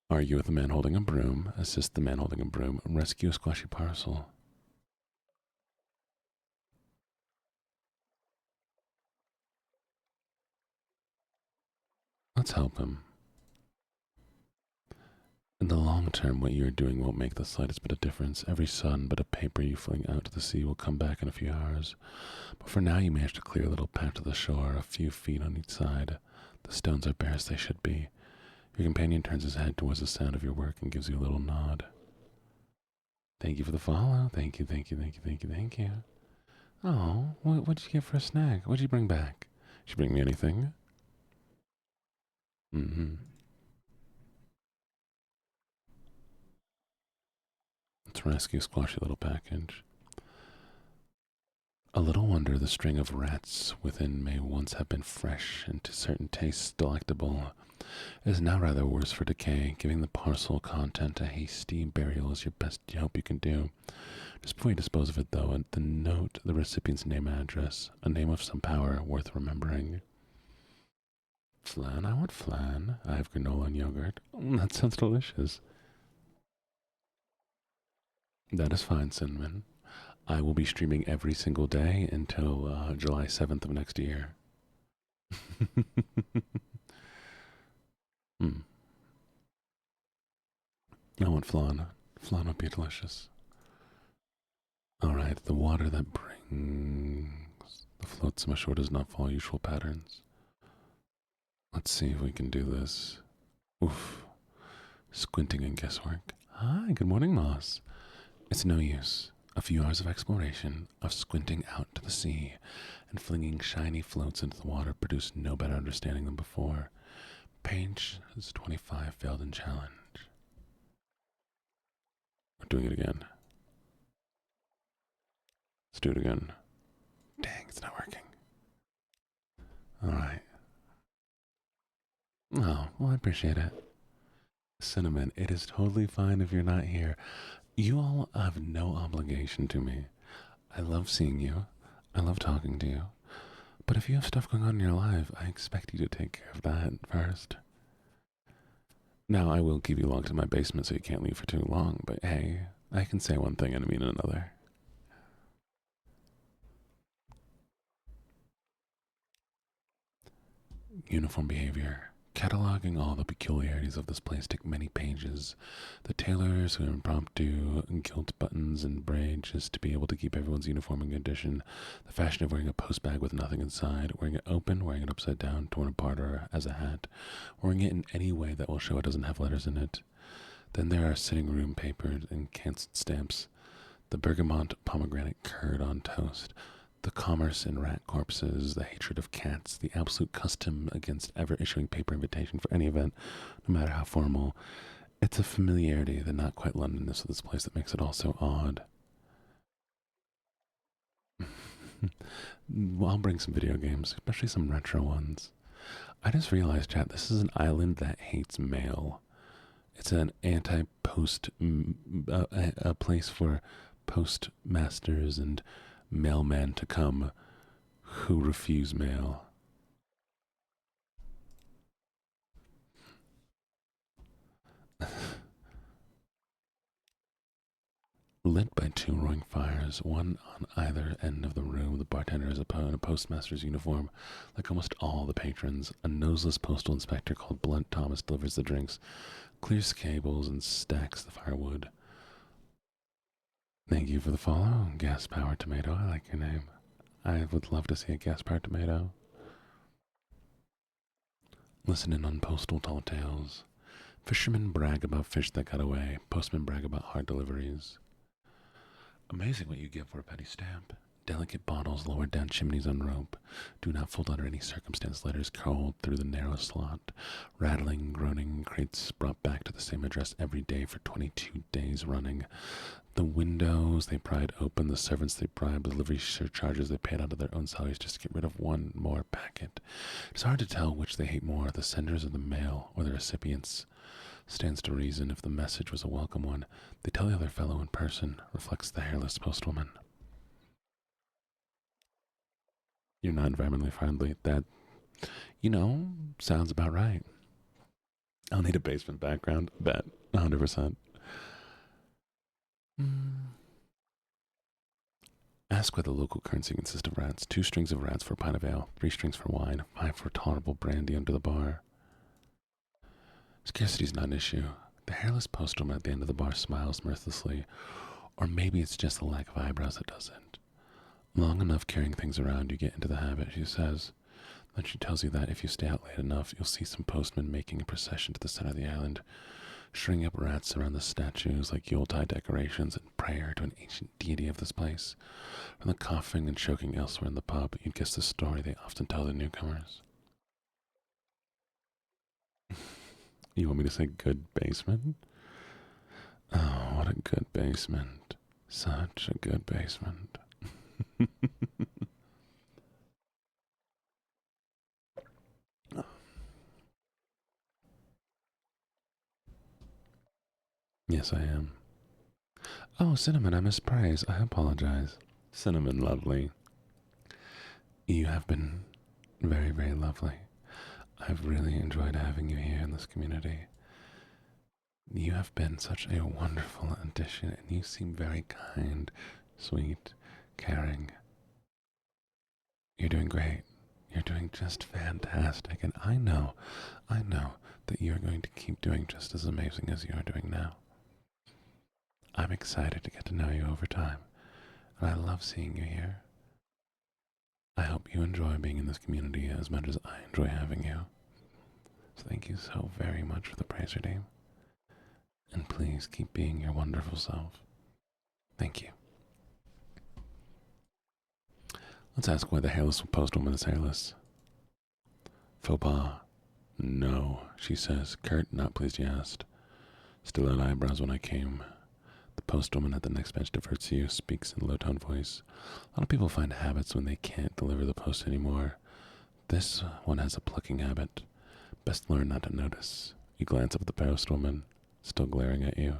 Argue with the man holding a broom. Assist the man holding a broom. Rescue a squashy parcel. Let's help him. In the long term, what you are doing won't make the slightest bit of difference. Every sun but a paper you fling out to the sea will come back in a few hours. But for now, you manage to clear a little patch of the shore, a few feet on each side. The stones are bare as they should be. Your companion turns his head towards the sound of your work and gives you a little nod. Thank you for the follow. Thank you, thank you, thank you, thank you, thank you. Oh, what'd you get for a snack? What'd you bring back? Did you bring me anything? Mm-hmm. Let's rescue Squashy little package. A little wonder the string of rats within may once have been fresh and to certain tastes delectable. It is now rather worse for decay. Giving the parcel content a hasty burial is your best hope you can do. Just before you dispose of it, though, note the recipient's name and address, a name of some power worth remembering. Flan? I want flan. I have granola and yogurt. That sounds delicious. That is fine, Cinnamon. I will be streaming every single day until July 7th of next year. I want flan. Flan would be delicious. Alright, the water that brings the floats to my shore does not follow usual patterns. Let's see if we can do this. Oof. Squinting and guesswork. Hi, good morning, Moss. It's no use. A few hours of exploration, of squinting out to the sea, and flinging shiny floats into the water produced no better understanding than before. Page 25 failed in challenge. We're doing it again. Let's do it again. Dang, it's not working. Alright. Oh, well, I appreciate it. Cinnamon, it is totally fine if you're not here. You all have no obligation to me. I love seeing you. I love talking to you. But if you have stuff going on in your life, I expect you to take care of that first. Now, I will keep you locked in my basement so you can't leave for too long, but hey, I can say one thing and mean another. Uniform behavior. Cataloging all the peculiarities of this place take many pages. The tailors who impromptu gilt buttons and braid just to be able to keep everyone's uniform in condition. The fashion of wearing a post bag with nothing inside, wearing it open, wearing it upside down, torn apart, or as a hat, wearing it in any way that will show it doesn't have letters in it. Then there are sitting room papers and canceled stamps. The bergamot pomegranate curd on toast. The commerce in rat corpses, the hatred of cats, the absolute custom against ever issuing paper invitation for any event, no matter how formal. It's a familiarity, the not quite Londonness of this place that makes it all so odd. Well, I'll bring some video games, especially some retro ones. I just realized, chat, this is an island that hates mail. It's an anti-post, a place for postmasters and mailmen to come who refuse mail. Lit by two roaring fires, one on either end of the room, the bartender is in a postmaster's uniform. Like almost all the patrons, a noseless postal inspector called Blunt Thomas delivers the drinks, clears cables, and stacks the firewood. Thank you for the follow, Gas Powered Tomato. I like your name. I would love to see a Gas Powered Tomato. Listening on postal tall tales. Fishermen brag about fish that got away. Postmen brag about hard deliveries. Amazing what you give for a petty stamp. Delicate bottles lowered down chimneys on rope. Do not fold under any circumstance. Letters crawled through the narrow slot. Rattling, groaning crates brought back to the same address every day for 22 days running. The windows they pried open, the servants they bribed, the delivery surcharges they paid out of their own salaries just to get rid of one more packet. It's hard to tell which they hate more, the senders of the mail or the recipients. Stands to reason if the message was a welcome one, they tell the other fellow in person, reflects the hairless postwoman. You're not environmentally friendly. That, sounds about right. I'll need a basement background. Bet. 100%. Ask why the local currency consists of rats. 2 strings of rats for a pint of ale. 3 strings for wine. 5 for tolerable brandy under the bar. Scarcity's not an issue. The hairless postwoman at the end of the bar smiles mirthlessly. Or maybe it's just the lack of eyebrows that does it. Long enough carrying things around, you get into the habit, she says. Then she tells you that if you stay out late enough, you'll see some postmen making a procession to the center of the island, stringing up rats around the statues like Yuletide decorations and prayer to an ancient deity of this place. From the coughing and choking elsewhere in the pub, you'd guess the story they often tell the newcomers. You want me to say good basement? Oh, what a good basement. Such a good basement. Yes, I am. Oh, Cinnamon, I mispraised. I apologize. Cinnamon, lovely. You have been very, very lovely. I've really enjoyed having you here in this community. You have been such a wonderful addition, and you seem very kind, sweet, caring. You're doing great. You're doing just fantastic, and I know that you're going to keep doing just as amazing as you are doing now. I'm excited to get to know you over time, and I love seeing you here. I hope you enjoy being in this community as much as I enjoy having you. So thank you so very much for the praise redeem. And please keep being your wonderful self. Thank you. Let's ask why the hairless postwoman is hairless. Faux pas. No, she says. Kurt, not pleased you asked. Still had eyebrows when I came. The postwoman at the next bench diverts you, speaks in a low-toned voice. A lot of people find habits when they can't deliver the post anymore. This one has a plucking habit. Best learn not to notice. You glance up at the postwoman, still glaring at you.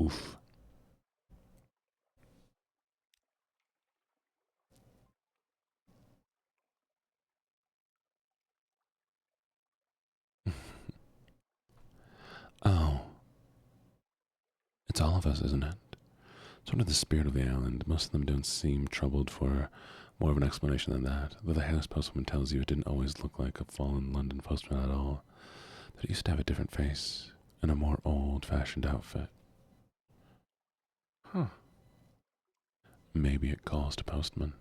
Oof. Oh. It's all of us, isn't it? Sort of the spirit of the island. Most of them don't seem troubled for more of an explanation than that, though the hairless postwoman tells you it didn't always look like a fallen London postman at all, that it used to have a different face and a more old-fashioned outfit. Huh. Maybe it calls to postman.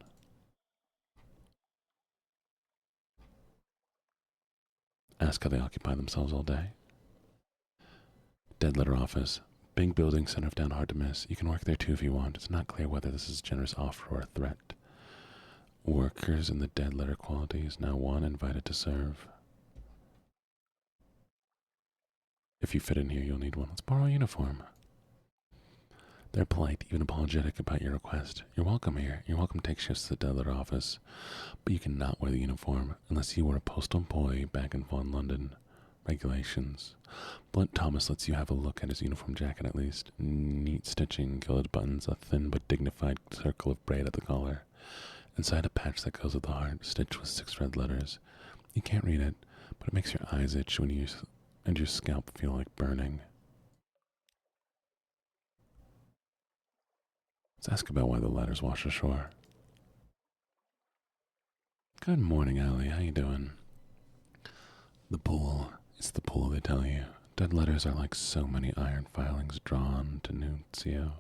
Ask how they occupy themselves all day. Dead letter office. Big building, center of town, hard to miss. You can work there too if you want. It's not clear whether this is a generous offer or a threat. Workers in the dead letter qualities, now one invited to serve. If you fit in here, you'll need one. Let's borrow a uniform. They're polite, even apologetic about your request. You're welcome here. You're welcome to take shifts at the dead letter office. But you cannot wear the uniform unless you were a postal employee back in Vaughan, London. Regulations. Blunt Thomas lets you have a look at his uniform jacket at least. Neat stitching, gilded buttons, a thin but dignified circle of braid at the collar. Inside a patch that goes with the heart, stitched with 6 red letters. You can't read it, but it makes your eyes itch and your scalp feel like burning. Let's ask about why the letters wash ashore. Good morning, Allie. How you doing? The pool. It's the pool, they tell you. Dead letters are like so many iron filings drawn to Nuncio.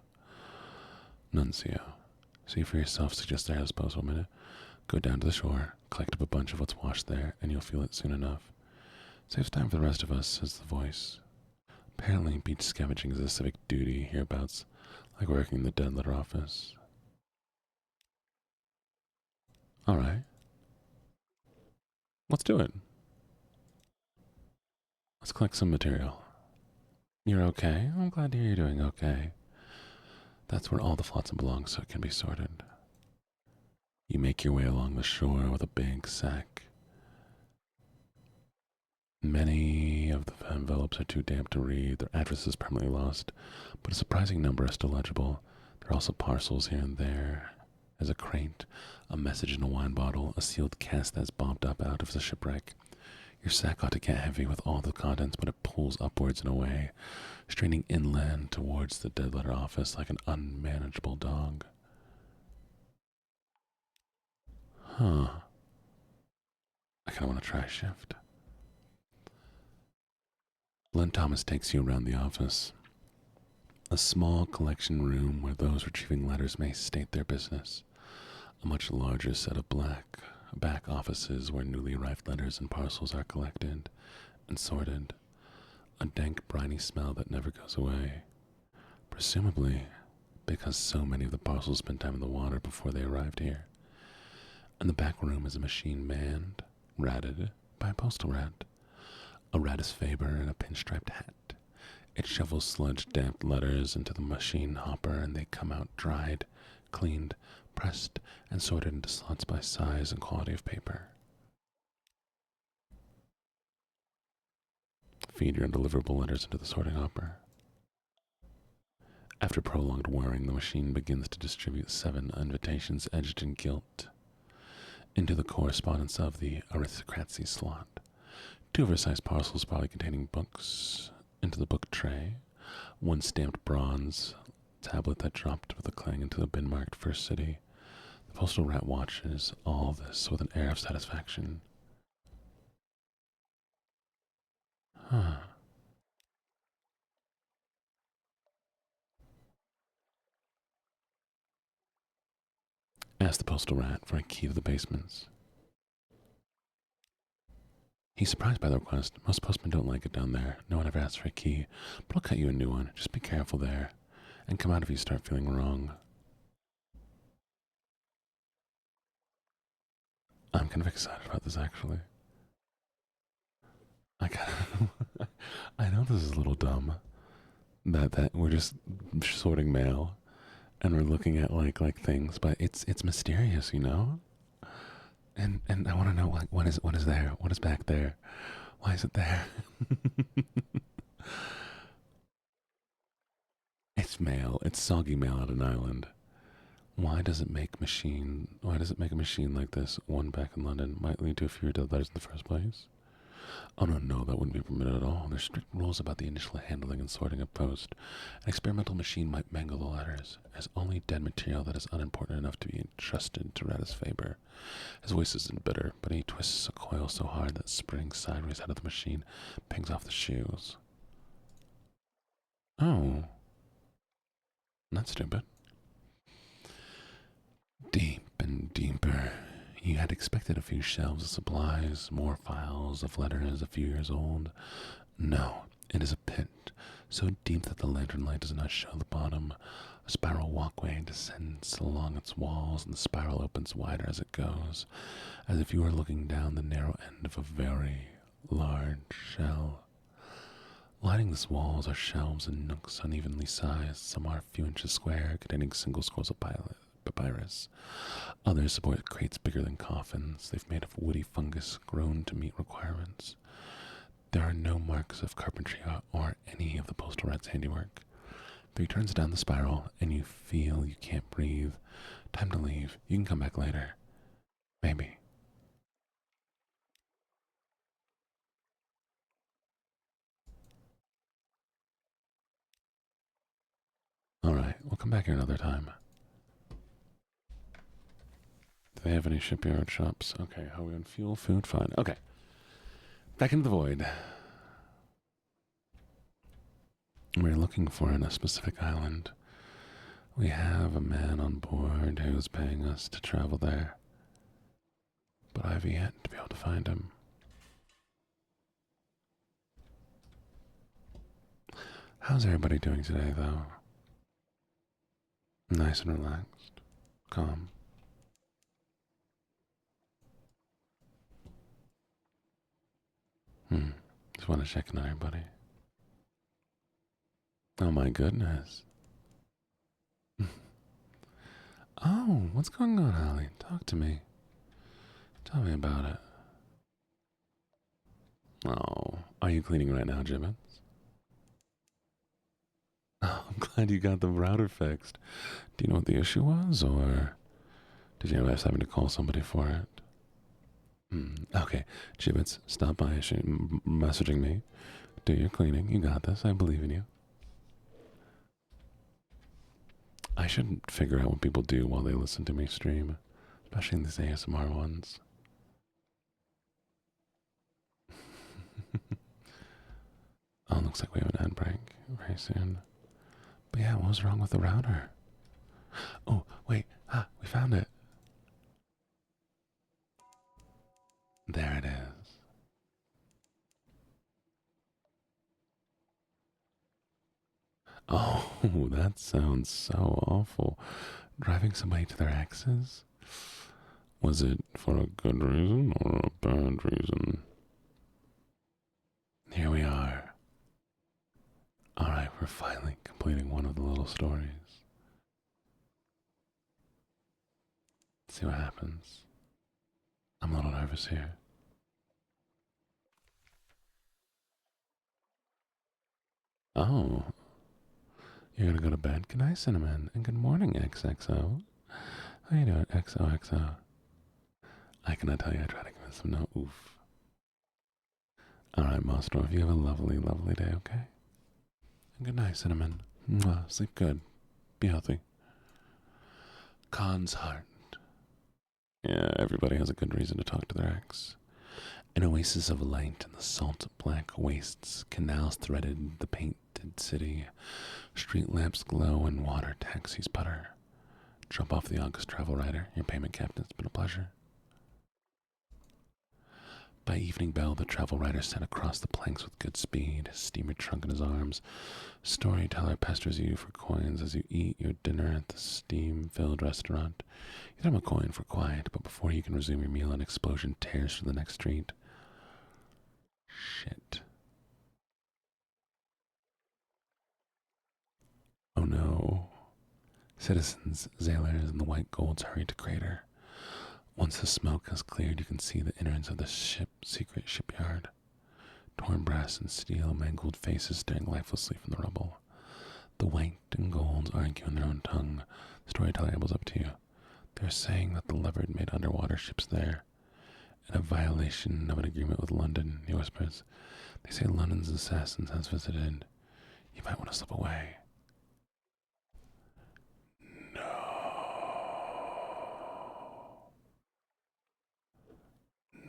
See for yourself, suggests the house post 1 minute. Go down to the shore, collect up a bunch of what's washed there, and you'll feel it soon enough. Saves time for the rest of us, says the voice. Apparently, beach scavenging is a civic duty hereabouts, like working in the dead letter office. All right. Let's do it. Let's collect some material. You're okay? I'm glad to hear you're doing okay. That's where all the flotsam belongs, so it can be sorted. You make your way along the shore with a big sack. Many of the envelopes are too damp to read, their addresses permanently lost, but a surprising number are still legible. There are also parcels here and there. There's a crate, a message in a wine bottle, a sealed cask that's bobbed up out of the shipwreck. Your sack ought to get heavy with all the contents, but it pulls upwards and away, straining inland towards the dead letter office like an unmanageable dog. Huh. I kind of want to try a shift. Len Thomas takes you around the office. A small collection room where those retrieving letters may state their business. A much larger set of back offices where newly arrived letters and parcels are collected and sorted. A dank, briny smell that never goes away. Presumably because so many of the parcels spent time in the water before they arrived here. And the back room is a machine manned, ratted by a postal rat. A Radis Faber in a pinstriped hat. It shovels sludge damp letters into the machine hopper and they come out dried, cleaned, pressed, and sorted into slots by size and quality of paper. Feed your undeliverable letters into the sorting hopper. After prolonged whirring, the machine begins to distribute 7 invitations edged in gilt into the correspondence of the aristocracy slot. 2 oversized parcels probably containing books into the book tray. 1 stamped bronze tablet that dropped with a clang into the bin marked First City. The postal rat watches all this with an air of satisfaction. Huh. Ask the postal rat for a key to the basements. He's surprised by the request. Most postmen don't like it down there. No one ever asks for a key, but I'll cut you a new one. Just be careful there, and come out if you start feeling wrong. I'm kind of excited about this, actually. I know this is a little dumb. That we're just sorting mail, and we're looking at like things, but it's mysterious, you know. And I want to know like what is there? What is back there? Why is it there? It's mail. It's soggy mail at an island. Why does it make a machine like this, one back in London, might lead to fewer dead letters in the first place? Oh no, that wouldn't be permitted at all. There's strict rules about the initial handling and sorting of post. An experimental machine might mangle the letters, as only dead material that is unimportant enough to be entrusted to Radis Faber. His voice isn't bitter, but he twists a coil so hard that spring sideways out of the machine pings off the shoes. Oh. That's stupid. Deep and deeper. You had expected a few shelves of supplies, more files of letters a few years old. No, it is a pit, so deep that the lantern light does not show the bottom. A spiral walkway descends along its walls, and the spiral opens wider as it goes, as if you were looking down the narrow end of a very large shell. Lining these walls are shelves and nooks unevenly sized. Some are a few inches square, containing single scrolls of papyrus. Others support crates bigger than coffins. They've made of woody fungus grown to meet requirements. There are no marks of carpentry or any of the postal rat's handiwork. 3 turns down the spiral, and you feel you can't breathe. Time to leave. You can come back later. Maybe. Alright, we'll come back here another time. Do they have any shipyard shops? Okay, how are we on fuel, food? Fine. Okay. Back into the void. We're looking for on a specific island. We have a man on board who's paying us to travel there, but I've yet to be able to find him. How's everybody doing today, though? Nice and relaxed, calm. Just want to check in on everybody. Oh my goodness. Oh, what's going on, Holly? Talk to me. Tell me about it. Oh, are you cleaning right now, Jibbits? Oh, I'm glad you got the router fixed. Do you know what the issue was, or did you end up having to call somebody for it? Okay, Jibbits, stop by messaging me. Do your cleaning. You got this. I believe in you. I should figure out what people do while they listen to me stream, especially in these ASMR ones. Oh, looks like we have an ad break very soon. But yeah, what was wrong with the router? Oh, wait. We found it. There it is. Oh, that sounds so awful. Driving somebody to their exes? Was it for a good reason or a bad reason? Here we are. Alright, we're finally completing one of the little stories. Let's see what happens. I'm a little nervous here. Oh, you're gonna go to bed? Good night, Cinnamon, and good morning, XXO. How you doing, XOXO? I cannot tell you, I try to give it some no oof. Alright, Monster, you have a lovely, lovely day, okay? And good night, Cinnamon. Mwah, sleep good. Be healthy. Khan's heart. Yeah, everybody has a good reason to talk to their ex. An oasis of light in the salt black wastes, canals threaded the painted city, street lamps glow and water taxis putter. Jump off the August travel rider, your payment captain, it's been a pleasure. By evening bell, the travel rider sent across the planks with good speed, steamer trunk in his arms. Storyteller pesters you for coins as you eat your dinner at the steam-filled restaurant. You don't have a coin for quiet, but before you can resume your meal, an explosion tears through the next street. Shit. Oh no. Citizens, sailors, and the white golds hurry to crater. Once the smoke has cleared, you can see the innards of the secret shipyard. Torn brass and steel, mangled faces staring lifelessly from the rubble. The white and golds argue in their own tongue. The storyteller ambles up to you. They're saying that the Leopard made underwater ships there, in a violation of an agreement with London, he whispers. They say London's assassins has visited. You might want to slip away.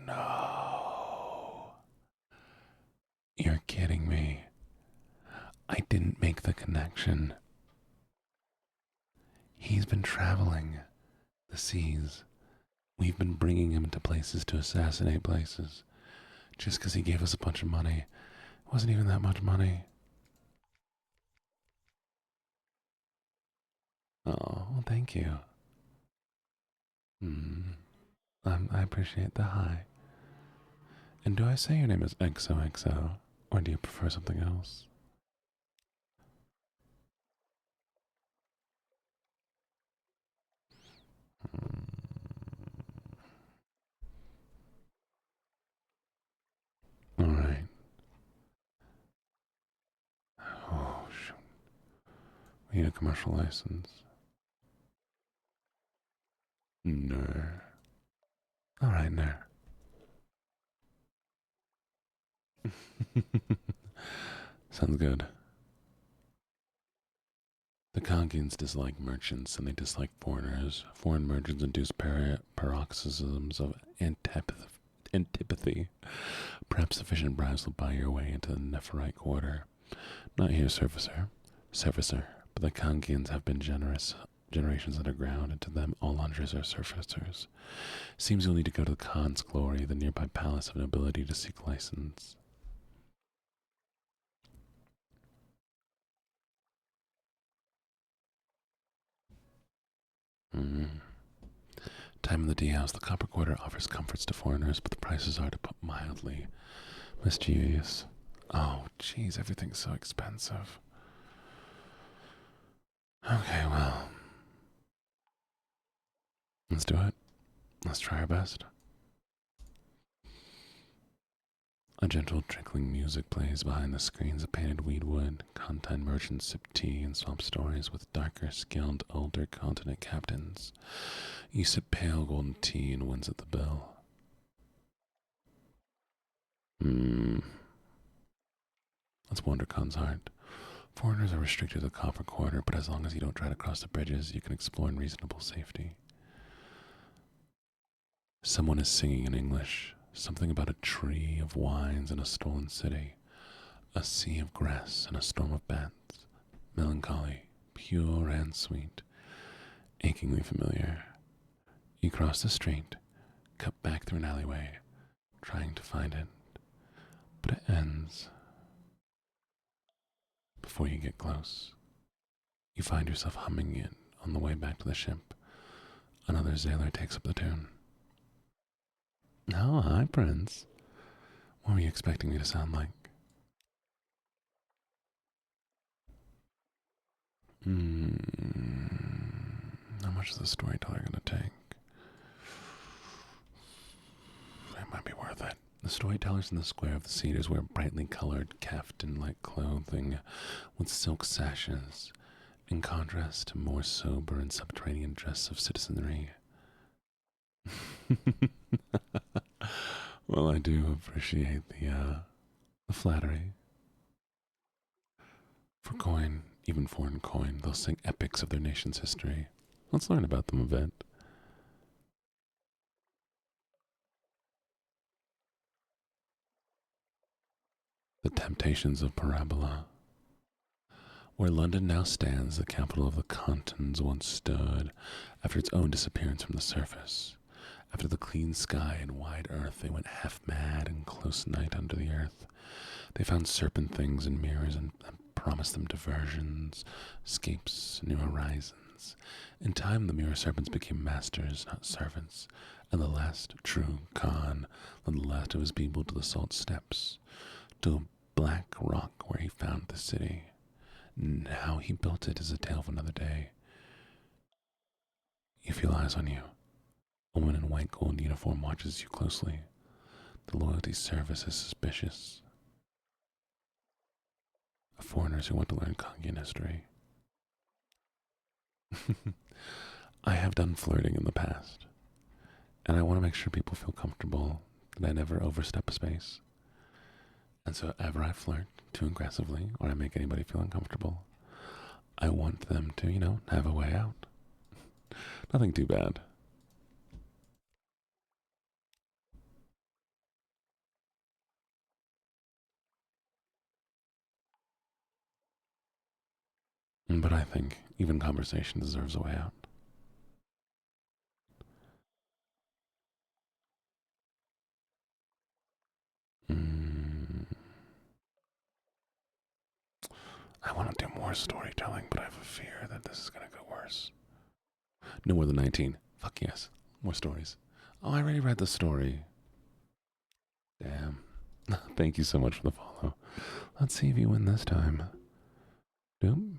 No. You're kidding me. I didn't make the connection. He's been traveling the seas. We've been bringing him to places to assassinate places. Just because he gave us a bunch of money. It wasn't even that much money. Oh, well, thank you. I appreciate the hi. And do I say your name is XOXO, or do you prefer something else? Alright. Oh, shoot. We need a commercial license. No. Alright, no. Sounds good. The Kangians dislike merchants and they dislike foreigners. Foreign merchants induce paroxysms of antipathy. Perhaps sufficient bribes will buy your way into the Nephirite quarter. Not here, servicer, but the Kangians have been generations underground, and to them all hunters are surfacers. Seems you'll need to go to the Khan's Glory, the nearby palace of nobility, to seek license. Time in the tea house. The Copper Quarter offers comforts to foreigners, but the prices are, to put mildly, Mischievous. Oh, jeez, everything's so expensive. Okay, well, let's do it. Let's try our best. A gentle trickling music plays behind the screens of painted weedwood. Content merchants sip tea and swap stories with darker, skilled, older continent captains. You sip pale golden tea and wins at the bill. That's WonderCon's heart. Foreigners are restricted to the Copper Quarter, but as long as you don't try to cross the bridges, you can explore in reasonable safety. Someone is singing in English. Something about a tree of wines in a stolen city. A sea of grass and a storm of bats. Melancholy, pure and sweet. Achingly familiar. You cross the street, cut back through an alleyway, trying to find it. But it ends before you get close. You find yourself humming it on the way back to the ship. Another sailor takes up the tune. Oh, hi, Prince. What were you expecting me to sound like? How much is the storyteller going to take? It might be worth it. The storytellers in the square of the cedars wear brightly colored, caftan-like clothing with silk sashes, in contrast to more sober and subterranean dress of citizenry. Well, I do appreciate the flattery. For coin, even foreign coin, they'll sing epics of their nation's history. Let's learn about them a bit. The Temptations of Parabola. Where London now stands, the capital of the continents once stood, after its own disappearance from the surface. After the clean sky and wide earth, they went half mad in close night under the earth. They found serpent things and mirrors and promised them diversions, escapes, new horizons. In time, the mirror serpents became masters, not servants, and the last true Khan led the last of his people to the salt steppes, to a black rock where he found the city. And how he built it is a tale of another day. You feel eyes on you. A woman in white gold uniform watches you closely. The loyalty service is suspicious. Foreigners who want to learn Kangian history. I have done flirting in the past, and I want to make sure people feel comfortable that I never overstep a space. And so ever I flirt too aggressively or I make anybody feel uncomfortable, I want them to, have a way out. Nothing too bad. But I think even conversation deserves a way out. I want to do more storytelling, but I have a fear that this is going to go worse. No more than 19. Fuck yes. More stories. Oh, I already read the story. Damn. Thank you so much for the follow. Let's see if you win this time. Doop.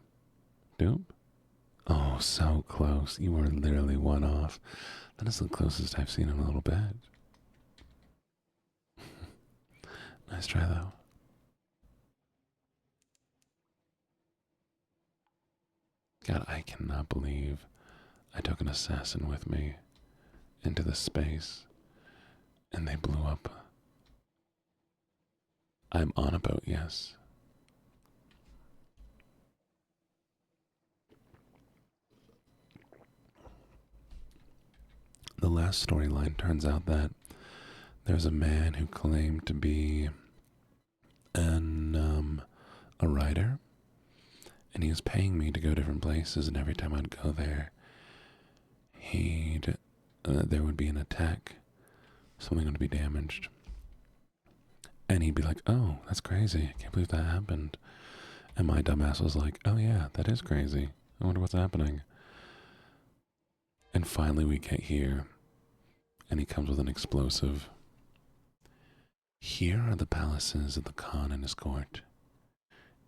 Doop. Oh, so close. You were literally one off. That is the closest I've seen in a little bit. Nice try, though. God, I cannot believe I took an assassin with me into the space and they blew up. I'm on a boat, yes. The last storyline turns out that there's a man who claimed to be a writer, and he was paying me to go different places, and every time I'd go there, there would be an attack, something would be damaged, and he'd be like, oh, that's crazy, I can't believe that happened, and my dumbass was like, oh yeah, that is crazy, I wonder what's happening, and finally we get here, and he comes with an explosive. Here are the palaces of the Khan and his court,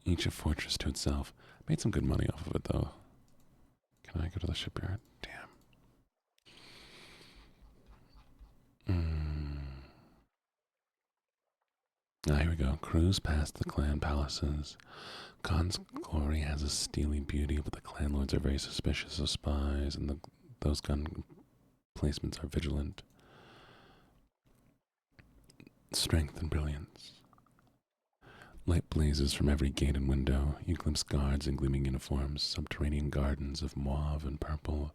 each a fortress to itself. Made some good money off of it, though. Can I go to the shipyard? Damn. Now here we go. Cruise past the clan palaces. Khan's glory has a steely beauty, but the clan lords are very suspicious of spies, and those gun placements are vigilant. Strength and brilliance. Light blazes from every gate and window. You glimpse guards in gleaming uniforms, subterranean gardens of mauve and purple,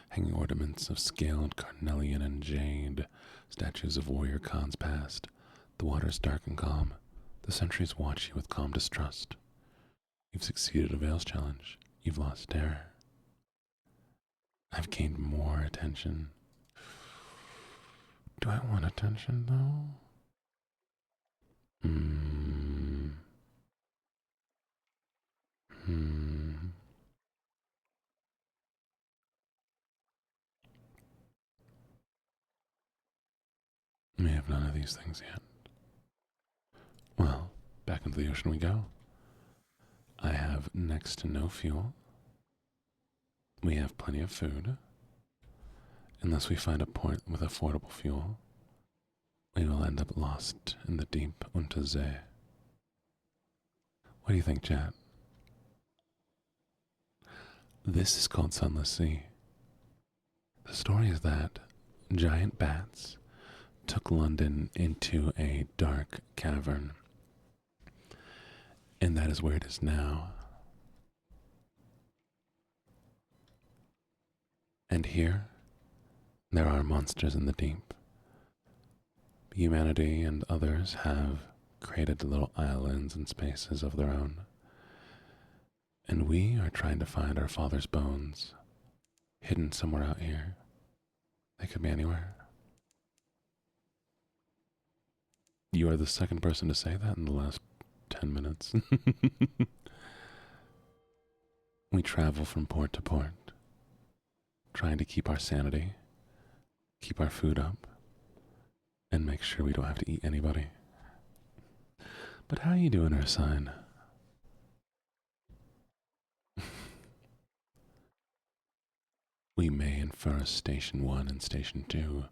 hanging ornaments of scaled carnelian and jade, statues of warrior Khans past. The water's dark and calm. The sentries watch you with calm distrust. You've succeeded a Veil's challenge. You've lost terror. I've gained more attention. Do I want attention, though? May have none of these things yet. Well, back into the ocean we go. I have next to no fuel. We have plenty of food. Unless we find a port with affordable fuel, we will end up lost in the deep Untersee. What do you think, chat? This is called Sunless Sea. The story is that giant bats took London into a dark cavern, and that is where it is now. And here, there are monsters in the deep. Humanity and others have created little islands and spaces of their own. And we are trying to find our father's bones, hidden somewhere out here. They could be anywhere. You are the second person to say that in the last 10 minutes. We travel from port to port, trying to keep our sanity, keep our food up, and make sure we don't have to eat anybody. But how are you doing, Ursine? We may infer a Station 1 and Station 2.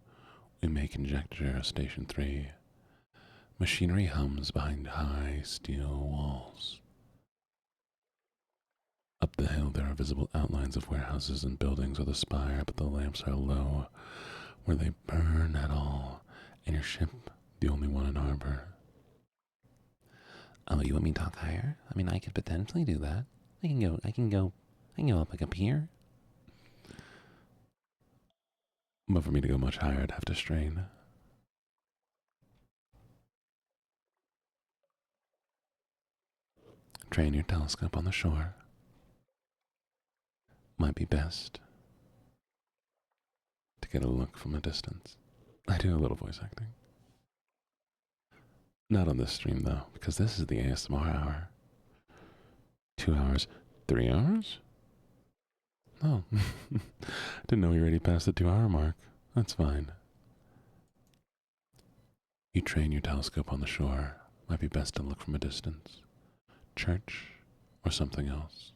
We may conjecture a Station 3. Machinery hums behind high steel walls. Up the hill there are visible outlines of warehouses and buildings with a spire, but the lamps are low, where they burn at all, and your ship the only one in harbor. Oh, you want me to talk higher? I mean, I could potentially do that. I can go up like up here. But for me to go much higher, I'd have to strain. Train your telescope on the shore. Might be best to get a look from a distance. I do a little voice acting. Not on this stream, though, because this is the ASMR hour. 2 hours. 3 hours? Oh. Didn't know we were already past the 2-hour mark. That's fine. You train your telescope on the shore. Might be best to look from a distance. Church or something else.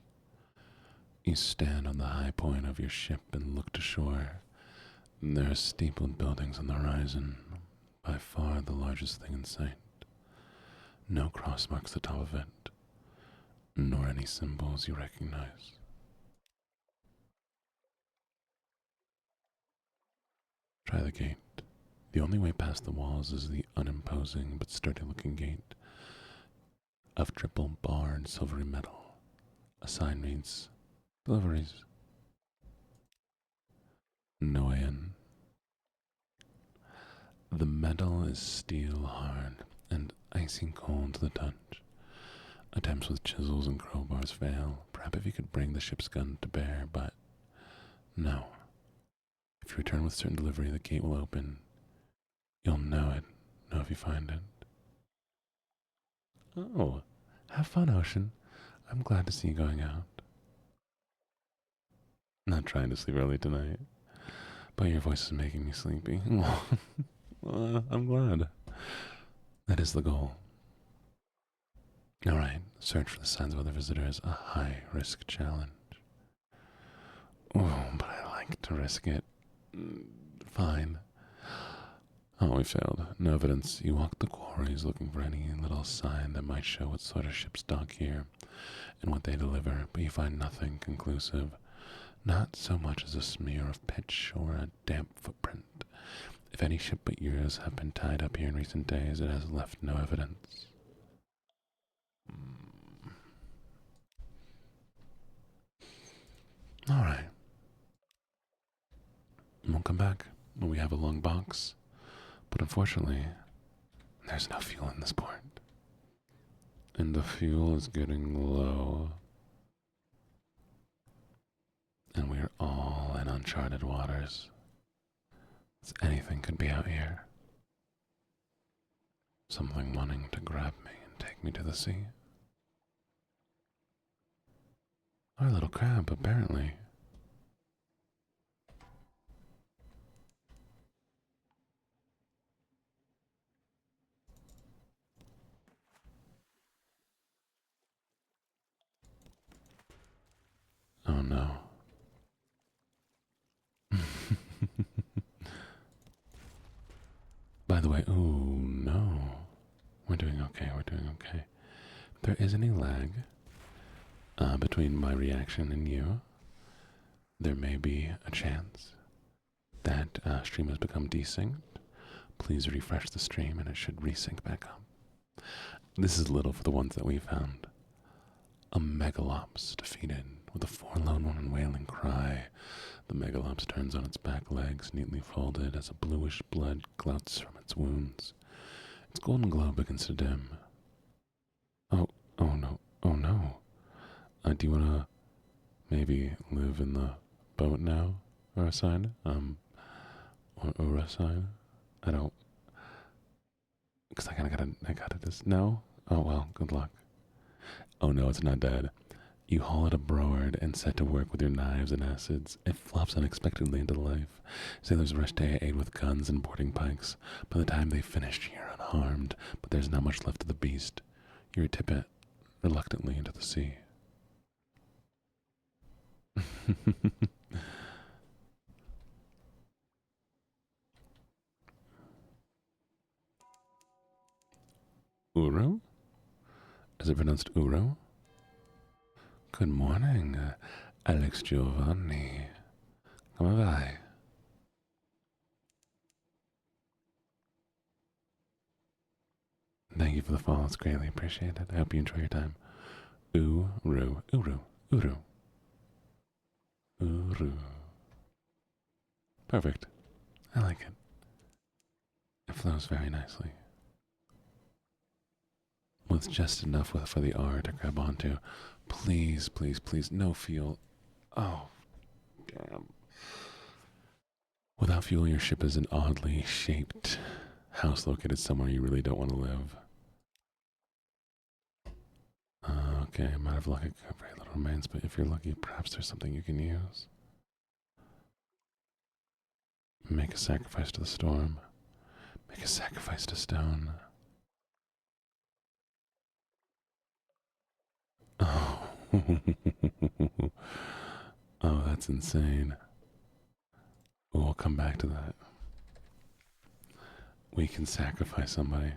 You stand on the high point of your ship and look to shore. There are steepled buildings on the horizon, by far the largest thing in sight. No cross marks the top of it, nor any symbols you recognize. Try the gate. The only way past the walls is the unimposing but sturdy-looking gate of triple-barred silvery metal. A sign reads, "Deliveries." No way in. The metal is steel hard and icy cold to the touch. Attempts with chisels and crowbars fail. Perhaps if you could bring the ship's gun to bear, but no. If you return with certain delivery, the gate will open. You'll know if you find it. Oh, have fun, Ocean. I'm glad to see you going out. Not trying to sleep early tonight, but your voice is making me sleepy. I'm glad. That is the goal. Alright, search for the signs of other visitors, a high-risk challenge. Oh, but I like to risk it. Fine. Oh, we failed. No evidence. You walk the quarries looking for any little sign that might show what sort of ships dock here and what they deliver, but you find nothing conclusive. Not so much as a smear of pitch or a damp footprint. If any ship but yours have been tied up here in recent days, it has left no evidence. Alright. We'll come back when we have a long box. But unfortunately, there's no fuel in this port. And the fuel is getting low. And we're all in uncharted waters. Anything could be out here. Something wanting to grab me and take me to the sea. Our little crab, apparently. Oh no. By the way, oh no. We're doing okay, we're doing okay. If there is any lag between my reaction and you, there may be a chance that stream has become desynced. Please refresh the stream and it should resync back up. This is little for the ones that we found. A megalops defeated with a forlorn and wailing cry. The megalops turns on its back legs, neatly folded, as a bluish blood glouts from its wounds. Its golden glow begins to dim. Oh no, oh no. Do you want to maybe live in the boat now, or aside? Or aside? I don't, because I gotta just, no? Oh well, good luck. Oh no, it's not dead. You haul it aboard and set to work with your knives and acids. It flops unexpectedly into life. Sailors rush to aid with guns and boarding pikes. By the time they finish, you're unharmed, but there's not much left of the beast. You tip it reluctantly into the sea. Uro? Is it pronounced Uro? Good morning, Alex Giovanni. Come vai? Thank you for the follow. It's greatly appreciated. I hope you enjoy your time. Uru, Uru, Uru. Uru. Perfect. I like it. It flows very nicely. With just enough for the R to grab onto. Please, please, please, no fuel. Oh, damn. Without fuel, your ship is an oddly shaped house located somewhere you really don't want to live. Okay, I'm out of luck. Very little remains, but if you're lucky, perhaps there's something you can use. Make a sacrifice to the storm. Make a sacrifice to stone. Oh. Oh, that's insane. We'll come back to that. We can sacrifice somebody.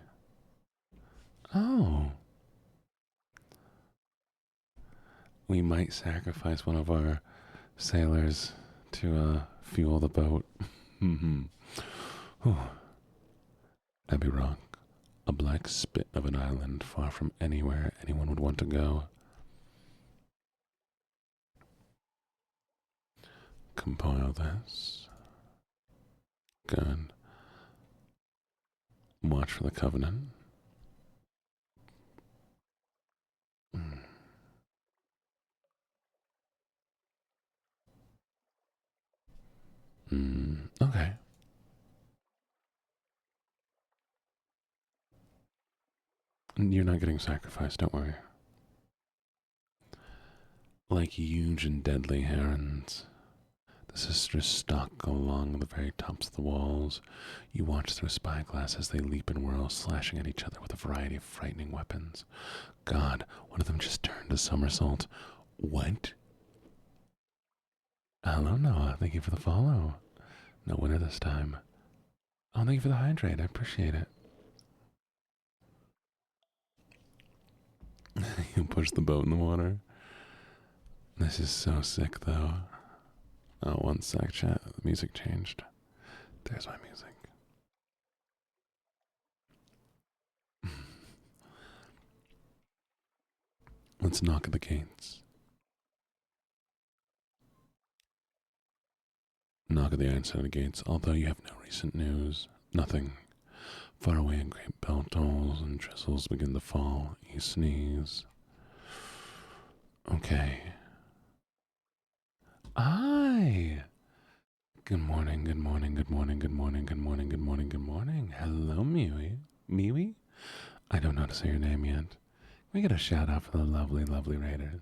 Oh. We might sacrifice one of our sailors to fuel the boat. That'd be wrong. A black spit of an island far from anywhere anyone would want to go. Compile this. Good. Watch for the Covenant. Okay. You're not getting sacrificed, don't worry. Like huge and deadly herons, the Sisters stalk along the very tops of the walls. You watch through a spyglass as they leap and whirl, slashing at each other with a variety of frightening weapons. God, one of them just turned a somersault. What? Hello, Noah. Thank you for the follow. No winner this time. Oh, thank you for the hydrate. I appreciate it. You push the boat in the water. This is so sick, though. Oh, one sec, chat. The music changed. There's my music. Let's knock at the gates. Knock at the iron side of the gates, although you have no recent news. Nothing. Far away, great bell tolls and drizzles begin to fall. You sneeze. Okay. Hi! Good morning, good morning, good morning, good morning, good morning, good morning, good morning. Hello, Miwi. Miwi? I don't know how to say your name yet. We get a shout out for the lovely, lovely Raiders.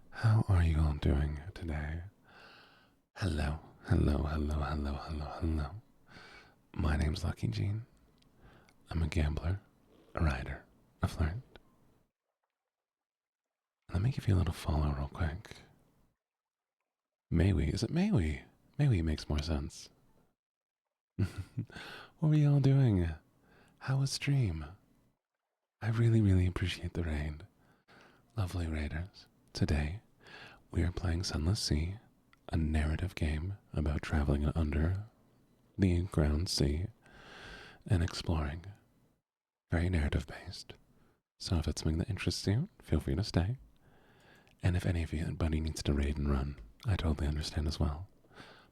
How are you all doing today? Hello, hello, hello, hello, hello, hello. My name's LuckyJene. I'm a gambler, a writer, a flirt. Let me give you a little follow real quick. Maywe, is it Maywe? Maywe makes more sense. What were you all doing? How was stream? I really, really appreciate the raid. Lovely Raiders. Today, we are playing Sunless Sea, a narrative game about traveling under the ground sea and exploring. Very narrative based. So if it's something that interests you, feel free to stay. And if any of anybody needs to raid and run, I totally understand as well.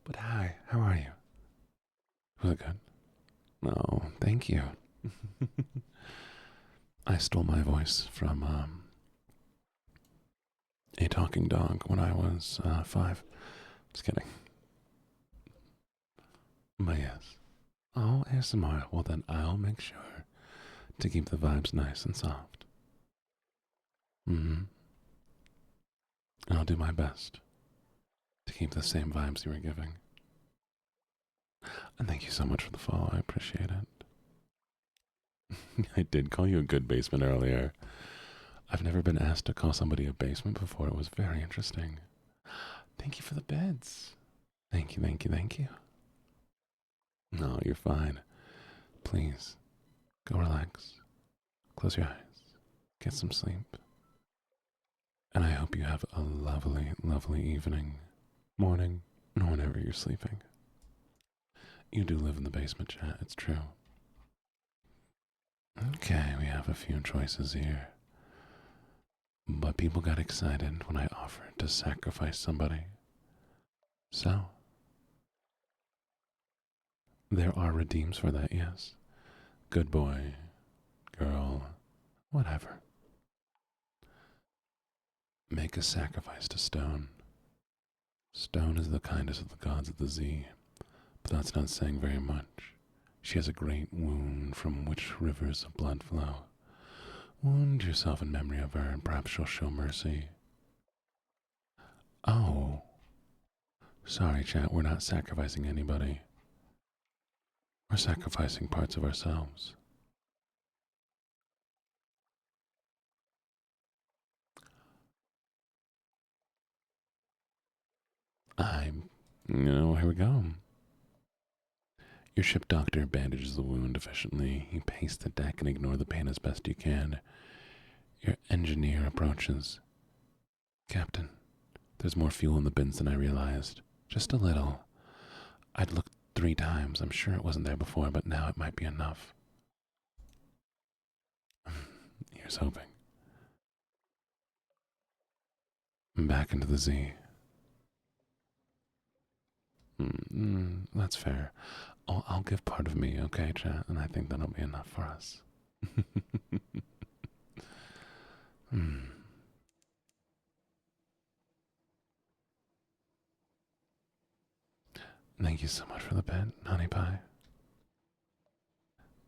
But hi, how are you? Was it good? No, thank you. I stole my voice from a talking dog when I was 5. Just kidding. But yes. Oh, ASMR. Well, then I'll make sure to keep the vibes nice and soft. I'll do my best to keep the same vibes you were giving. And thank you so much for the follow. I appreciate it. I did call you a good basement earlier. I've never been asked to call somebody a basement before. It was very interesting. Thank you for the beds. Thank you, thank you, thank you. No, you're fine. Please, go relax. Close your eyes. Get some sleep. And I hope you have a lovely, lovely evening, morning, or whenever you're sleeping. You do live in the basement, chat. It's true. Okay, we have a few choices here. But people got excited when I offered to sacrifice somebody. So, there are redeems for that, yes. Good boy, girl, whatever. Make a sacrifice to Stone. Stone is the kindest of the gods of the sea, but that's not saying very much. She has a great wound from which rivers of blood flow. Wound yourself in memory of her, and perhaps she'll show mercy. Oh. Sorry, chat, we're not sacrificing anybody. We're sacrificing parts of ourselves. Here we go. Your ship doctor bandages the wound efficiently. You pace the deck and ignore the pain as best you can. Your engineer approaches. Captain, there's more fuel in the bins than I realized. Just a little. I'd looked 3 times. I'm sure it wasn't there before, but now it might be enough. Here's hoping. Back into the Z. That's fair. I'll give part of me, okay, chat? And I think that'll be enough for us. Thank you so much for the bed, Honey Pie.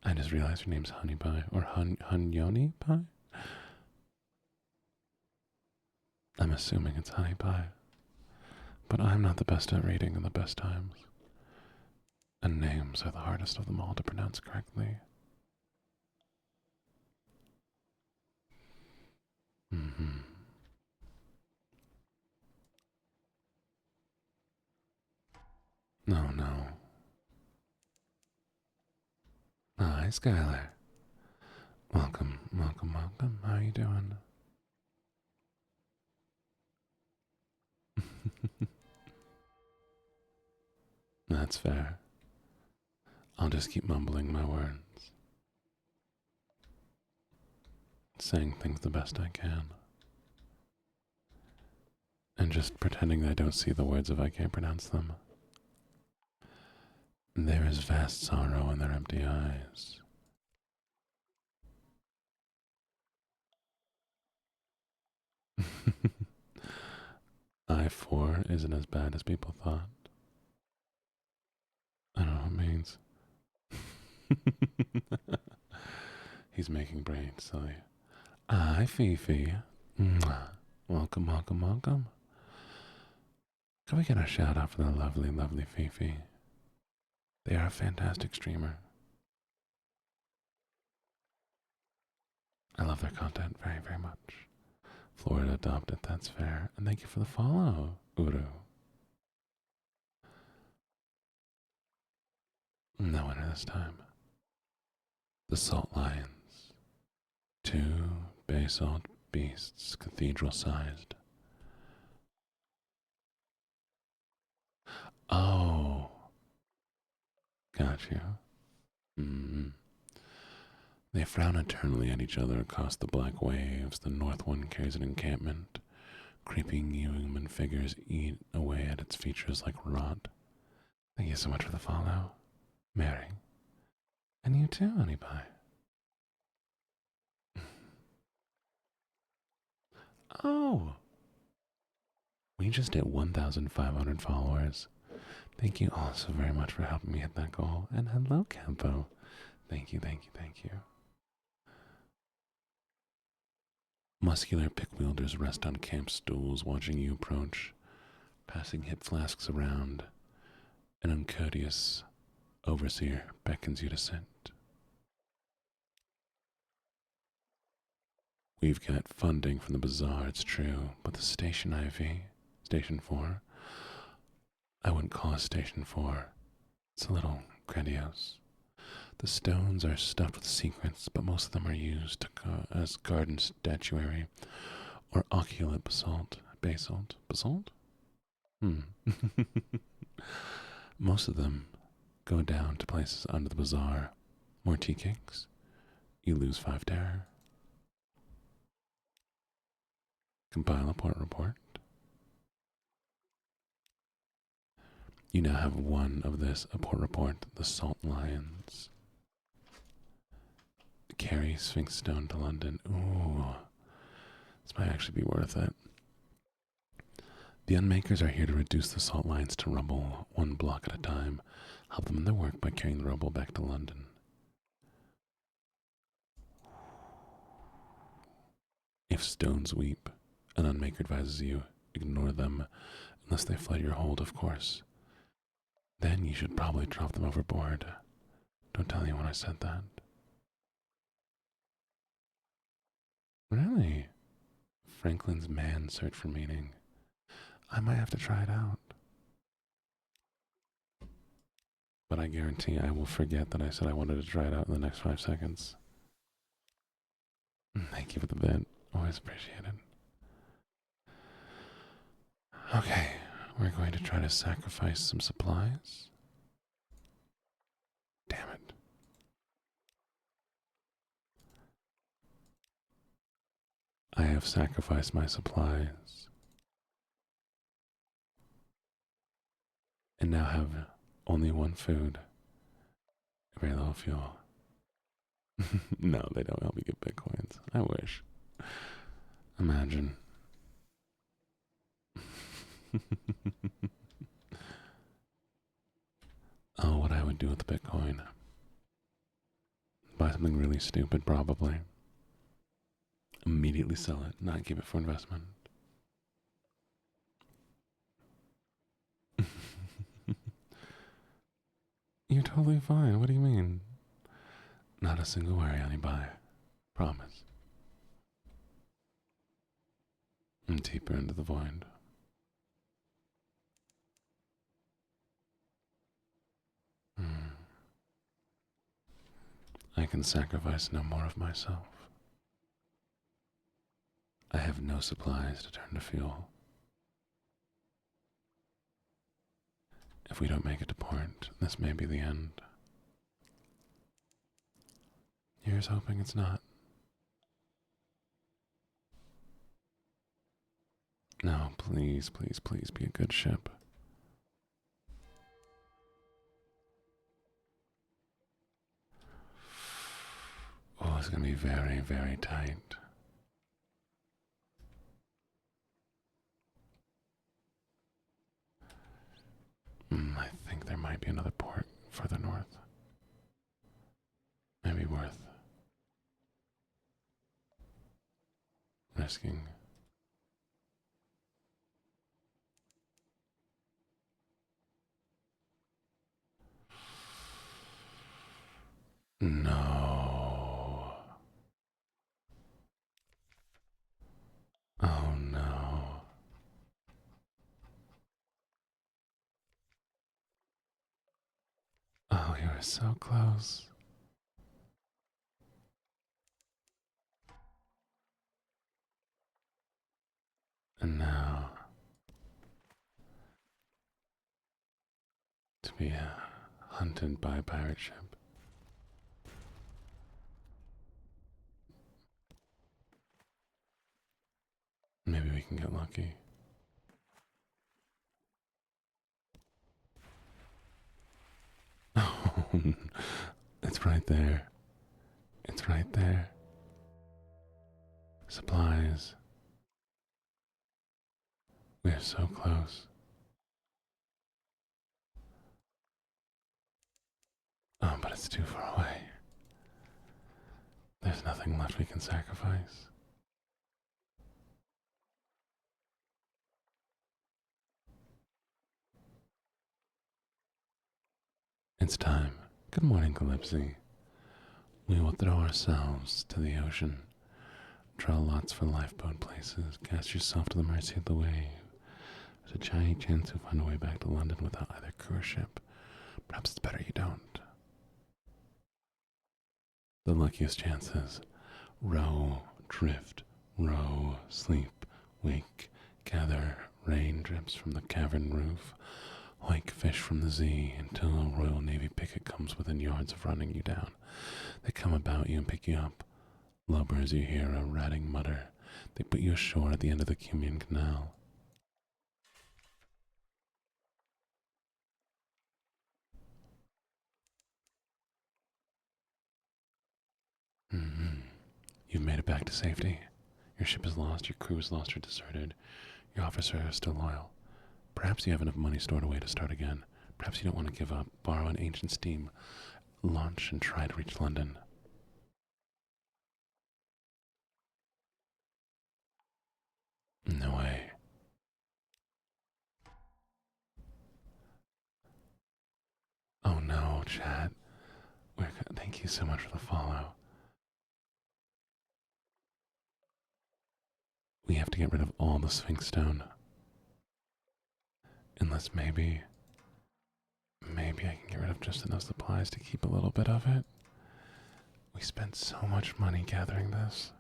I just realized your name's Honey Pie, or Hunyoni Pie? I'm assuming it's Honey Pie. But I'm not the best at reading in the best times. And names are the hardest of them all to pronounce correctly. Mm-hmm. No, no. Hi, Skylar. Welcome, welcome, welcome. How are you doing? That's fair. I'll just keep mumbling my words, saying things the best I can, and just pretending I don't see the words if I can't pronounce them. There is vast sorrow in their empty eyes. I4 isn't as bad as people thought. I don't know what it means. He's making brains silly. Hi, Fifi. Mwah. Welcome, welcome, welcome. Can we get a shout out for the lovely, lovely Fifi? They are a fantastic streamer. I love their content very, very much. Florida adopted, that's fair. And thank you for the follow, Uru. No winner this time. The Salt Lions. 2 basalt beasts, cathedral-sized. Oh. Got you. Mm. They frown eternally at each other across the black waves. The north one carries an encampment. Creeping human figures eat away at its features like rot. Thank you so much for the follow, Mary. And you too, honey pie. Oh, we just hit 1,500 followers. Thank you all so very much for helping me hit that goal. And hello, Campo. Thank you, thank you, thank you. Muscular pick wielders rest on camp stools watching you approach, passing hip flasks around. An uncourteous overseer beckons you to sit. We've got funding from the bazaar, it's true, but the Station IV, Station 4, I wouldn't call it Station 4. It's a little grandiose. The stones are stuffed with secrets, but most of them are used as garden statuary or oculate basalt. Basalt? Most of them go down to places under the bazaar. More tea cakes? You lose 5 terror. Compile a port report. You now have one of this, a port report, the Salt Lions. Carry Sphinx Stone to London. Ooh, this might actually be worth it. The Unmakers are here to reduce the Salt Lions to rubble, 1 block at a time. Help them in their work by carrying the rubble back to London. If stones weep, an Unmaker advises you, ignore them, unless they flood your hold, of course. Then you should probably drop them overboard. Don't tell anyone I said that. Really? Franklin's man search for meaning. I might have to try it out. But I guarantee I will forget that I said I wanted to try it out in the next 5 seconds. Thank you for the bit. Always appreciated. Okay, we're going to try to sacrifice some supplies. Damn it. I have sacrificed my supplies. And now have only 1 food. Very little fuel. No, they don't help me get bitcoins. I wish. Imagine. Oh, what I would do with the Bitcoin. Buy something really stupid, probably. Immediately sell it, not keep it for investment. You're totally fine. What do you mean? Not a single worry, honey. Bye. Promise. And deeper into the void. I can sacrifice no more of myself. I have no supplies to turn to fuel. If we don't make it to port, this may be the end. Here's hoping it's not. No, please, please, please be a good ship. Oh, it's going to be very, very tight. I think there might be another port further north. Maybe worth risking. No. Oh no. Oh, you were so close. And now, to be hunted by a pirate ship. Maybe we can get lucky. Oh, it's right there. It's right there. Supplies. We're so close. Oh, but it's too far away. There's nothing left we can sacrifice. It's time. Good morning, Calypso. We will throw ourselves to the ocean. Draw lots for lifeboat places. Cast yourself to the mercy of the wave. There's a giant chance you'll find a way back to London without either crew or ship. Perhaps it's better you don't. The luckiest chances. Row, drift, row, sleep, wake, gather, rain drips from the cavern roof, like fish from the sea until a Royal Navy picket comes within yards of running you down. They come about you and pick you up. Lubbers, you hear a ratting mutter. They put you ashore at the end of the Cumbrian Canal. You've made it back to safety. Your ship is lost, your crew is lost or deserted. Your officer is still loyal. Perhaps you have enough money stored away to start again. Perhaps you don't want to give up, borrow an ancient steam, launch and try to reach London. No way. Oh no, chat. Thank you so much for the follow. We have to get rid of all the Sphinx Stone. Unless maybe I can get rid of just enough supplies to keep a little bit of it. We spent so much money gathering this.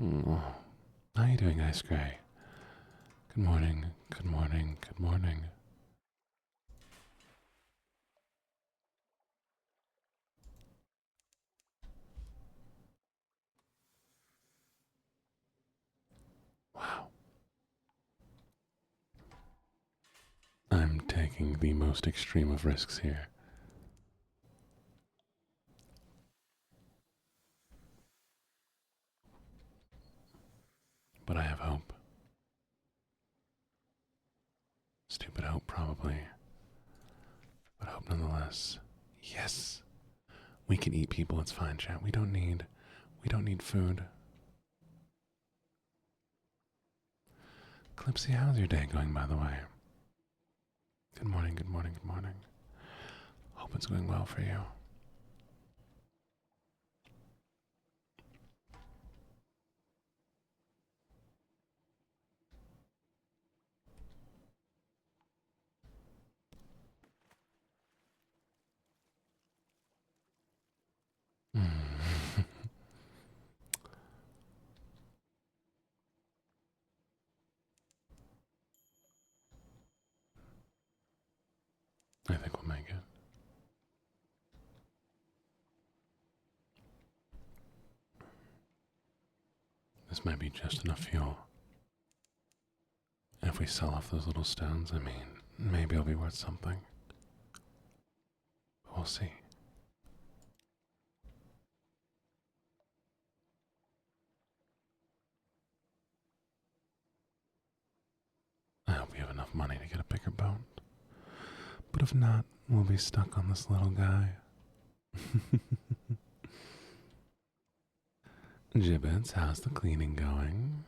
Oh, how are you doing, Ice Gray? Good morning, good morning, good morning. Wow. I'm taking the most extreme of risks here. But I have hope. Stupid hope, probably. But hope nonetheless. Yes! We can eat people, it's fine, chat. We don't need food. Clipsy, how's your day going, by the way? Good morning, good morning, good morning. Hope it's going well for you. I think we'll make it. This might be just enough fuel. And if we sell off those little stones, I mean, maybe it'll be worth something. We'll see. I hope we have enough money to get a bigger boat. But if not, we'll be stuck on this little guy. Gibbets, how's the cleaning going?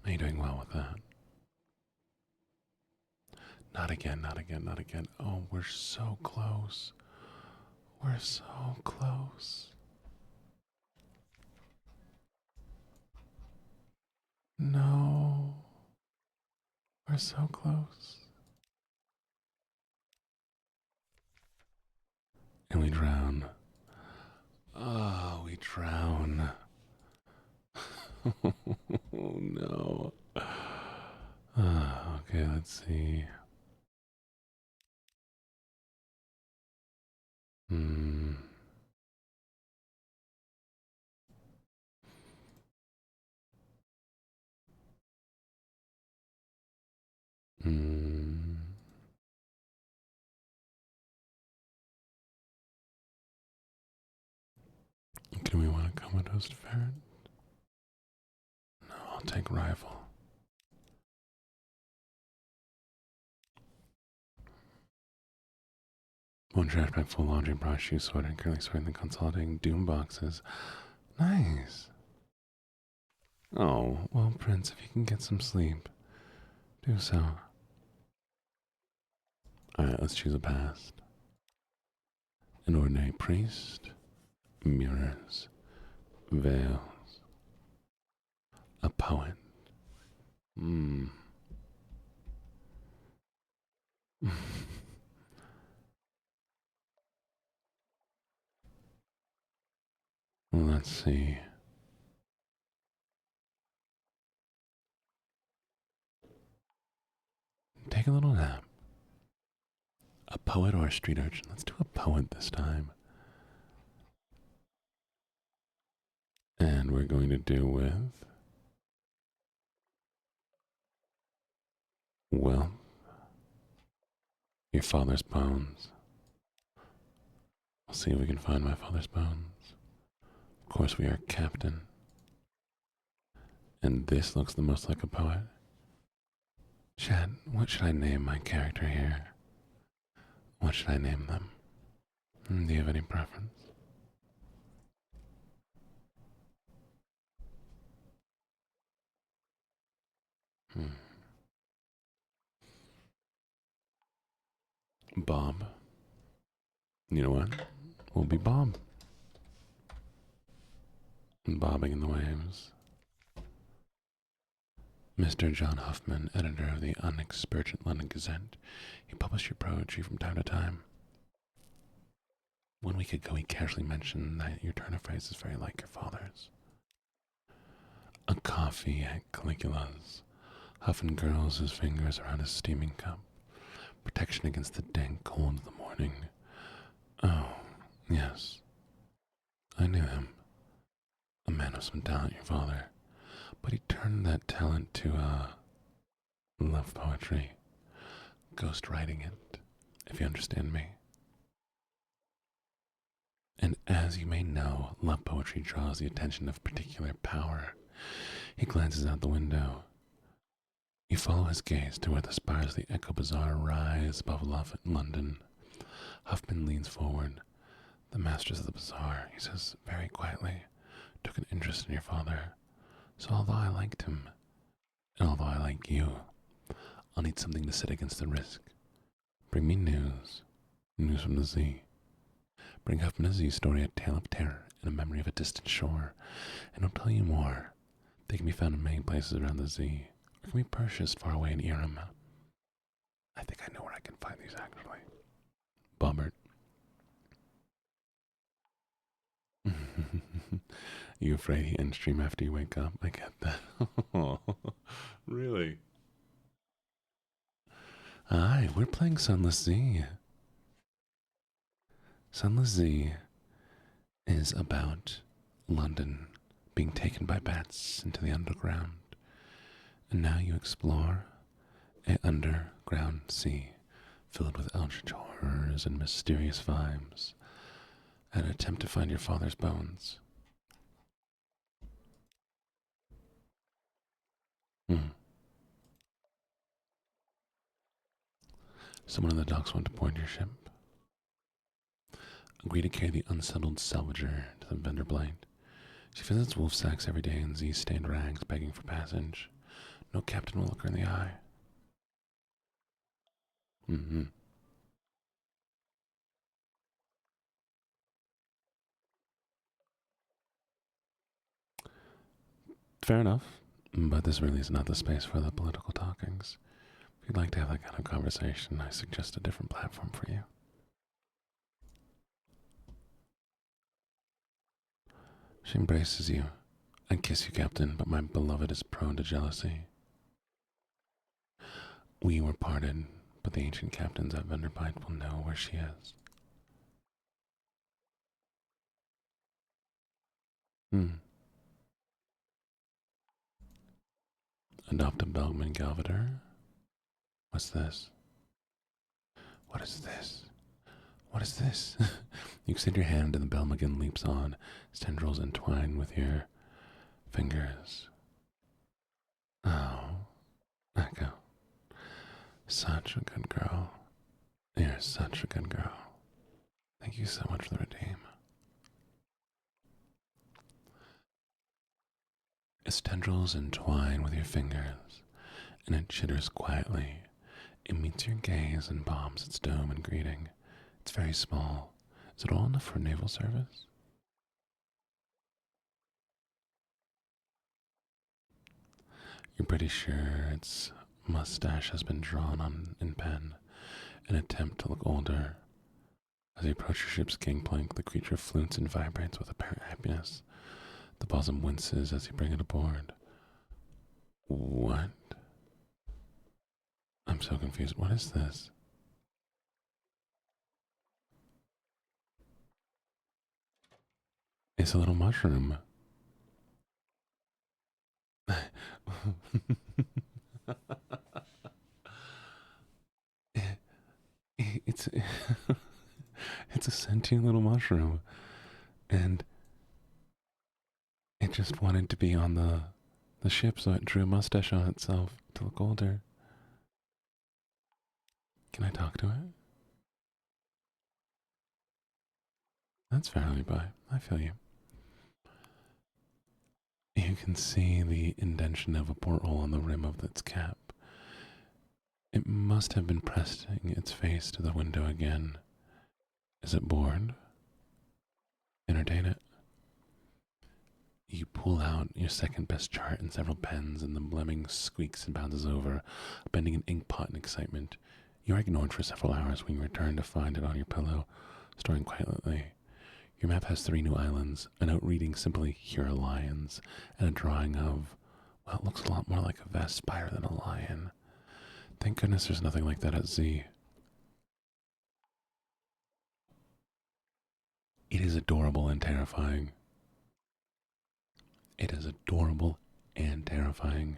Are you doing well with that? Not again, not again, not again. Oh, we're so close. We're so close. No. We're so close. And we drown. Oh, we drown. Oh, no. Okay, let's see. Hmm. Hmm. Do we want a comatose ferret? No, I'll take rifle. One trash bag full laundry brush, shoe sorting, currently sorting and consolidating doom boxes. Nice. Oh, well, Prince, if you can get some sleep, do so. Alright, let's choose a past. An ordinary priest, mirrors, veils, a poet. Let's see. Take a little nap. A poet or a street urchin? Let's do a poet this time. And we're going to do with wealth, your father's bones. We'll see if we can find my father's bones. Of course, we are captain. And this looks the most like a poet. Chad, what should I name my character here? What should I name them? Do you have any preference? Bob. You know what? We'll be Bob. Bobbing in the waves. Mr. John Huffman, editor of the unexpurgent London Gazette. He published your poetry from time to time. 1 week ago, he casually mentioned that your turn of phrase is very like your father's. A coffee at Caligula's. Huffman curls his fingers around his steaming cup. Protection against the dank cold of the morning. Oh, yes. I knew him. A man of some talent, your father. But he turned that talent to, love poetry. Ghost writing it, if you understand me. And as you may know, love poetry draws the attention of particular power. He glances out the window. You follow his gaze to where the spires of the Echo Bazaar rise above London. Huffman leans forward. The masters of the bazaar, he says very quietly, took an interest in your father. So although I liked him, and although I like you, I'll need something to sit against the risk. Bring me news. News from the Z. Bring up from the Z story a tale of terror and a memory of a distant shore. And I'll tell you more. They can be found in many places around the Z, or can be purchased far away in Irem. I think I know where I can find these actually. Bobbert. You afraid he end stream after you wake up? I get that. Really? Hi, we're playing Sunless Z. Sunless Z is about London being taken by bats into the underground. And now you explore an underground sea filled with eldritch horrors and mysterious vibes and attempt to find your father's bones. Someone on the docks want to board your ship. Agree to carry the unsettled salvager to the vendor blind. She visits wolf sacks every day in Z-stained rags begging for passage. No captain will look her in the eye. Fair enough, but this really is not the space for the political talkings. If you'd like to have that kind of conversation, I suggest a different platform for you. She embraces you. I'd kiss you, Captain, but my beloved is prone to jealousy. We were parted, but the ancient captains at Vanderbilt will know where she is. Adopt a Belgman Galvader? What's this? What is this? What is this? You extend your hand and the Belmagan leaps on, its tendrils entwine with your fingers. Oh, Echo. Such a good girl. You're such a good girl. Thank you so much for the redeem. Its tendrils entwine with your fingers, and it chitters quietly. It meets your gaze and bombs its dome in greeting. It's very small. Is it all enough for naval service? You're pretty sure its mustache has been drawn on in pen, an attempt to look older. As you approach your ship's gangplank, the creature flutes and vibrates with apparent happiness. The bosom winces as you bring it aboard. What? I'm so confused. What is this? It's a little mushroom. it's it's a sentient little mushroom, and it just wanted to be on the ship, so it drew a mustache on itself to look older. Can I talk to it? That's fairly by. I feel you. You can see the indentation of a porthole on the rim of its cap. It must have been pressing its face to the window again. Is it bored? Entertain it. You pull out your second best chart and several pens, and the lemming squeaks and bounces over, bending an ink pot in excitement. You are ignored for several hours when you return to find it on your pillow, storing quietly. Your map has 3 new islands, a note reading simply, "Here are lions," and a drawing of, well, it looks a lot more like a vast spire than a lion. Thank goodness there's nothing like that at Z. It is adorable and terrifying. It is adorable and terrifying.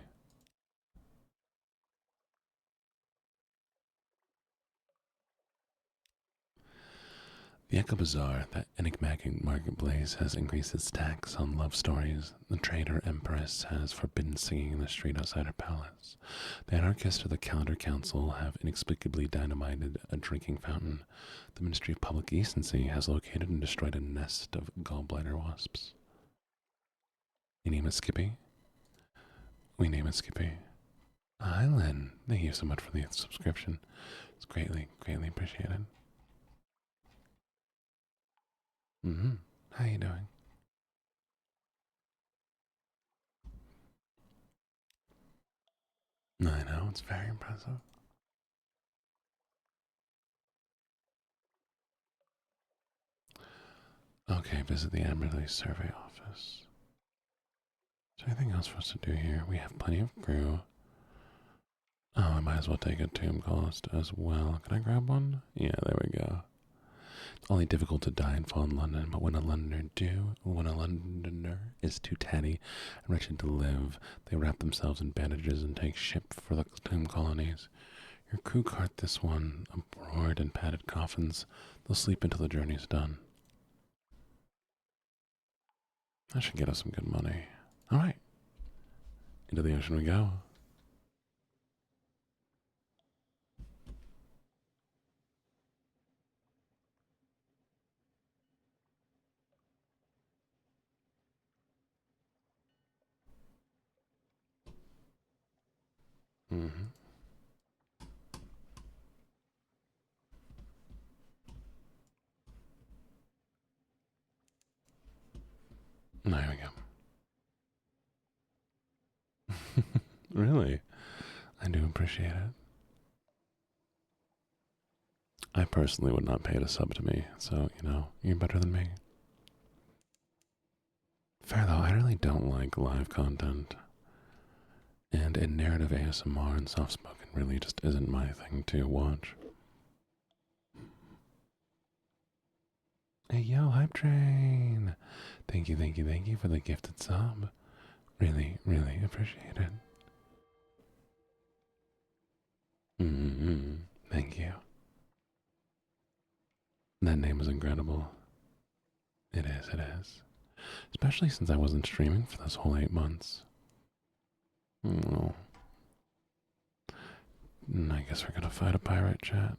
The Echo Bazaar, that enigmatic marketplace, has increased its tax on love stories. The traitor empress has forbidden singing in the street outside her palace. The anarchists of the Calendar Council have inexplicably dynamited a drinking fountain. The Ministry of Public Decency has located and destroyed a nest of gallbladder wasps. You name it Skippy? We name it Skippy. Hi, Lynn. Thank you so much for the subscription. It's greatly, greatly appreciated. Mm-hmm. How you doing? I know, it's very impressive. Okay, visit the Amberley Survey Office. Is there anything else for us to do here? We have plenty of crew. Oh, I might as well take a tomb cost as well. Can I grab one? Yeah, there we go. It's only difficult to die and fall in London, but when a Londoner is too tatty and wretched to live, they wrap themselves in bandages and take ship for the tomb colonies. Your crew cart this one aboard in padded coffins. They'll sleep until the journey's done. That should get us some good money. All right, into the ocean we go. Mm-hmm. There we go. Really? I do appreciate it. I personally would not pay to sub to me, so, you're better than me. Fair though, I really don't like live content. And in narrative ASMR and soft spoken really just isn't my thing to watch. Hey yo, Hype Train! Thank you, thank you, thank you for the gifted sub. Really, really appreciate it. Mm-hmm. Thank you. That name is incredible. It is, it is. Especially since I wasn't streaming for this whole 8 months. Oh. I guess we're gonna fight a pirate chat.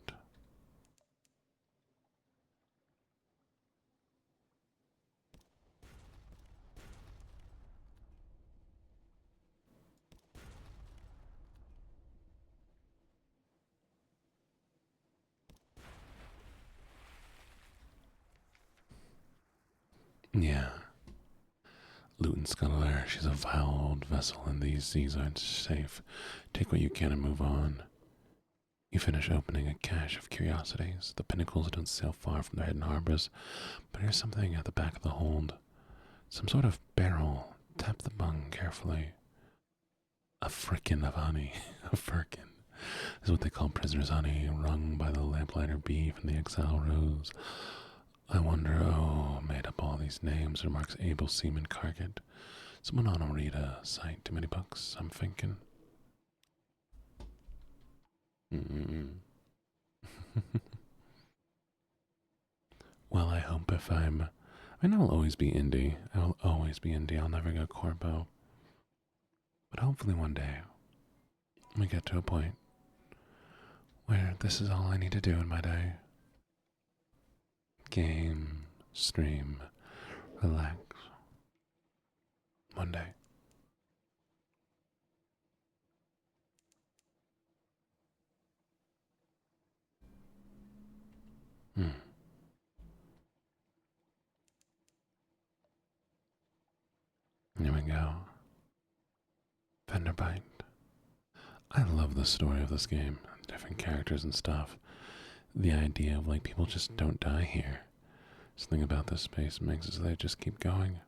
Yeah. Luton Scuttler, she's a vile old vessel, and these seas aren't safe. Take what you can and move on. You finish opening a cache of curiosities. The pinnacles don't sail far from their hidden harbors, but here's something at the back of the hold. Some sort of barrel. Tap the bung carefully. A frickin' of honey. A firkin. This is what they call prisoner's honey, wrung by the lamplighter bee from the exile rose. I wonder, made up all these names, remarks able seaman Carget. Someone ought to read a sight too many books, I'm thinking. Well, I hope if I I'll always be indie. I will always be indie. I'll never go corpo. But hopefully one day we get to a point where this is all I need to do in my day. Game, stream, relax. One day. Hmm. Here we go. Vanderbite. I love the story of this game. Different characters and stuff. The idea of like people just don't die here. Something about this space makes it so they just keep going.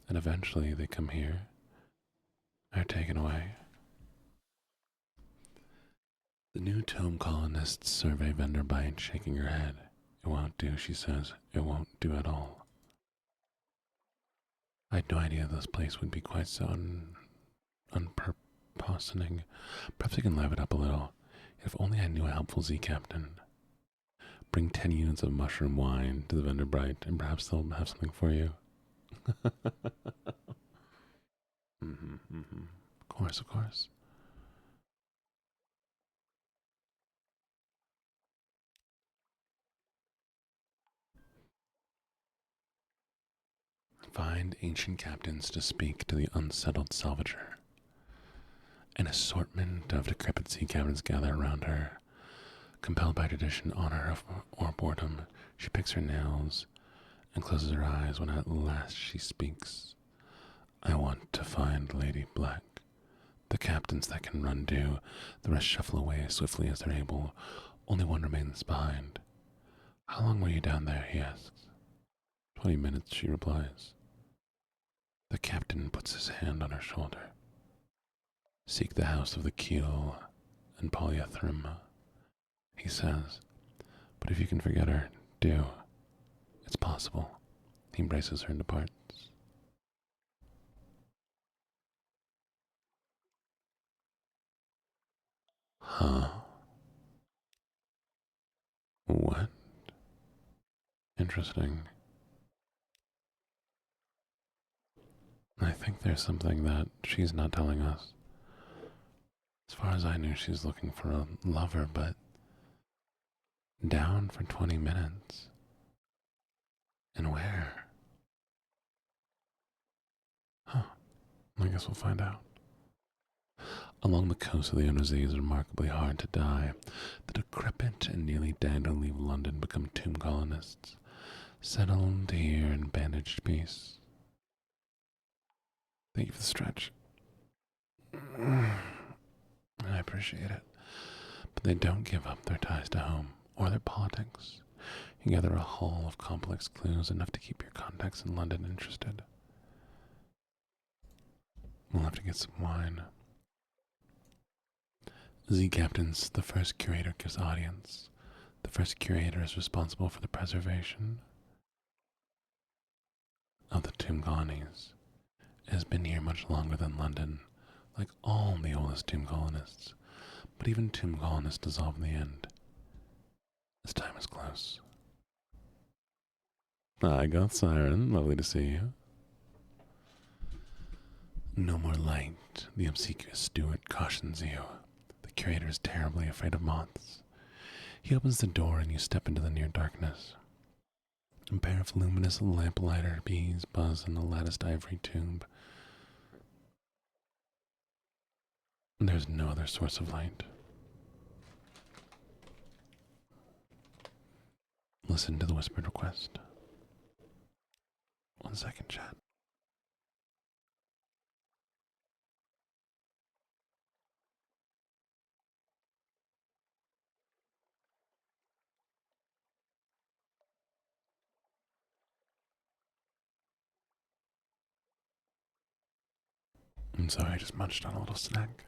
And eventually they come here. They're taken away. The new tome colonists survey Vanderbite, shaking her head. It won't do, she says. It won't do at all. I had no idea this place would be quite so unpurposing. Perhaps I can liven it up a little. If only I knew a helpful Z captain. Bring 10 units of mushroom wine to the Vanderbright, and perhaps they'll have something for you. Of course, of course. Find ancient captains to speak to the unsettled salvager. An assortment of decrepit sea captains gather around her. Compelled by tradition, honor, or boredom, she picks her nails and closes her eyes when at last she speaks. I want to find Lady Black. The captains that can run do, the rest shuffle away as swiftly as they're able. Only one remains behind. How long were you down there, he asks. 20 minutes, she replies. The captain puts his hand on her shoulder. Seek the house of the keel and polyethrum, he says. But if you can forget her, do. It's possible. He embraces her and departs. Huh? What? Interesting. I think there's something that she's not telling us. As far as I knew, she's looking for a lover, but down for 20 minutes. And where? Huh. I guess we'll find out. Along the coast of the Undersea is remarkably hard to die. The decrepit and nearly dead who leave London become tomb colonists, settled here in bandaged peace. Thank you for the stretch. I appreciate it. But they don't give up their ties to home or their politics. You gather a haul of complex clues enough to keep your contacts in London interested. We'll have to get some wine. Z captains, the first curator gives audience. The first curator is responsible for the preservation of the tomb colonies. It has been here much longer than London, like all the oldest tomb colonists. But even tomb colonists dissolve in the end. This time is close. Hi, Goth Siren. Lovely to see you. No more light, the obsequious steward cautions you. The curator is terribly afraid of moths. He opens the door and you step into the near darkness. A pair of luminous lamplighter bees buzz in the latticed ivory tomb. There's no other source of light. Listen to the whispered request. 1 second, chat. I'm sorry, I just munched on a little snack.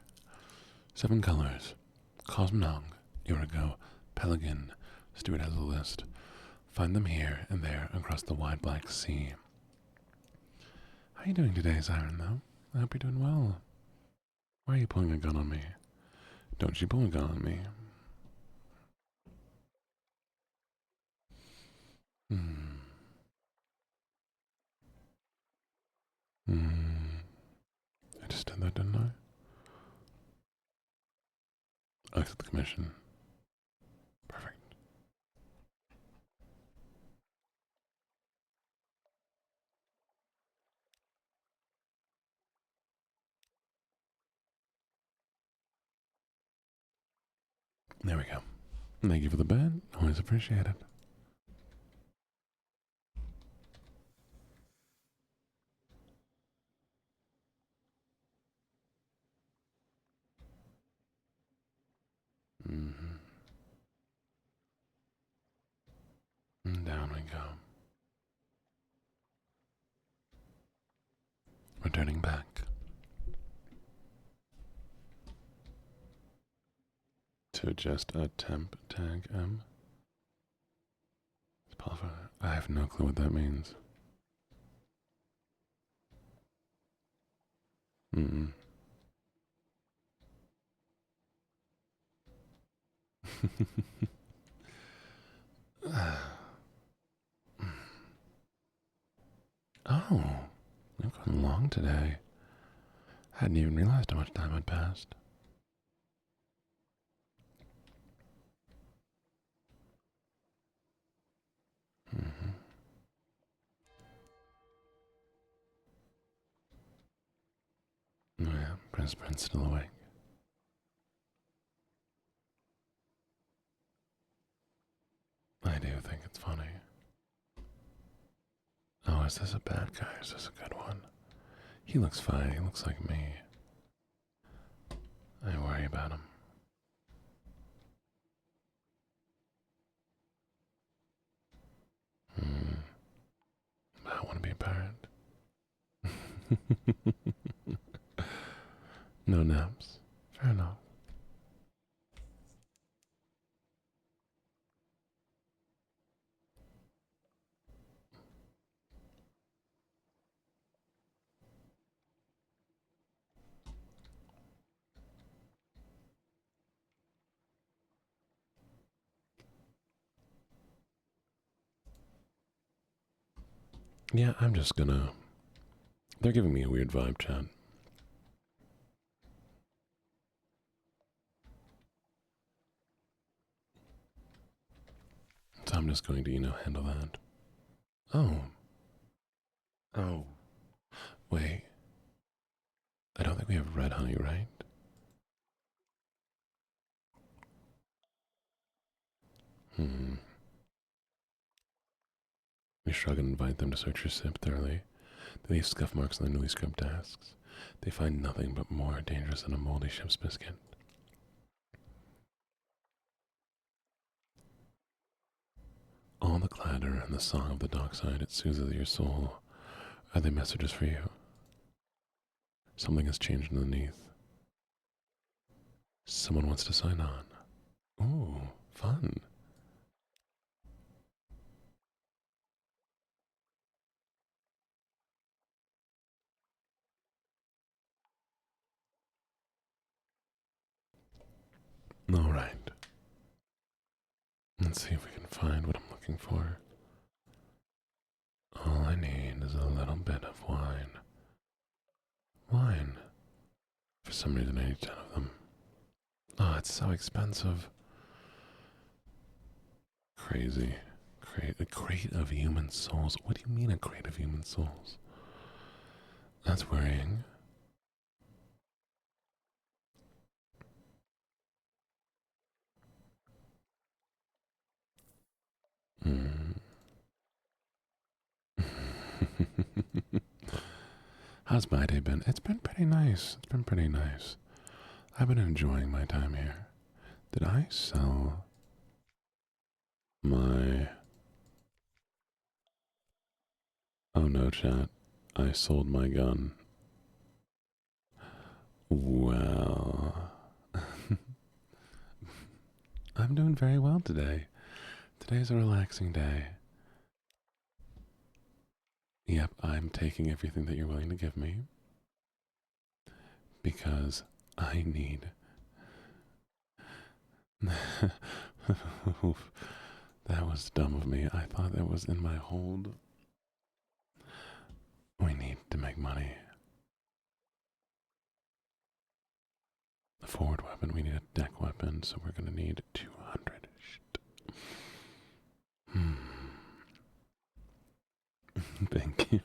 7 colors. Cosmnog, Irigo, Pelican. Stuart has a list. Find them here and there across the wide Black Sea. How are you doing today, Siren, though? I hope you're doing well. Why are you pulling a gun on me? Don't you pull a gun on me. I just did that, didn't I? I'll accept the commission. Perfect. There we go. Thank you for the bet. Always appreciate it. And down we go. Returning back to just a temp tag M. I have no clue what that means. Oh, we've gone long today. Hadn't even realized how much time had passed. Oh yeah, Prince still awake. I do think it's funny. Oh, is this a bad guy or is this a good one? He looks fine. He looks like me. I worry about him. I want to be a parent. No naps. Fair enough. Yeah, I'm just gonna... They're giving me a weird vibe, chat. So I'm just going to, handle that. Oh. Oh. Wait. I don't think we have red honey, right? We shrug and invite them to search your sip thoroughly. They leave scuff marks on their newly scrubbed desks. They find nothing but more dangerous than a moldy ship's biscuit. All the clatter and the song of the dockside, it soothes your soul. Are they messages for you? Something has changed underneath. Someone wants to sign on. Ooh, fun. All right. Let's see if we can find what I'm looking for. All I need is a little bit of wine. Wine. For some reason I need 10 of them. Oh, it's so expensive. Crazy. A crate of human souls. What do you mean a crate of human souls? That's worrying. How's my day been? It's been pretty nice. I've been enjoying my time here. Did I sell my... Oh no, chat. I sold my gun. Well... I'm doing very well today. Today's a relaxing day. Yep, I'm taking everything that you're willing to give me. Because I need... That was dumb of me. I thought that was in my hold. We need to make money. The forward weapon, we need a deck weapon, so we're gonna need 200. Thank you.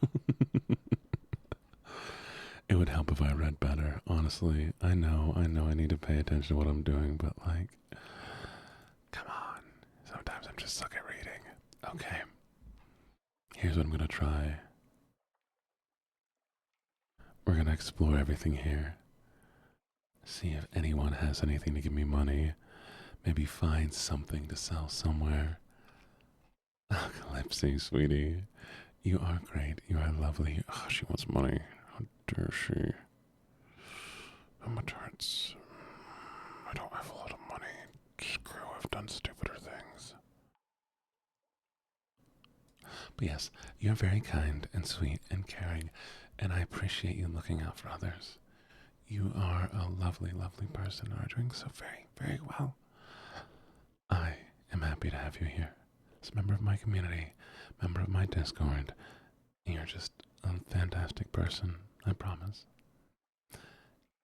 It would help if I read better, honestly. I know I need to pay attention to what I'm doing, but like, come on. Sometimes I'm just suck at reading. Okay. Here's what I'm gonna try. We're gonna explore everything here. See if anyone has anything to give me money. Maybe find something to sell somewhere. Oh, Calypsy, sweetie. You are great. You are lovely. Oh, she wants money. How dare she? How much hurts? I don't have a lot of money. Screw, I've done stupider things. But yes, you're very kind and sweet and caring, and I appreciate you looking out for others. You are a lovely, lovely person and are doing so very, very well. I am happy to have you here. As a member of my community, member of my Discord, you're just a fantastic person, I promise.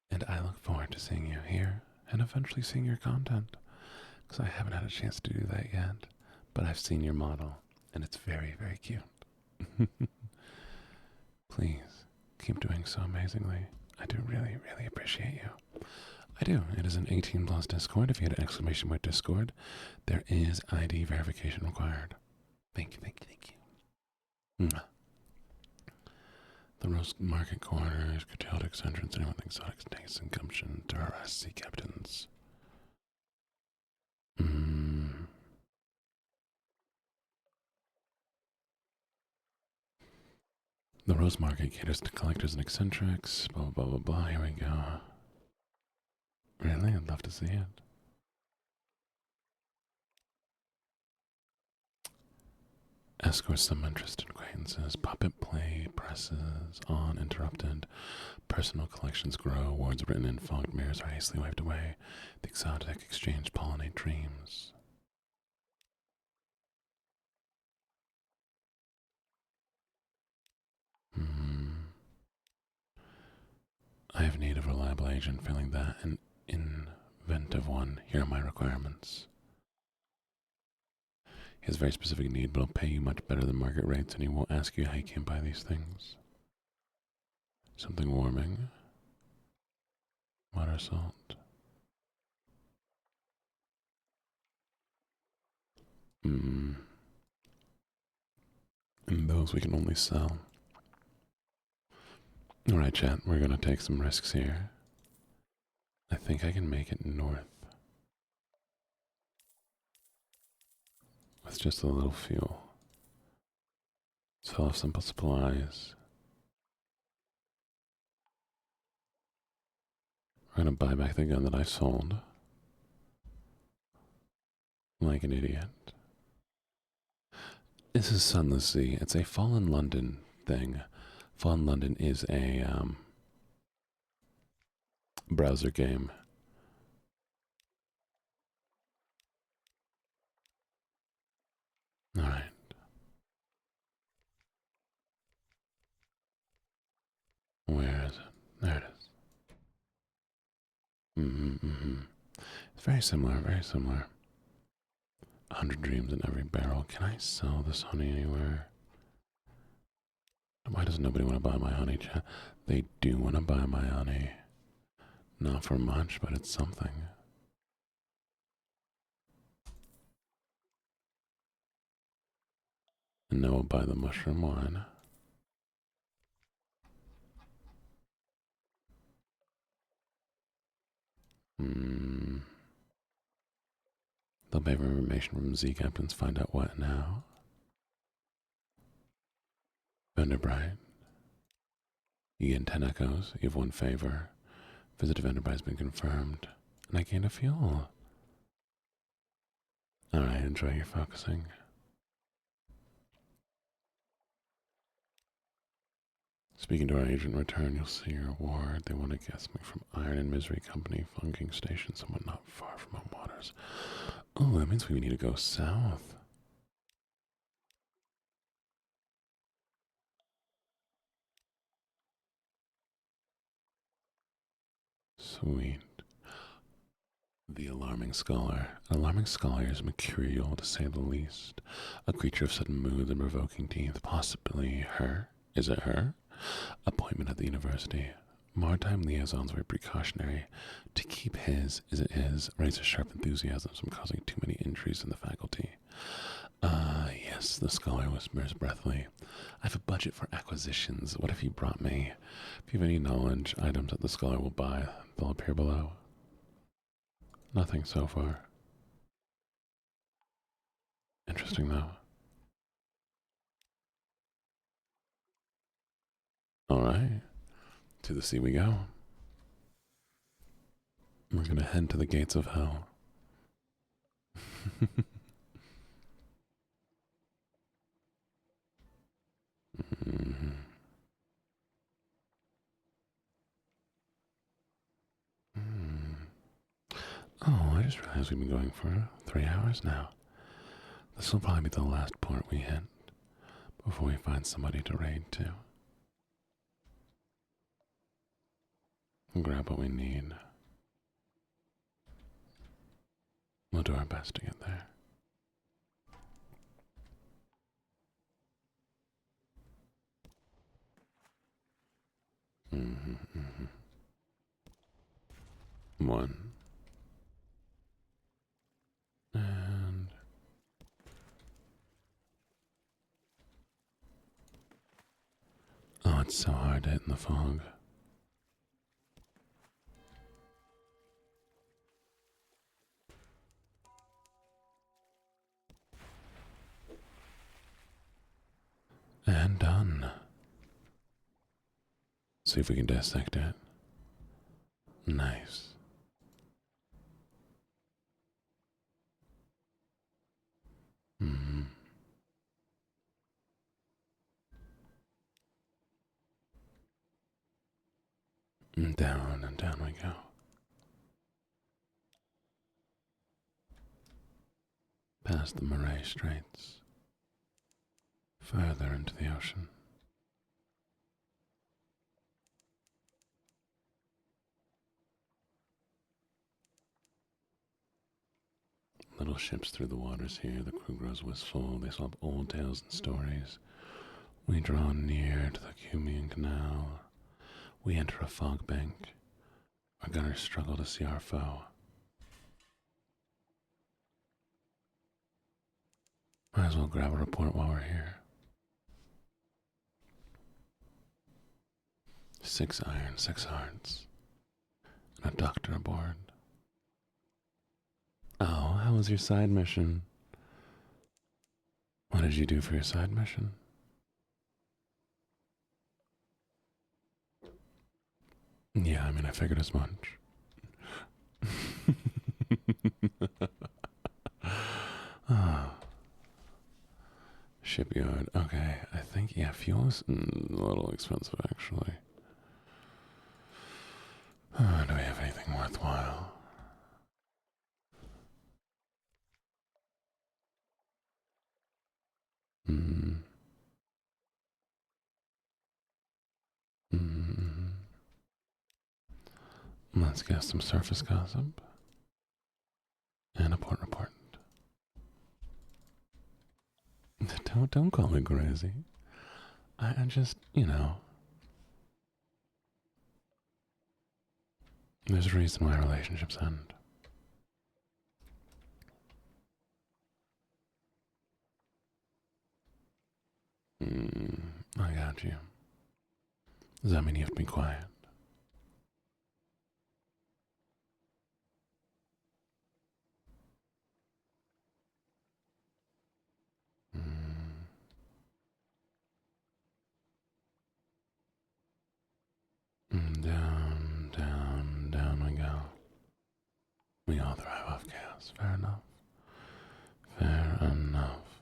And I look forward to seeing you here and eventually seeing your content, because I haven't had a chance to do that yet, but I've seen your model, and it's very, very cute. Please, keep doing so amazingly. I do really, really appreciate you. I do. It is an 18 plus Discord. If you hit exclamation mark Discord, there is ID verification required. Thank you, thank you, thank you. Mwah. The roast market corners, curtailed eccentrics, anyone with exotic tastes and gumption to harass sea captains. The rose market caters to collectors and eccentrics. Blah, blah, blah, blah. Here we go. Really? I'd love to see it. Escort some interested acquaintances. Puppet play presses on interrupted. Personal collections grow. Words written in fogged mirrors are hastily waved away. The exotic exchange pollinate dreams. I have need of a reliable agent, failing that an inventive one. Here are my requirements. He has a very specific need, but he'll pay you much better than market rates, and he won't ask you how you came by these things. Something warming. Water salt. And those we can only sell. Alright, chat, we're gonna take some risks here. I think I can make it north. With just a little fuel. Sell off simple supplies. We're gonna buy back the gun that I sold. Like an idiot. This is Sunless Sea. It's a Fallen London thing. Fallen London is a browser game. Alright. Where is it? There it is. It's very similar, very similar. 100 dreams in every barrel. Can I sell this honey anywhere? Why does nobody want to buy my honey, chat? They do want to buy my honey. Not for much, but it's something. And now we'll buy the mushroom wine. They'll pay for information from Z captains. Find out what now. Vanderbright. You get 10 echoes. You have 1 favor. Visit to Vanderbright has been confirmed. And I gained a fuel. Alright, enjoy your focusing. Speaking to our agent in return, you'll see your reward. They want to guess me from Iron and Misery Company, funking station somewhat not far from home waters. Oh, that means we need to go south. Sweet. The Alarming Scholar. An alarming scholar is mercurial, to say the least. A creature of sudden moods and provoking teeth. Possibly her. Is it her? Appointment at the university. Maritime liaisons are very precautionary. To keep his, is it his, raises sharp enthusiasms from causing too many injuries in the faculty. Yes, the scholar whispers breathily. I have a budget for acquisitions. What have you brought me? If you have any knowledge, items that the scholar will buy, they'll appear below. Nothing so far. Interesting, though. Alright. To the sea we go. We're gonna head to the gates of hell. Oh, I just realized we've been going for 3 hours now. This will probably be the last port we hit before we find somebody to raid to. And grab what we need. We'll do our best to get there. One. And oh, it's so hard to hit in the fog. And done. See if we can dissect it. Nice. Mm-hmm. And down we go. Past the Murray Straits. Further into the ocean. Little ships through the waters here, the crew grows wistful, they swap old tales and stories. We draw near to the Cumean Canal. We enter a fog bank. Our gunners struggle to see our foe. Might as well grab a report while we're here. 6 iron, 6 hearts. And a doctor aboard. Oh, how was your side mission? What did you do for your side mission? Yeah, I mean, I figured as much. Oh. Shipyard. Okay, I think, yeah, fuel is a little expensive, actually. Do we have anything worthwhile? Mm. Mm. Let's get some surface gossip. And a port report. Don't call me crazy. I just, there's a reason why relationships end. I got you. Does that mean you have to be quiet? Down we go. We all thrive off chaos. Fair enough. Fair enough.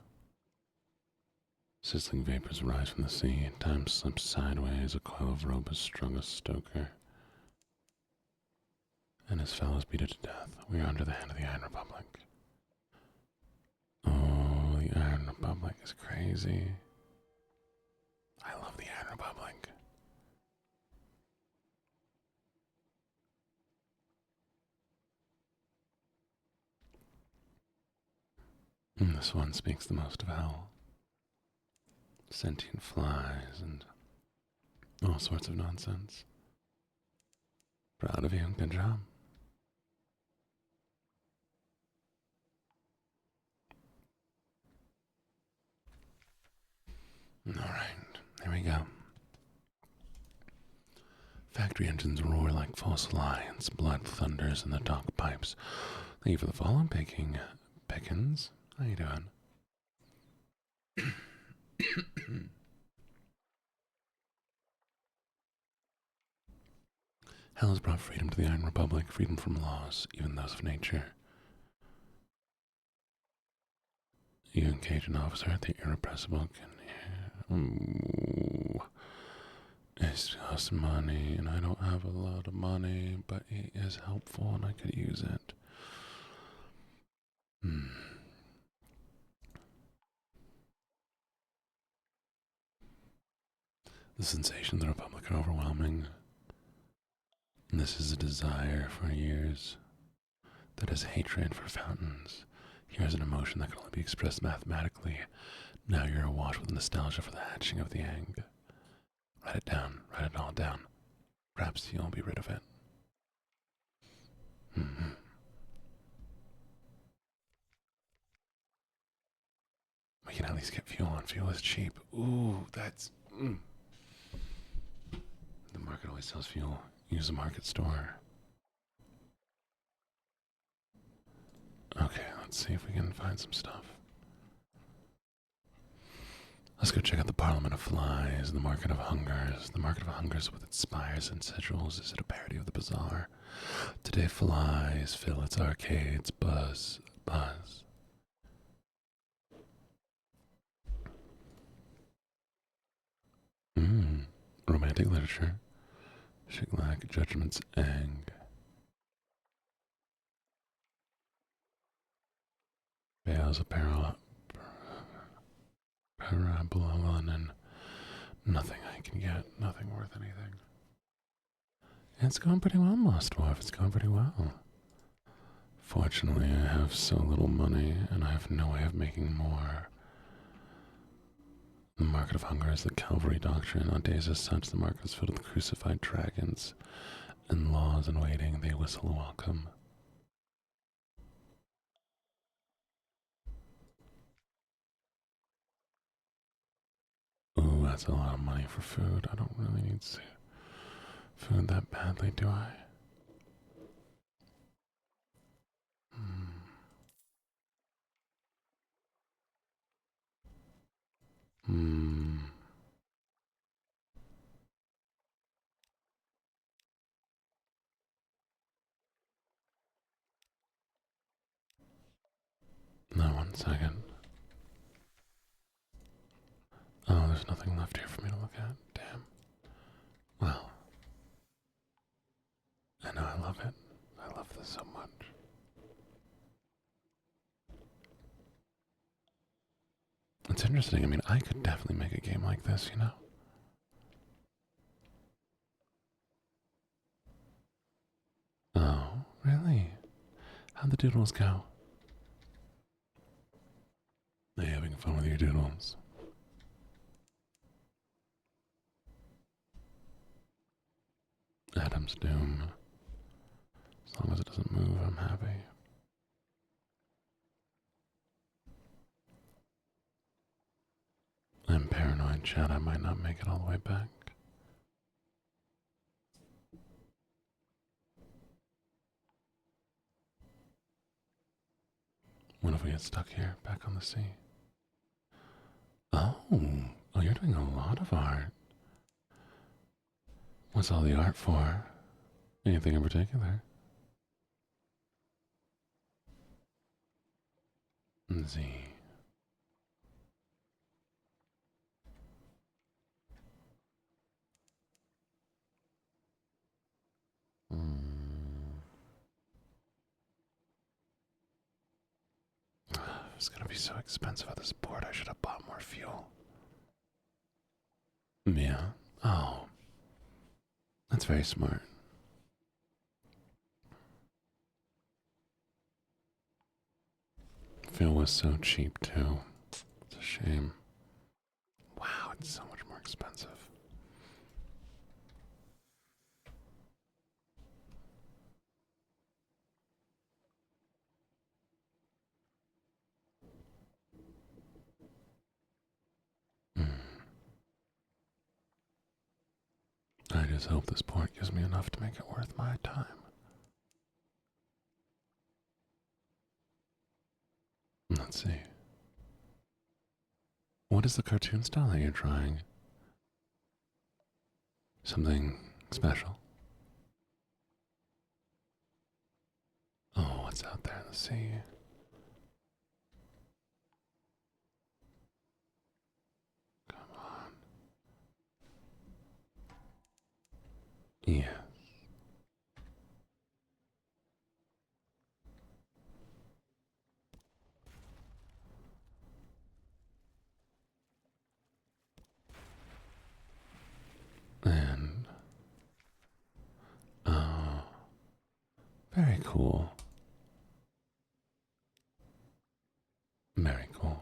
Sizzling vapors rise from the sea. Time slips sideways. A coil of rope has strung a stoker. And his fellows beat it to death. We are under the hand of the Iron Republic. Oh, the Iron Republic is crazy. I love the Iron Republic. And this one speaks the most of hell. Sentient flies and all sorts of nonsense. Proud of you. Good job. Alright, here we go. Factory engines roar like false lions. Blood thunders in the dock pipes. Thank you for the follow, Pickens. How you doing? Hell has brought freedom to the Iron Republic, freedom from laws, even those of nature. You engage an officer at the irrepressible It's just money, and I don't have a lot of money, but it is helpful and I could use it. The sensations of the Republic are overwhelming. And this is a desire for years. That is hatred for fountains. Here's an emotion that can only be expressed mathematically. Now you're awash with nostalgia for the hatching of the Yang. Write it down. Write it all down. Perhaps you'll be rid of it. We can at least get fuel, and fuel is cheap. Ooh, that's... always sells fuel. Use the market store. Okay, let's see if we can find some stuff. Let's go check out the Parliament of Flies, the Market of Hungers. The Market of Hungers with its spires and sigils, is it a parody of the bazaar? Today flies fill its arcades, buzz, buzz. Romantic literature. Shiglak, Judgment's Ang. Bales apparel. Parabola and nothing I can get. Nothing worth anything. It's going pretty well, Lost Dwarf. It's going pretty well. Fortunately, I have so little money, and I have no way of making more. The Market of Hunger is the Calvary doctrine. On days as such, the market is filled with crucified dragons and laws in waiting. They whistle a welcome. Ooh, that's a lot of money for food. I don't really need food that badly, do I? No, 1 second. Oh, there's nothing left here for me to look at. Damn. Well. I know, I love it. I love this so much. It's interesting. I mean, I could definitely make a game like this, you know? Oh, really? How'd the doodles go? Are you having fun with your doodles? Adam's Doom. As long as it doesn't move, I'm happy. I'm paranoid, Chad. I might not make it all the way back. What if we get stuck here, back on the sea? Oh, you're doing a lot of art. What's all the art for? Anything in particular? Z. It's gonna be so expensive at this port. I should have bought more fuel. Yeah. Oh. That's very smart. Fuel was so cheap, too. It's a shame. Wow, it's so much more expensive. I just hope this port gives me enough to make it worth my time. Let's see. What is the cartoon style that you're trying? Something special? Oh, what's out there in the sea? Come on. Yes. And, oh, very cool. Very cool.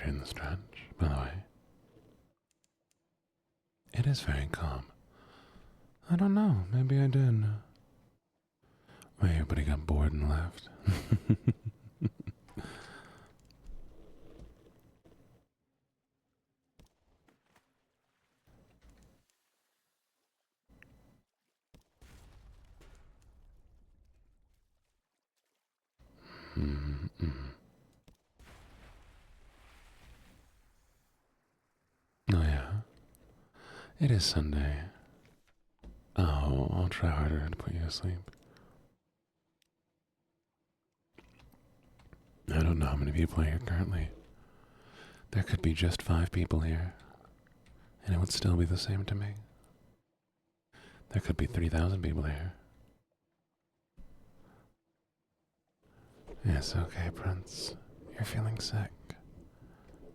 poetry in the stretch, by the way. It is very calm. I don't know, maybe I did. Maybe everybody got bored and left. Oh yeah, it is Sunday. Oh, I'll try harder to put you to sleep. I don't know how many people are here currently. There could be just 5 people here, and it would still be the same to me. There could be 3,000 people here. It's okay, Prince. You're feeling sick.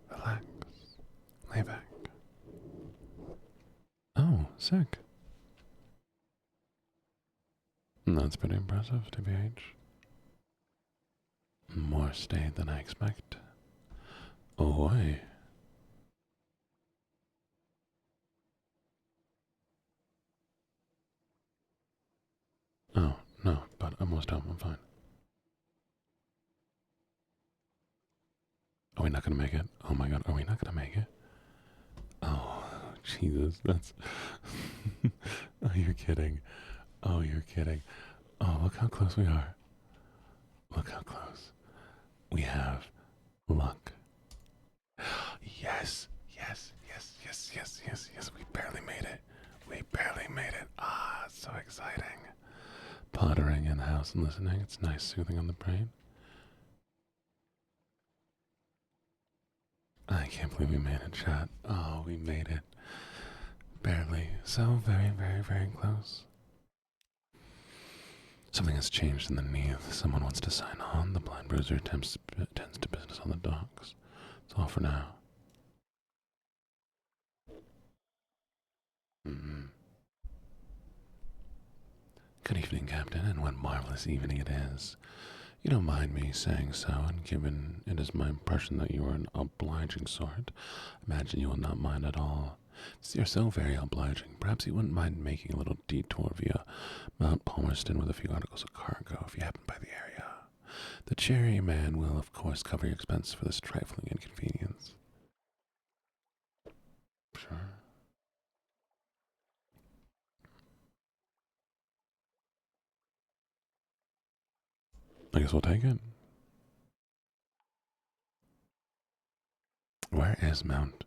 Relax. Lay back. Oh, sick. That's pretty impressive, TBH. More stayed than I expect. Oh, boy. Oh, no, but I'm almost home. I'm fine. Are we not gonna make it? Oh my god, are we not gonna make it? Oh, Jesus, that's... Oh, you're kidding. Oh, you're kidding. Oh, look how close we are. Look how close. We have luck. Yes, yes, yes, yes, yes, yes, yes. We barely made it. We barely made it. Ah, so exciting. Pottering in the house and listening. It's nice, soothing on the brain. I can't believe we made it, chat. Oh, we made it. Barely. So very, very, very close. Something has changed in the Neath. Someone wants to sign on. The blind bruiser tends to business on the docks. It's all for now. Good evening, Captain, and what marvelous evening it is. You don't mind me saying so, and given it is my impression that you are an obliging sort, I imagine you will not mind at all. Since you're so very obliging, perhaps you wouldn't mind making a little detour via Mount Palmerston with a few articles of cargo if you happen by the area. The cherry man will, of course, cover your expense for this trifling inconvenience. Sure. I guess we'll take it. Where is Mount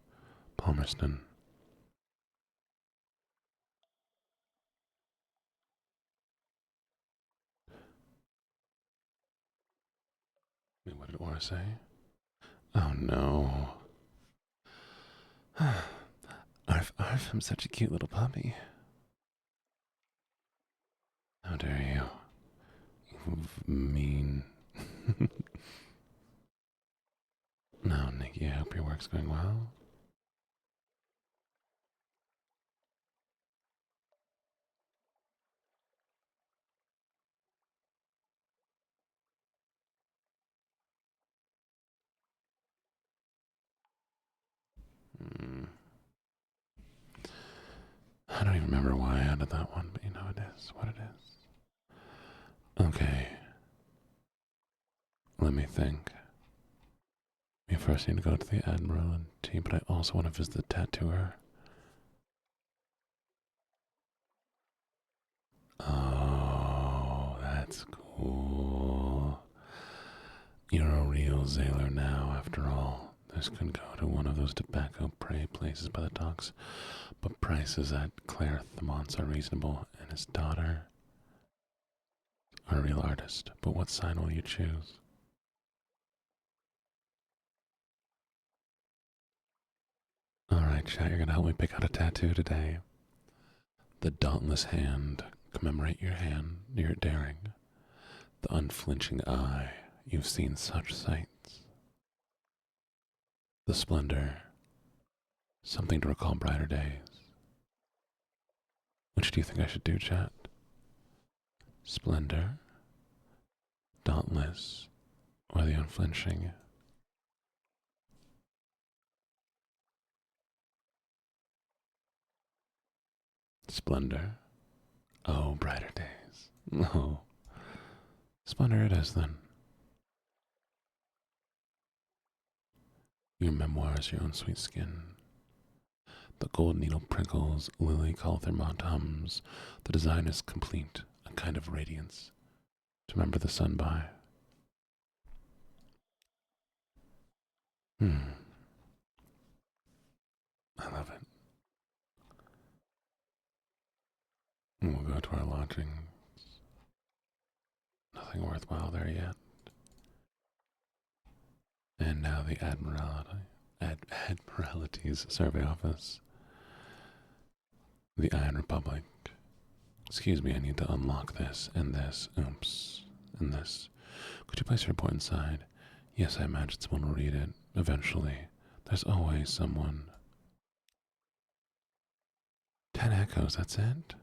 Palmerston? Wait, what did Aura say? Oh no. Arf, Arf, I'm such a cute little puppy. How dare you? Mean. No, Nikki, I hope your work's going well. I don't even remember why I added that one, but you know it is what it is. Okay. Let me think. We first need to go to the Admiral and tea, but I also want to visit the tattooer. Oh, that's cool. You're a real Zaylor now, after all. This could go to one of those tobacco prey places by the docks, but prices at Claire Thamont's are reasonable, and his daughter are a real artist. But what sign will you choose? Alright, chat, you're gonna help me pick out a tattoo today. The dauntless hand. Commemorate your daring. The unflinching eye. You've seen such sights. The splendor. Something to recall brighter days. Which do you think I should do, chat? Splendor, dauntless, or the unflinching? Splendor. Oh, brighter days. Oh, splendor it is then. Your memoirs, your own sweet skin. The gold needle prickles, lily call thermotums. The design is complete, a kind of radiance to remember the sun by. I love it. We'll go to our lodging. Nothing worthwhile there yet. And now the Admiralty's survey office. The Iron Republic. Excuse me, I need to unlock this and this. Oops. And this. Could you place your report inside? Yes, I imagine someone will read it. Eventually. There's always someone. 10 echoes, that's it?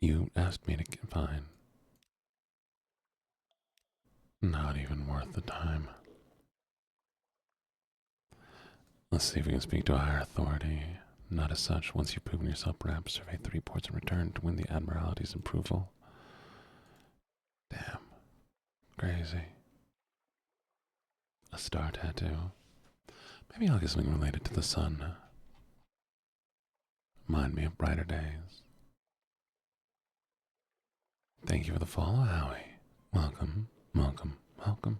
You asked me to get fine. Not even worth the time. Let's see if we can speak to a higher authority. Not as such. Once you've proven yourself, perhaps survey 3 ports and return to win the Admiralty's approval. Damn. Crazy. A star tattoo. Maybe I'll get something related to the sun. Remind me of brighter days. Thank you for the follow, Howie. Welcome, welcome, welcome.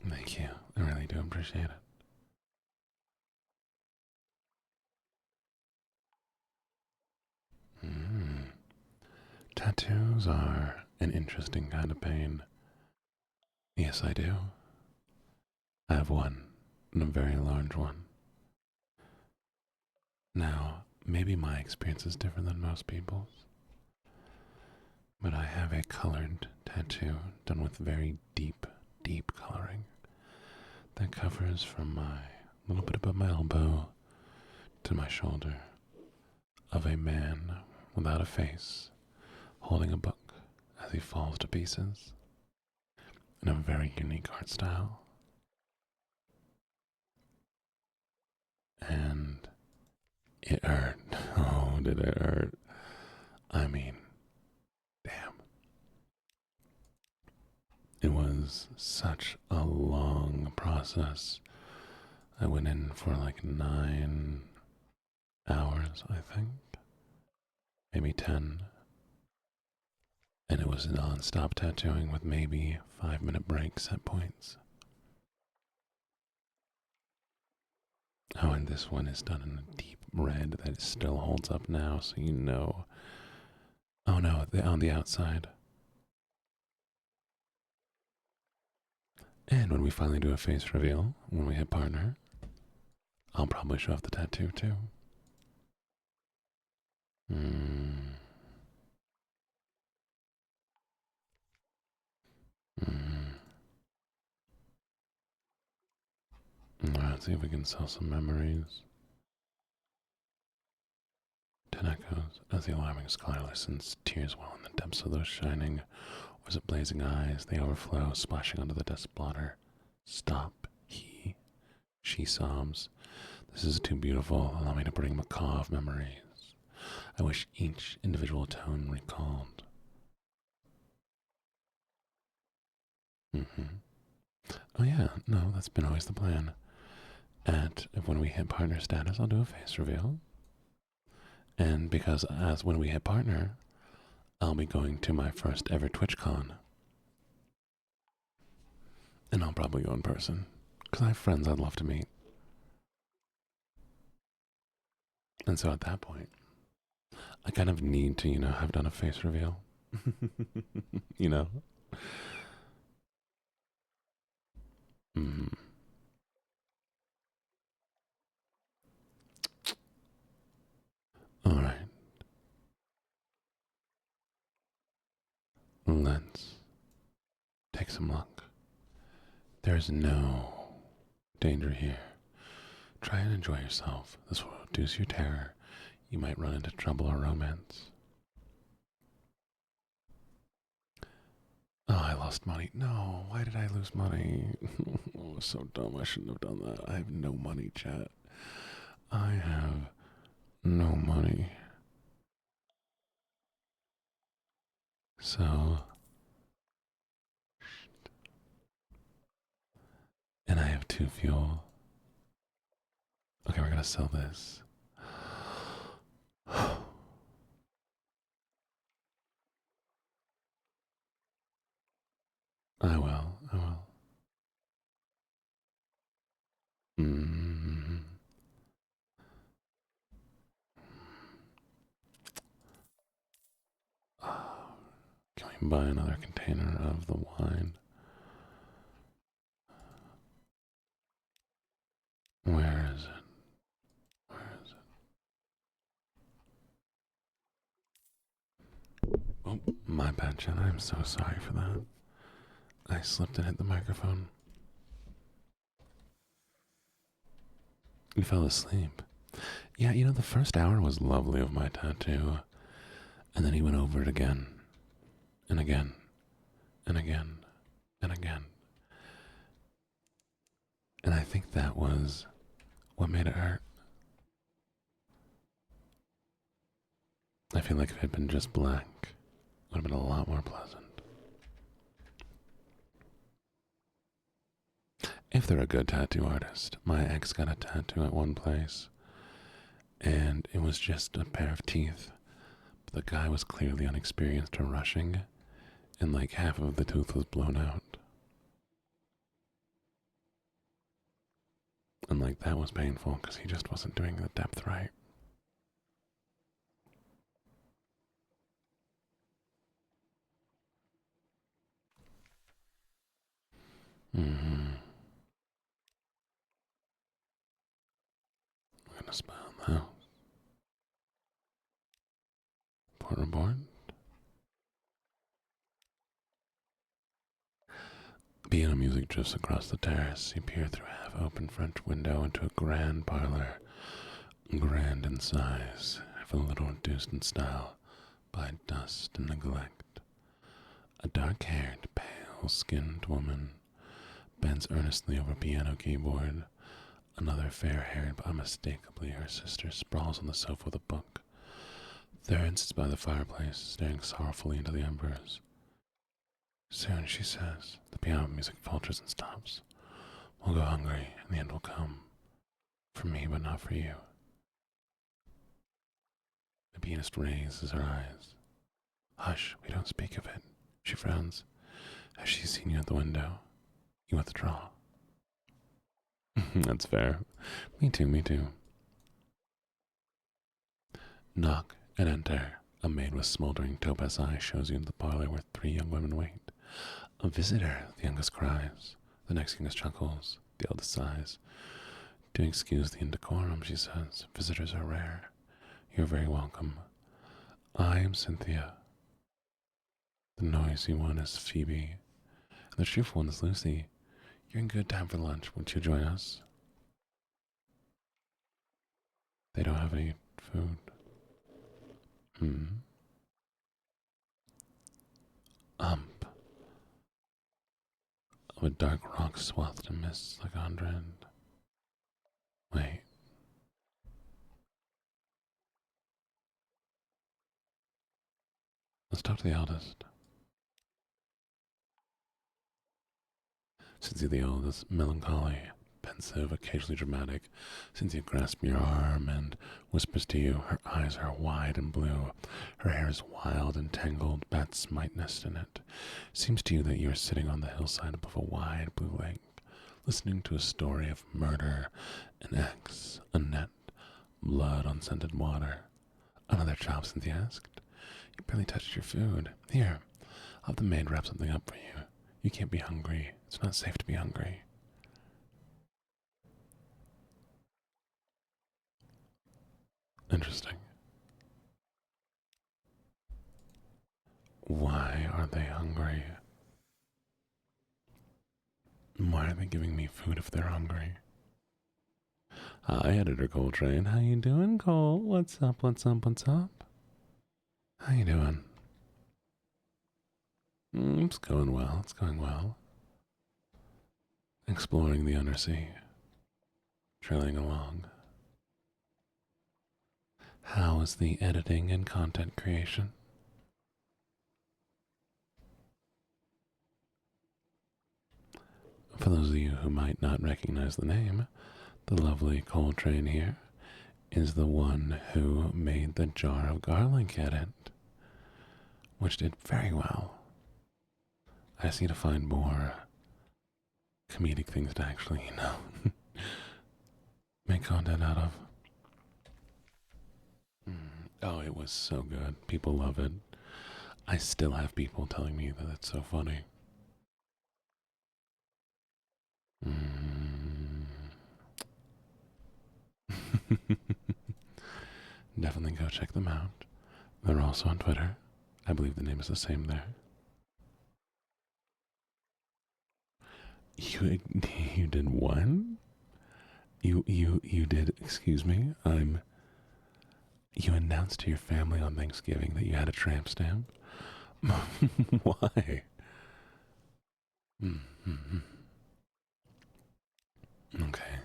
Thank you. I really do appreciate it. Tattoos are an interesting kind of pain. Yes, I do. I have one, and a very large one. Now, maybe my experience is different than most people's, but I have a colored tattoo done with very deep, deep coloring that covers from my little bit above my elbow to my shoulder of a man without a face holding a book as he falls to pieces in a very unique art style. And it hurt. Oh, did it hurt? I mean, damn. It was such a long process. I went in for like 9 hours, I think. Maybe 10. And it was non-stop tattooing with maybe 5-minute breaks at points. Oh, and this one is done in a deep red that still holds up now, so you know. Oh no, on the outside. And when we finally do a face reveal, when we hit partner, I'll probably show off the tattoo too. Let's see if we can sell some memories. 10 echoes as the alarming scholar listens, tears well in the depths of those shining, or is it blazing eyes? They overflow, splashing onto the desk blotter. Stop. She sobs. This is too beautiful. Allow me to bring macaw of memories. I wish each individual tone recalled. Oh yeah, no, that's been always the plan. When we hit partner status, I'll do a face reveal. And because when we hit partner, I'll be going to my first ever TwitchCon. And I'll probably go in person, because I have friends I'd love to meet. And so at that point, I kind of need to, have done a face reveal. Alright. Let's take some luck. There's no danger here. Try and enjoy yourself. This will reduce your terror. You might run into trouble or romance. Oh, I lost money. No, why did I lose money? Oh, it was so dumb. I shouldn't have done that. I have no money, chat. I have no money. So, and I have 2 fuel. Okay, we're gonna sell this. I will. I will. Mm. Can we buy another container of the wine? Where is it? Where is it? Oh, my bad, Jen. I'm so sorry for that. I slipped and hit the microphone. You fell asleep. Yeah, the first hour was lovely of my tattoo. And then he went over it again. And again. And again. And again. And I think that was what made it hurt. I feel like if it had been just black, it would have been a lot more pleasant. If they're a good tattoo artist. My ex got a tattoo at one place, and it was just a pair of teeth. But the guy was clearly unexperienced or rushing, and like half of the tooth was blown out. And like that was painful because he just wasn't doing the depth right. Mm-hmm. We're gonna spy on the house. Port aboard. Piano music drifts across the terrace. You peer through a half-open French window into a grand parlor, grand in size, if a little reduced in style by dust and neglect. A dark-haired, pale-skinned woman bends earnestly over a piano keyboard. Another fair-haired, but unmistakably her sister, sprawls on the sofa with a book. Third sits by the fireplace, staring sorrowfully into the embers. Soon, she says. The piano music falters and stops. We'll go hungry, and the end will come. For me, but not for you. The pianist raises her eyes. Hush, we don't speak of it. She frowns. Has she seen you at the window? You withdraw. That's fair. Me too, me too. Knock and enter. A maid with smoldering topaz eyes shows you into the parlor where 3 young women wait. A visitor, the youngest cries. The next youngest chuckles. The eldest sighs. Do excuse the indecorum, she says. Visitors are rare. You're very welcome. I am Cynthia. The noisy one is Phoebe. And the cheerful one is Lucy. You're in good time for lunch. Won't you join us? They don't have any food. Ump. Of a dark rock swathed in mists like a hundred. Wait. Let's talk to the eldest. Cynthia the oldest, melancholy, pensive, occasionally dramatic. Cynthia grasps your arm and whispers to you. Her eyes are wide and blue. Her hair is wild and tangled. Bats might nest in it. Seems to you that you are sitting on the hillside above a wide blue lake, listening to a story of murder, an axe, a net, blood on scented water. Another job, Cynthia asked. You barely touched your food. Here, I'll have the maid wrap something up for you. You can't be hungry. It's not safe to be hungry. Interesting. Why are they hungry? Why are they giving me food if they're hungry? Hi, Editor Coltrane. How you doing, Cole? What's up, what's up, what's up? How you doing? It's going well. It's going well. Exploring the undersea. Trailing along. How is the editing and content creation? For those of you who might not recognize the name, the lovely Coltrane here is the one who made the jar of garlic edit, which did very well. I just need to find more comedic things to actually, make content out of. Oh, it was so good. People love it. I still have people telling me that it's so funny. Definitely go check them out. They're also on Twitter. I believe the name is the same there. You did what? You did, excuse me, you announced to your family on Thanksgiving that you had a tramp stamp? Why? Okay.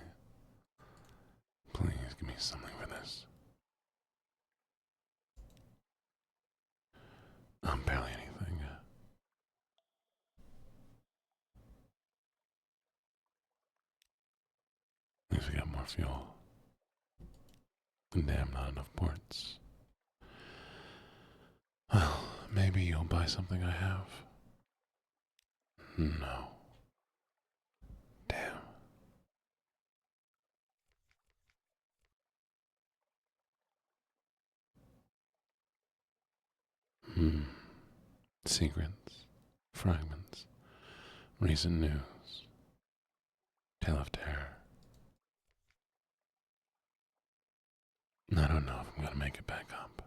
Please give me something for this. Barely anything. At least we got more fuel. And damn, not enough ports. Well, maybe you'll buy something I have. No. Damn. Secrets. Fragments. Recent news. Tale of terror. I don't know if I'm gonna make it back up.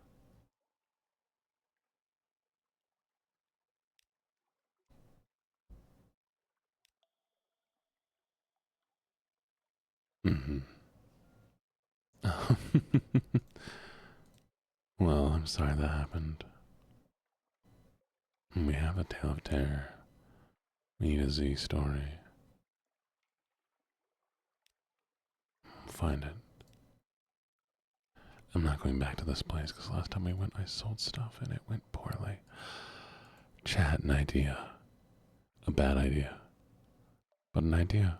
Well, I'm sorry that happened. We have a tale of terror. We need a Z story. Find it. I'm not going back to this place because last time we went, I sold stuff and it went poorly. Chat, an idea. A bad idea. But an idea.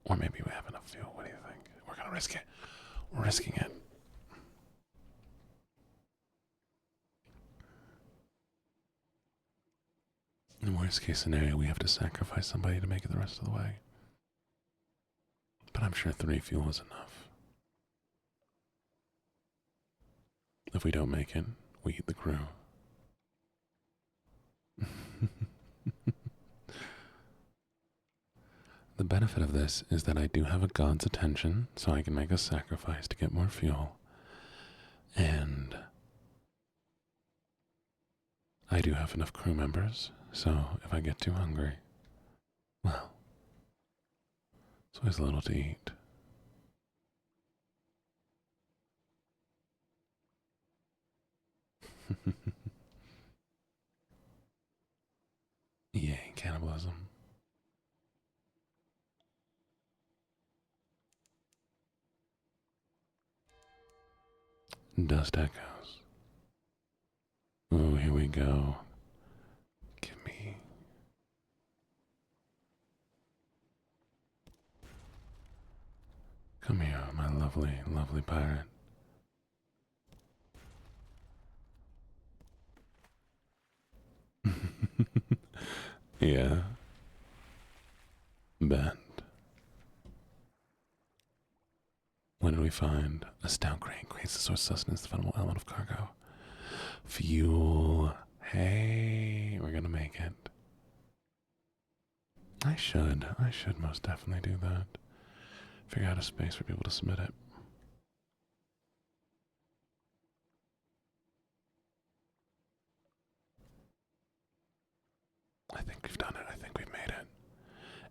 Or maybe we have enough fuel. What do you think? We're going to risk it. We're risking it. In the worst case scenario, we have to sacrifice somebody to make it the rest of the way. But I'm sure 3 fuel is enough. If we don't make it, we eat the crew. The benefit of this is that I do have a god's attention, so I can make a sacrifice to get more fuel. And I do have enough crew members, so if I get too hungry, well, it's always a little to eat. Yay, cannibalism. Dust echoes. Oh, here we go. Give me. Come here, my lovely, lovely pirate. Yeah. Bet. What did we find? A stout crate creates the source of sustenance, the fundamental element of cargo. Fuel. Hey, we're gonna make it. I should most definitely do that. Figure out a space for people to submit it. I think we've done it. I think we've made it.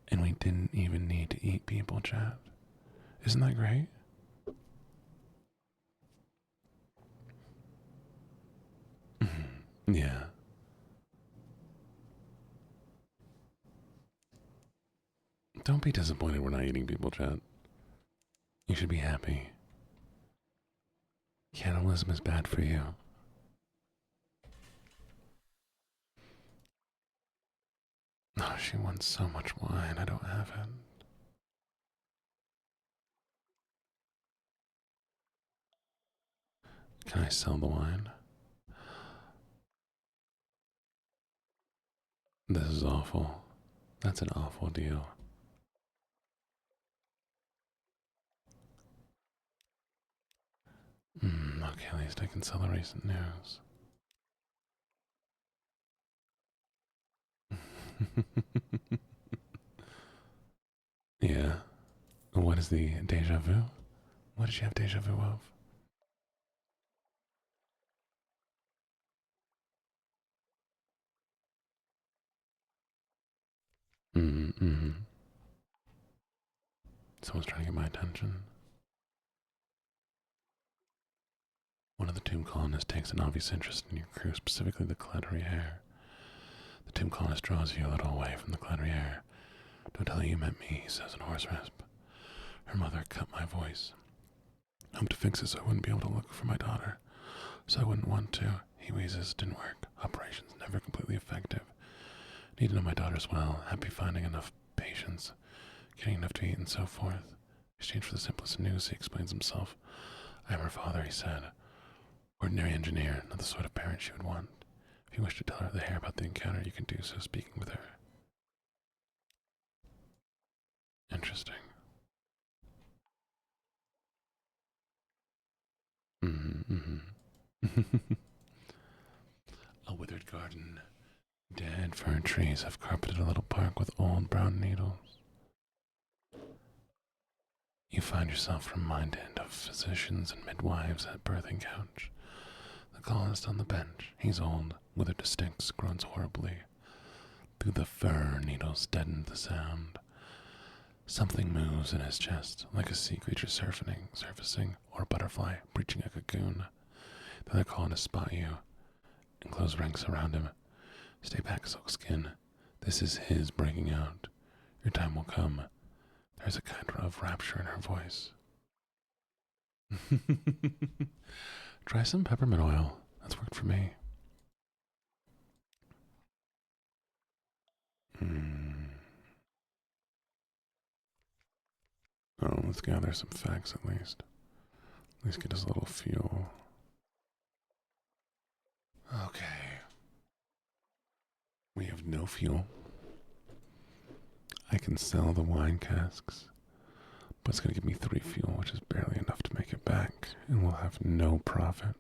And we didn't even need to eat people, chat. Isn't that great? Yeah. Don't be disappointed we're not eating people, chat. You should be happy. Cannibalism is bad for you. Oh, she wants so much wine. I don't have it. Can I sell the wine? This is awful. That's an awful deal. Okay, at least I can sell the recent news. Yeah. What is the deja vu? What did she have deja vu of? Mm-hmm. Someone's trying to get my attention. One of the tomb colonists takes an obvious interest in your crew, specifically the Cladriere. The tomb colonist draws you a little away from the Cladriere. Don't tell her you met me, he says in hoarse rasp. Her mother cut my voice. I hoped to fix it so I wouldn't be able to look for my daughter. So I wouldn't want to. He wheezes. Didn't work. Operations never completely effective. Need to know my daughter as well. Happy finding enough patience, getting enough to eat, and so forth. Exchange for the simplest news, he explains himself. I am her father, he said. Ordinary engineer, not the sort of parent she would want. If you wish to tell her the hair about the encounter, you can do so speaking with her. Interesting. A withered garden. Dead fir trees have carpeted a little park with old brown needles. You find yourself reminded of physicians and midwives at birthing couch. The colonist on the bench. He's old, withered to sticks, groans horribly. Through the fir, needles deadened the sound. Something moves in his chest, like a sea creature surfacing, or a butterfly breaching a cocoon. The other colonists spot you, and close ranks around him. Stay back, Silkskin. This is his breaking out. Your time will come. There's a kind of rapture in her voice. Try some peppermint oil. That's worked for me. Oh, let's gather some facts at least. At least get us a little fuel. Okay. We have no fuel. I can sell the wine casks, but it's going to give me 3 fuel, which is barely enough to make it back, and we'll have no profit.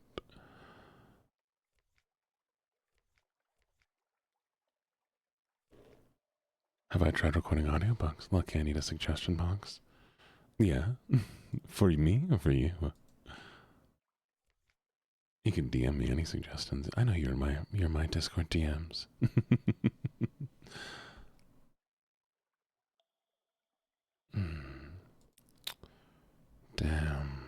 Have I tried recording audiobooks? Lucky, I need a suggestion box. Yeah. For me or for you? You can DM me any suggestions. I know you're my Discord DMs. Damn.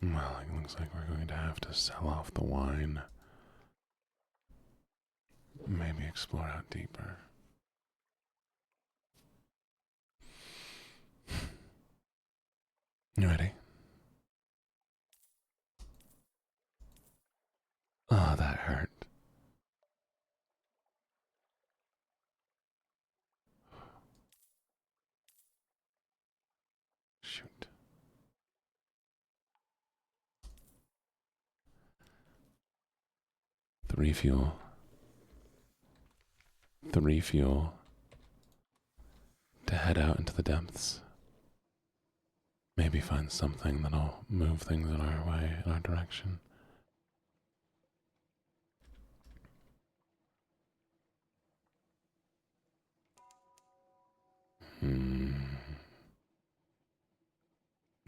Well, it looks like we're going to have to sell off the wine. Maybe explore out deeper. You ready? Oh, that hurt. Shoot. Three fuel. To head out into the depths. Maybe find something that'll move things in our direction.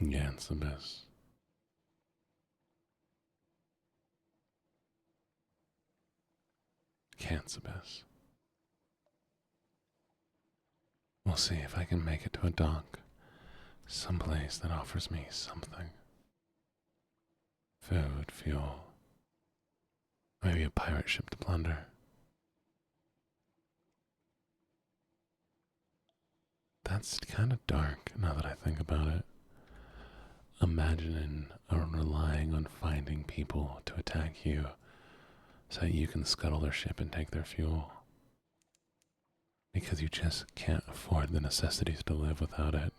Yeah, it's the best. Cancibus. We'll see if I can make it to a dock. Someplace that offers me something. Food, fuel. Maybe a pirate ship to plunder. That's kind of dark now that I think about it. Imagining relying on finding people to attack you so that you can scuttle their ship and take their fuel. Because you just can't afford the necessities to live without it.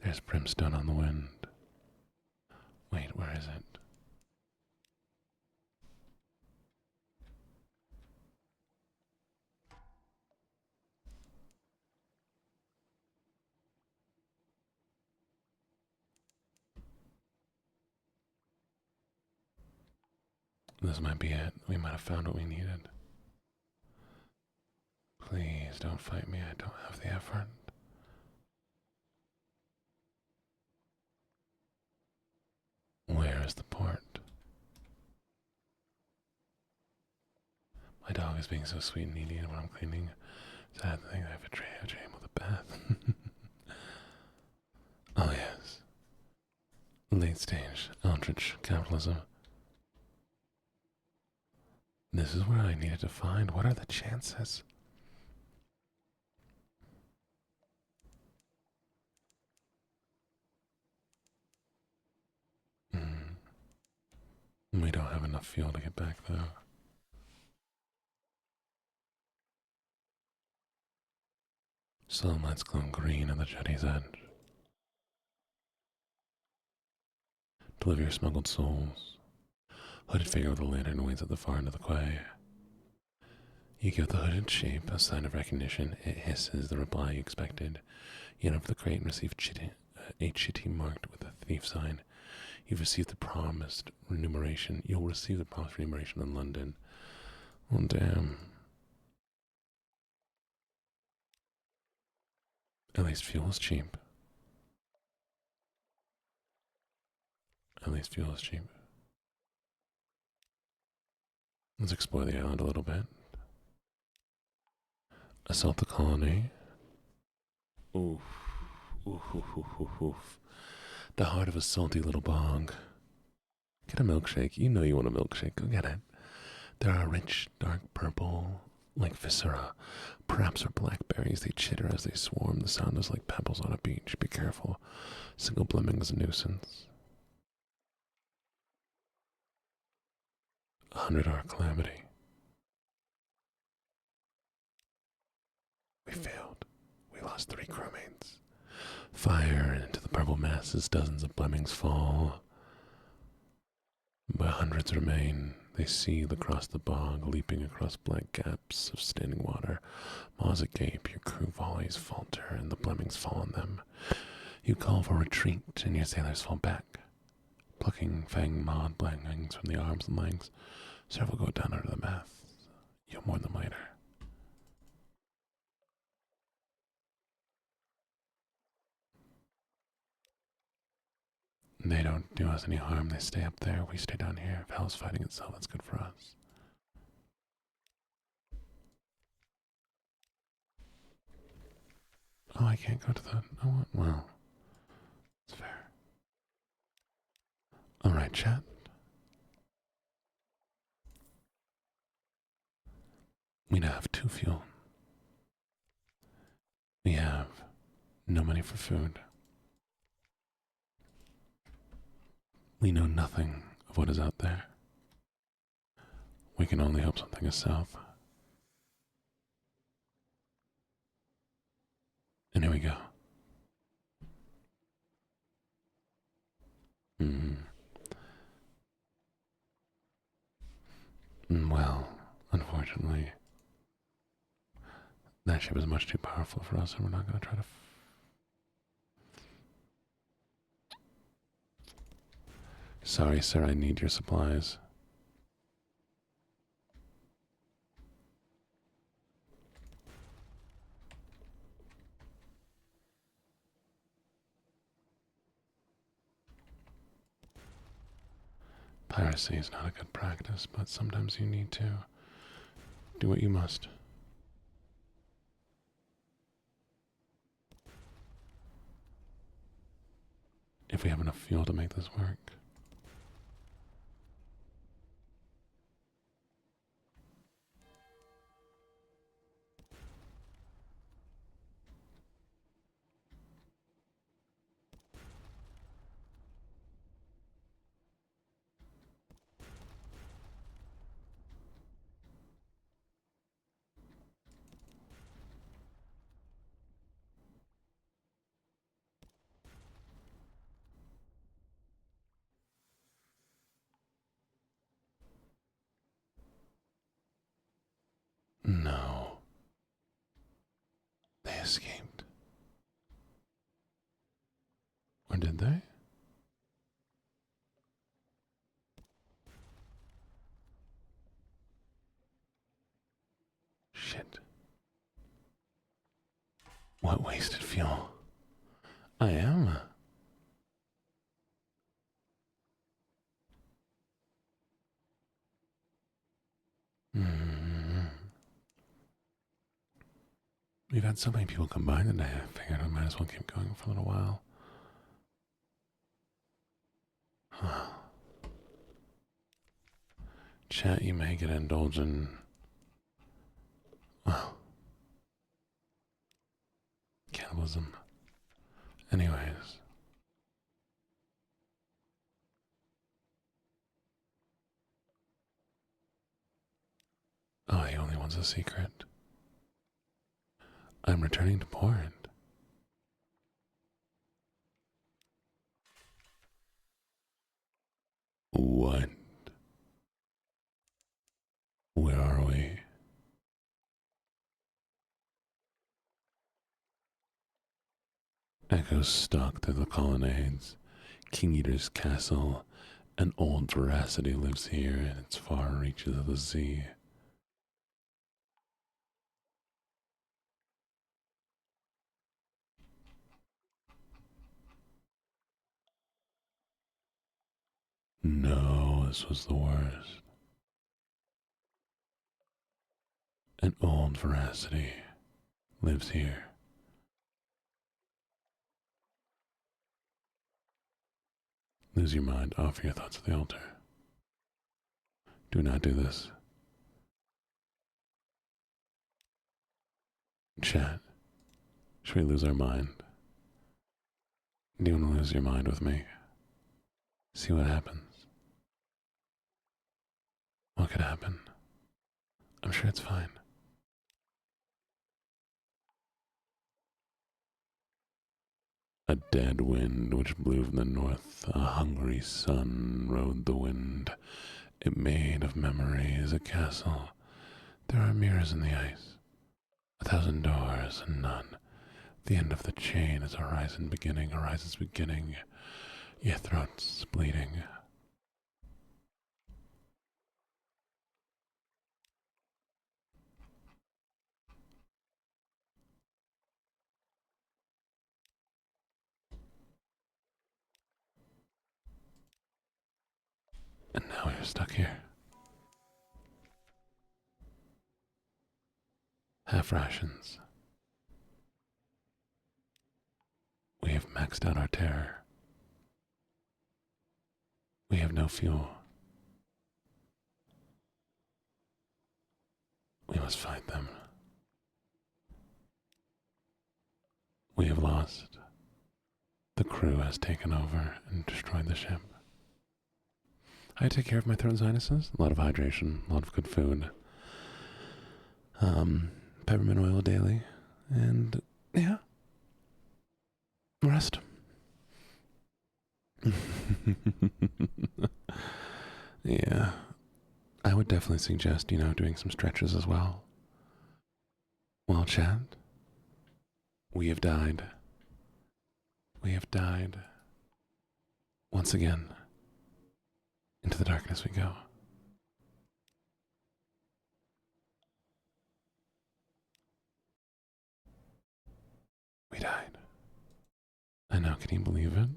There's brimstone on the wind. Wait, where is it? This might be it. We might have found what we needed. Please don't fight me. I don't have the effort. Where is the port? My dog is being so sweet and needy, and when I'm cleaning, sad thing I have a dream with a bath. Oh yes. Late stage, Eldritch capitalism. This is where I needed to find. What are the chances? We don't have enough fuel to get back, though. Sunlight's glowing green at the jetty's edge. Deliver your smuggled souls. Hooded figure with a lantern waits at the far end of the quay. You give the hooded shape a sign of recognition. It hisses the reply you expected. You enter the crate and receive a chitty marked with a thief sign. You've received the promised remuneration. You'll receive the promised remuneration in London. Oh, damn. At least fuel is cheap. At least fuel is cheap. Let's explore the island a little bit. Assault the colony. Oof. Oof, oof, oof, oof, oof. The heart of a salty little bog. Get a milkshake. You know you want a milkshake. Go get it. There are rich, dark purple, like viscera. Perhaps are blackberries. They chitter as they swarm. The sound is like pebbles on a beach. Be careful. Single blooming is a nuisance. 100-hour calamity. We failed. We lost 3 crewmates. Fire into the purple masses. Dozens of lemmings fall. But hundreds remain. They seethe across the bog, leaping across black gaps of standing water. Maws agape, your crew volleys falter, and the lemmings fall on them. You call for retreat, and your sailors fall back, plucking fang-mauled wings from the arms and legs. Several go down under the masts. You'll mourn them later. They don't do us any harm. They stay up there. We stay down here. If hell's fighting itself, that's good for us. Oh, I can't go to the... Oh, well. It's fair. Alright, chat. We now have 2 fuel. We have no money for food. We know nothing of what is out there. We can only hope something is south. And here we go. Well, unfortunately, that ship is much too powerful for us, and we're not going to try to... Sorry, sir, I need your supplies. Piracy is not a good practice, but sometimes you need to do what you must. if we have enough fuel to make this work. No. They escaped. Or did they? Shit. What wasted fuel? I am. We've had so many people come by today, I figured I might as well keep going for a little while. Chat, you may get indulgent. Well, cannibalism. Anyways. Oh, he only wants a secret. I'm returning to port. What? Where are we? Echoes stalk through the colonnades. King Eater's castle. An old veracity lives here in its far reaches of the sea. No, this was the worst. An old veracity lives here. Lose your mind, offer your thoughts at the altar. Do not do this. Chat, should we lose our mind? Do you want to lose your mind with me? See what happens. What could happen? I'm sure it's fine. A dead wind which blew from the north, a hungry sun rode the wind. It made of memories a castle. There are mirrors in the ice, 1,000 doors and none. The end of the chain is horizon's beginning. Your throat's bleeding. And now you're stuck here. Half rations. We have maxed out our terror. We have no fuel. We must fight them. We have lost. The crew has taken over and destroyed the ship. I take care of my throat and sinuses. A lot of hydration, a lot of good food. Peppermint oil daily. And, yeah. Rest. Yeah. I would definitely suggest, doing some stretches as well. Well, chat, we have died. We have died. Once again, into the darkness we go. We died. I know, can you believe it?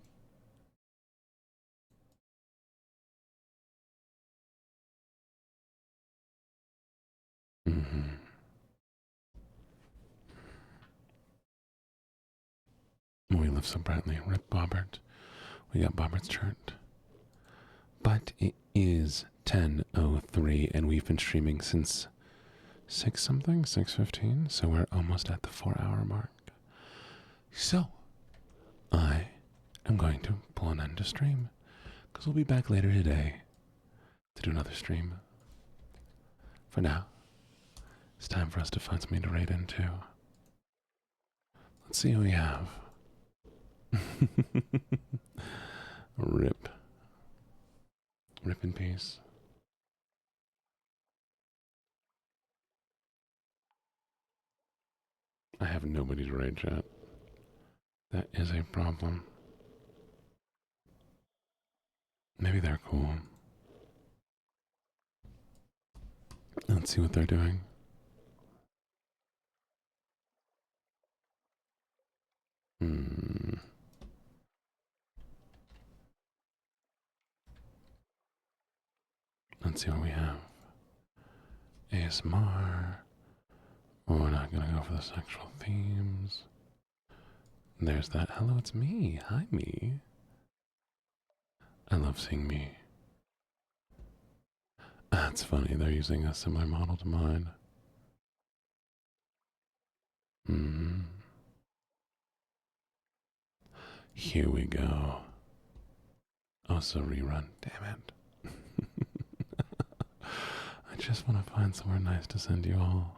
Mm-hmm. We live so brightly. Rip Bobbert. We got Bobbert's chart. But it is 10:03, and we've been streaming since 6:15, so we're almost at the 4-hour mark. So, I am going to pull an end to stream, because we'll be back later today to do another stream. For now, it's time for us to find something to raid into. Let's see who we have. Rip. Rip in peace. I have nobody to raid chat. That is a problem. Maybe they're cool. Let's see what they're doing. Let's see what we have. ASMR. We're not gonna go for the sexual themes. There's that. Hello, it's me. Hi, me. I love seeing me. That's funny. They're using a similar model to mine. Here we go. Oh, so rerun. Damn it. I just want to find somewhere nice to send you all.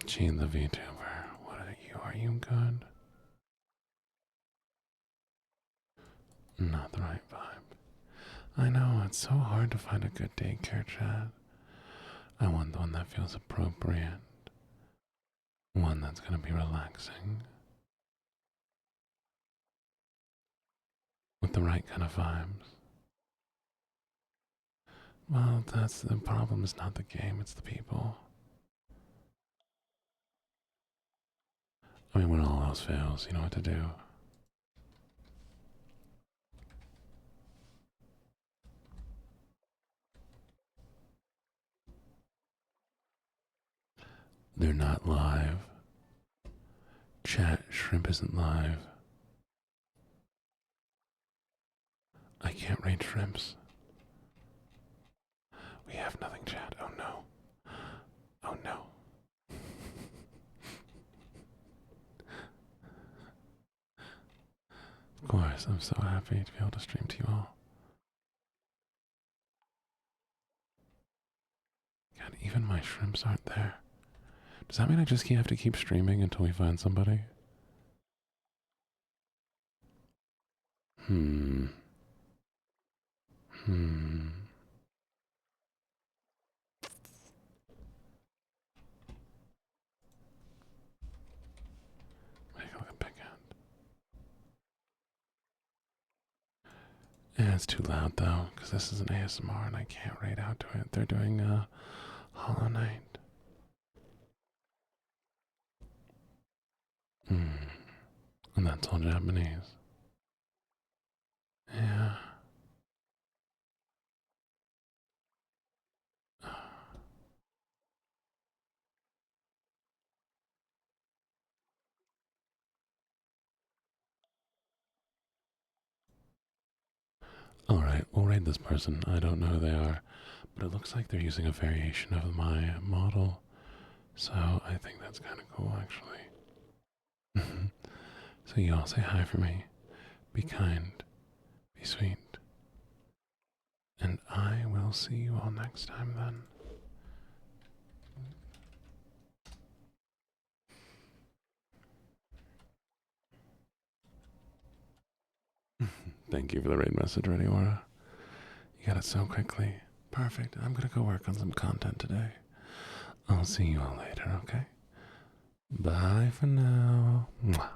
Gene the VTuber. What are you? Are you good? Not the right vibe. I know, it's so hard to find a good daycare chat. I want the one that feels appropriate. One that's gonna be relaxing. With the right kind of vibes. Well, that's the problem. It's not the game, it's the people. I mean, when all else fails, you know what to do. They're not live. Chat, Shrimp isn't live. I can't raid shrimps. We have nothing, chat. Oh no. Oh no. Of course, I'm so happy to be able to stream to you all. God, even my shrimps aren't there. Does that mean I just have to keep streaming until we find somebody? Make it look a big end. Yeah, it's too loud though, because this is an ASMR and I can't raid out to it. They're doing Hollow Knight. And that's all Japanese. Yeah. Alright, we'll raid this person. I don't know who they are, but it looks like they're using a variation of my model. So I think that's kind of cool, actually. So you all say hi for me. Be kind. Be sweet. And I will see you all next time then. Thank you for the raid message, Ready Aura. You got it so quickly. Perfect. I'm gonna go work on some content today. I'll see you all later, okay? Bye for now. Mwah.